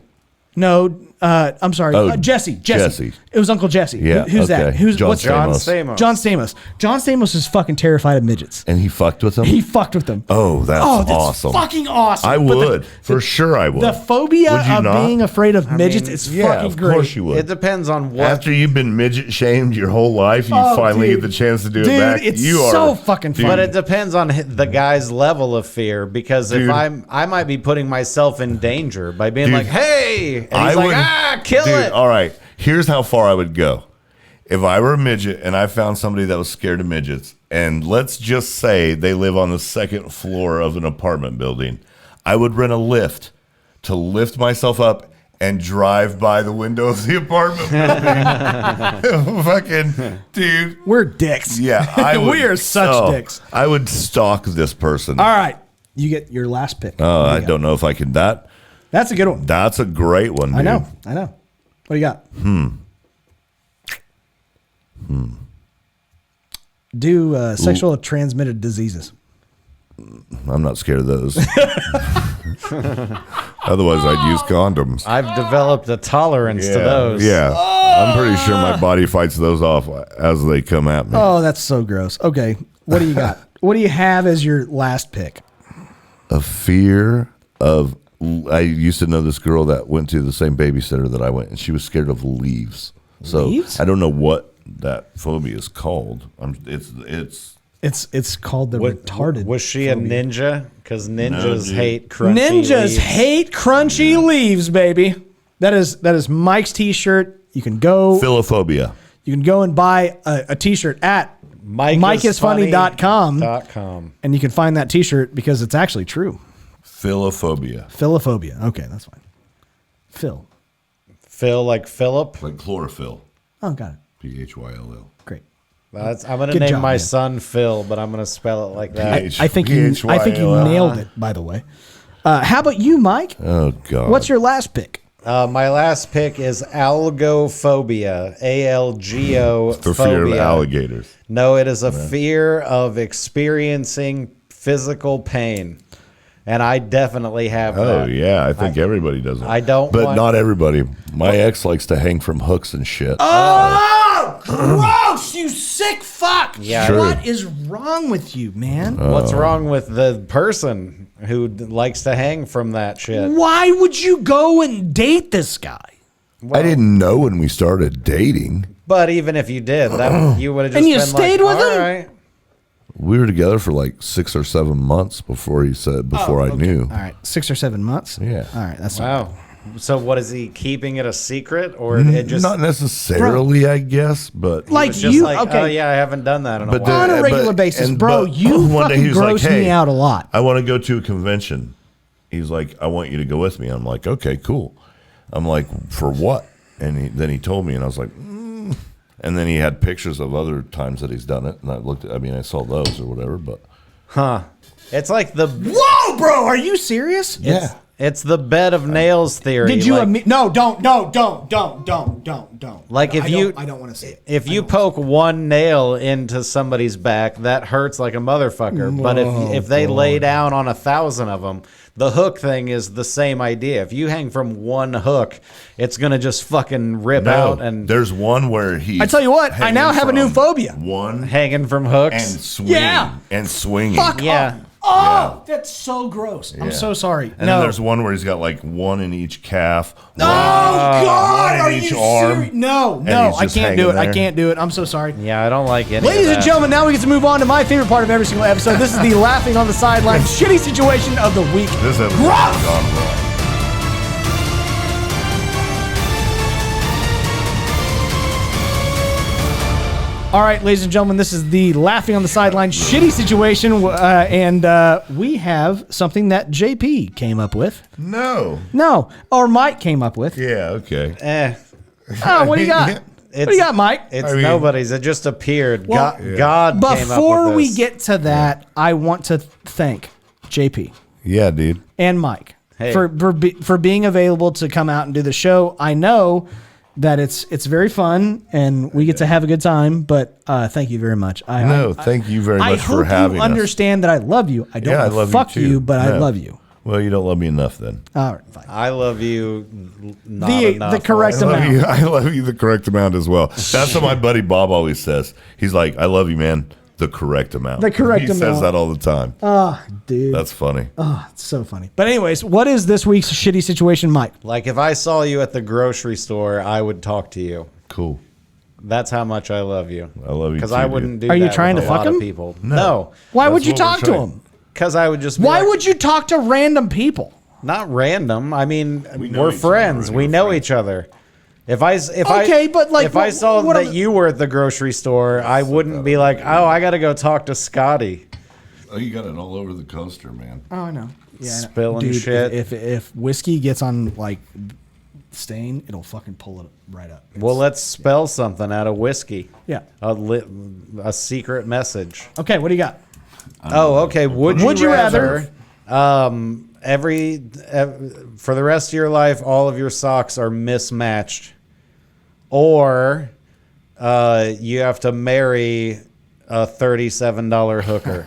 No, I'm sorry, Oh, Jesse. Jesse. It was Uncle Jesse. Yeah, Who's that? okay. Who's John what's John Stamos. Stamos. John Stamos. John Stamos is fucking terrified of midgets. And he fucked with them? He fucked with them. Oh, that's awesome. Fucking awesome. I But the- would. For sure I would. The phobia Would you of not? being afraid of midgets mean, is Yeah, fucking of great. course you would. It depends on what. After you've been midget shamed your whole life, you Oh, finally dude. get the chance to do Dude, it back. it's you so are fucking dude, fun. But it depends on the guy's level of fear, because Dude. if I might be putting myself in danger by being Dude. like, "Hey," and I he's like, would- kill dude, it." All right, here's how far I would go. If I were a midget and I found somebody that was scared of midgets, and let's just say they live on the second floor of an apartment building, I would rent a lift to lift myself up and drive by the window of the apartment building. Fucking dude. We're dicks. Yeah, I would. We are such dicks. I would stalk this person. All right. You get your last pick. Oh, What do I you don't know if I can. That's a good one. That's a great one, dude. I know. What do you got? Do sexual transmitted diseases. I'm not scared of those. Otherwise, I'd use condoms. I've developed a tolerance to those. Yeah. I'm pretty sure my body fights those off as they come at me. Oh, that's so gross. Okay. What do you got? What do you have as your last pick? A fear of. I used to know this girl that went to the same babysitter that I went, and she was scared of leaves. So Leaves? I don't know what that phobia is called. It's called the retarded. Was she a ninja? Because ninjas dude. hate crunchy Ninjas leaves. hate crunchy leaves, baby. That is Mike's t-shirt. You can go philophobia. you can go and buy a t-shirt at MikeIsFunny.com and you can find that t-shirt because it's actually true. Philophobia. Philophobia. Okay, that's fine. Phil. Phil, like Philip. Like chlorophyll. Oh, got it. P-H-Y-L-L. Great. I'm going to Good name job, my man. son Phil, but I'm going to spell it like that. H- I think you P-H-Y-L-L. nailed it, by the way. How about you, Mike? Oh, God. What's your last pick? My last pick is algophobia. A-L-G-O For fear of alligators. No, it is a fear of experiencing physical pain. And I definitely have Oh, that. yeah. I think everybody does it. I don't But want- not everybody. My ex likes to hang from hooks and shit. Oh, gross, you sick fuck. Yeah. True. What is wrong with you, man? What's wrong with the person who likes to hang from that shit? Why would you go and date this guy? I didn't know when we started dating. But even if you did, that you would have just And you been stayed like, with all him? right. We were together for like 6 or 7 months before he said, before I knew. All right, 6 or 7 months. Yeah. All right, that's Wow. So what is he keeping it a secret, or it just Not necessarily, I guess, but like was just you. like, okay, oh yeah, I haven't done that in a But while. on a but- regular basis, and- bro. but You one day fucking he was like, gross "Hey, me out a lot. I want to go to a convention." He's like, "I want you to go with me." I'm like, "Okay, cool." I'm like, "For what?" And then he told me, and I was like, and then he had pictures of other times that he's done it, and I saw those or whatever, but Huh. It's like the Whoa, bro, are you serious? yeah, It's the bed of nails theory. Did you? Like, No, don't. Like if I don't want to say it. If you poke one nail into somebody's back, that hurts like a motherfucker. But if they lay down on 1,000 of them, the hook thing is the same idea. If you hang from one hook, it's gonna just fucking rip out. And there's one where he. I tell you what, I now have a new phobia. One hanging from hooks and swinging. Yeah. And swinging. Fuck Yeah. off. Oh, that's so gross. I'm so sorry. And then there's one where he's got like one in each calf. Oh God! one in Are each you arm, serious? No, and no, he's I just can't do it. hanging I there. can't do it. I'm so sorry. Yeah, I don't like any Ladies of and that. gentlemen, now we get to move on to my favorite part of every single episode. This is the laughing on the sideline shitty situation of the week. This episode Gross! has gone wrong. All right, ladies and gentlemen, this is the laughing on the sideline shitty situation, and we have something that JP came up with. No. No, or Mike came up with. Yeah. Okay. Oh, what do you got? What do you got, Mike? It's I mean- nobody's. It just appeared. Well, God came up Before with we this. get to that, I want to thank JP Yeah, dude. and Mike Hey. for being available to come out and do the show. I know that it's very fun and we get to have a good time, but thank you very much. Thank you very I much hope for having you us. understand that I love you. I don't Yeah, I wanna love fuck you too. you, but I No. love you. Well, you don't love me enough then. All right, fine. I love you. Not The enough. correct amount. I love you the correct amount as well. That's what my buddy Bob always says. He's like, I love you, man, the correct amount. The correct he amount. says that all the time. Dude. That's funny. Oh, it's so funny. But anyways, what is this week's shitty situation, Mike? Like if I saw you at the grocery store, I would talk to you. Cool. That's how much I love you. I love you Because too, I dude. wouldn't do Are you that trying with to a fuck lot of him? people. No. Why would That's you what we're talk to trying. him? Because I would just be Why like, would you talk to random people? not random. I mean, know we're each other friends. already. We We're know friends. each other. If I saw what that are the- you were at the grocery store, I wouldn't be like, oh, I got to go talk to Scotty. Oh, you got it all over the coaster, man. Oh, I know. Yeah, I know. Spilling Dude, shit. If whiskey gets on like stain, it'll fucking pull it right up. Well, let's spell something out of whiskey. Yeah. A secret message. Okay, what do you got? Oh, okay. Would you rather- rather for the rest of your life, all of your socks are mismatched, or you have to marry a $37 hooker?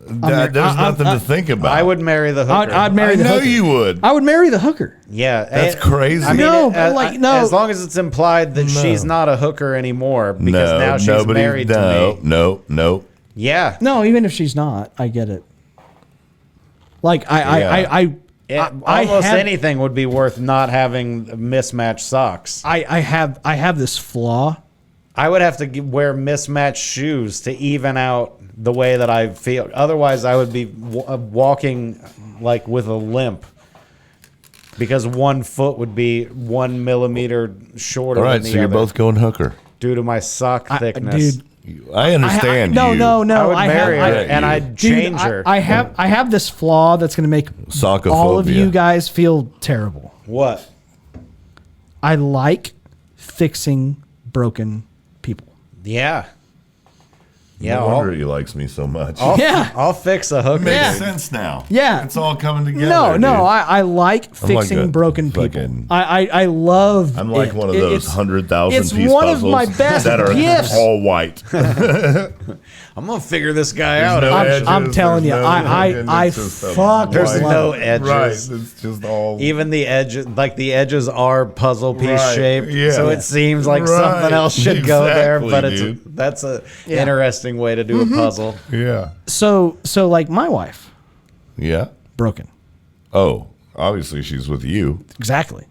There's nothing to think about. I would marry the hooker. I'd marry I the know hooker. you would. I would marry the hooker. Yeah, That's crazy. I mean, No, but like, no. as long as it's implied that she's not a hooker anymore because now she's married to me. No. Yeah, No, even if she's not, I get it. Like I almost have- anything would be worth not having mismatched socks. I have this flaw. I would have to wear mismatched shoes to even out the way that I feel. Otherwise, I would be walking like with a limp because one foot would be 1 millimeter shorter All right, than the so you're other both going hooker. due to my sock thickness. Dude, I understand no, you. no, no. I would marry her have- and I'd Dude, change her. I have this flaw that's going to make all of Sockophobia. you guys feel terrible. What? I like fixing broken people. Yeah. Yeah. No wonder he likes me so much. Yeah. I'll fix a hooker. Makes Yeah. sense now. Yeah. It's all coming together. No, dude. I like fixing a broken people. fucking- I love. I'm like it. one of It- those it's- 100,000 It's piece one puzzles of my best that are gifts. all white. I'm gonna figure this guy out. no eventually. I'm telling you, there's I it's just a fuck. There's white- no edges. Right, it's just all. Even the edges, like the edges are puzzle piece Right, shaped, yeah. so it seems like Right, something else should go there. exactly, But it's dude. that's a interesting way to do a puzzle. Yeah. So like my wife, Yeah. broken. Oh, obviously she's with you. Exactly.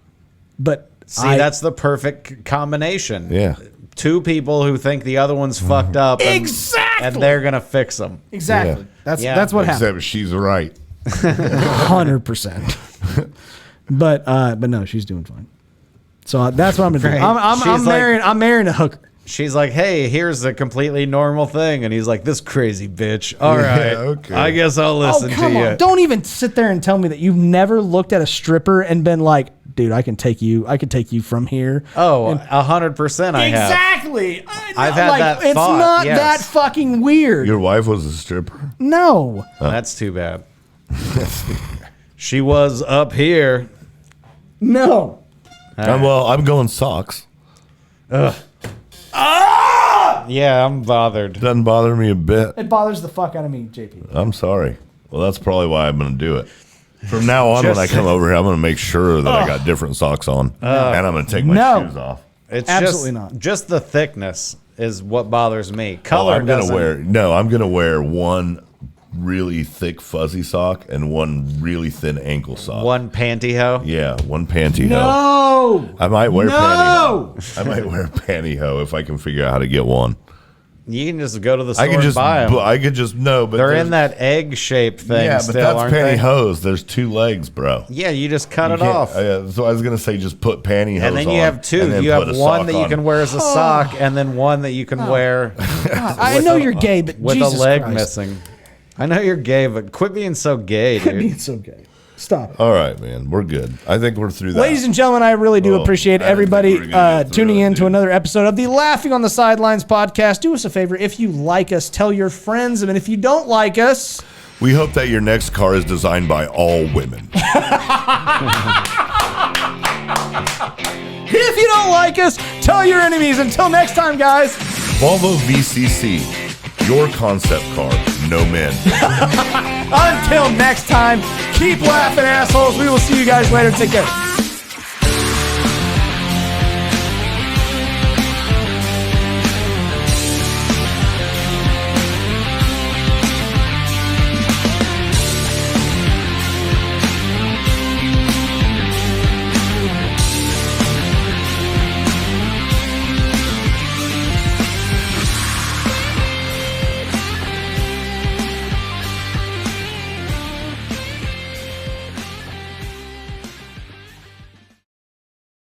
But See, that's the perfect combination. Yeah. Two people who think the other one's fucked up, and, Exactly. and they're gonna fix them. exactly. Yeah. That's what happened. Except she's right. 100%. But no, she's doing fine. So that's what I'm gonna do. Great. I'm She's like- marrying a hooker. She's like, "Hey, here's a completely normal thing," and he's like, "This crazy bitch. All right, okay. I guess I'll listen Oh, come to on. you." Don't even sit there and tell me that you've never looked at a stripper and been like, dude, I could take you from here. Oh, 100% I have. Exactly. I've had that It's thought, not yes. that fucking weird. Your wife was a stripper? No. That's too bad. She was up here. No. I'm going socks. Yeah, I'm bothered. Doesn't bother me a bit. It bothers the fuck out of me, JP. I'm sorry. Well, that's probably why I'm going to do it. From now on, when I Just- come over here, I'm going to make sure that I got different socks on, and I'm going to take my shoes off. It's Absolutely just, not. Just the thickness is what bothers me. Color I'm doesn't. I'm going to wear one really thick fuzzy sock and one really thin ankle sock. One pantyhose. Yeah, one pantyhose. No. I might wear No. pantyhose. I might wear pantyhose if I can figure out how to get one. You can just go to the store I could just and buy them. but They're there's- in that egg shape thing. Yeah, but still, that's aren't they? pantyhose. There's two legs, bro. Yeah, you just cut You it can't- off. so I was gonna say just put pantyhose on. And then you have two. and then You put have a one sock that you on. can wear as a sock, and then one that you can wear I know you're gay, but with Jesus a leg Christ. missing. I know you're gay, but quit being so gay, dude. It's so gay. Stop it. All right, man. We're good. I think we're through that. Ladies and gentlemen, I really do Well, appreciate I didn't everybody think we were gonna get through tuning it, in to dude. another episode of the Laughing on the Sidelines podcast. Do us a favor. If you like us, tell your friends. And if you don't like us, We hope that your next car is designed by all women. if you don't like us, tell your enemies. Until next time, guys. Volvo VCC, your concept car, no men. Until next time, keep laughing, assholes. We will see you guys later. Take care.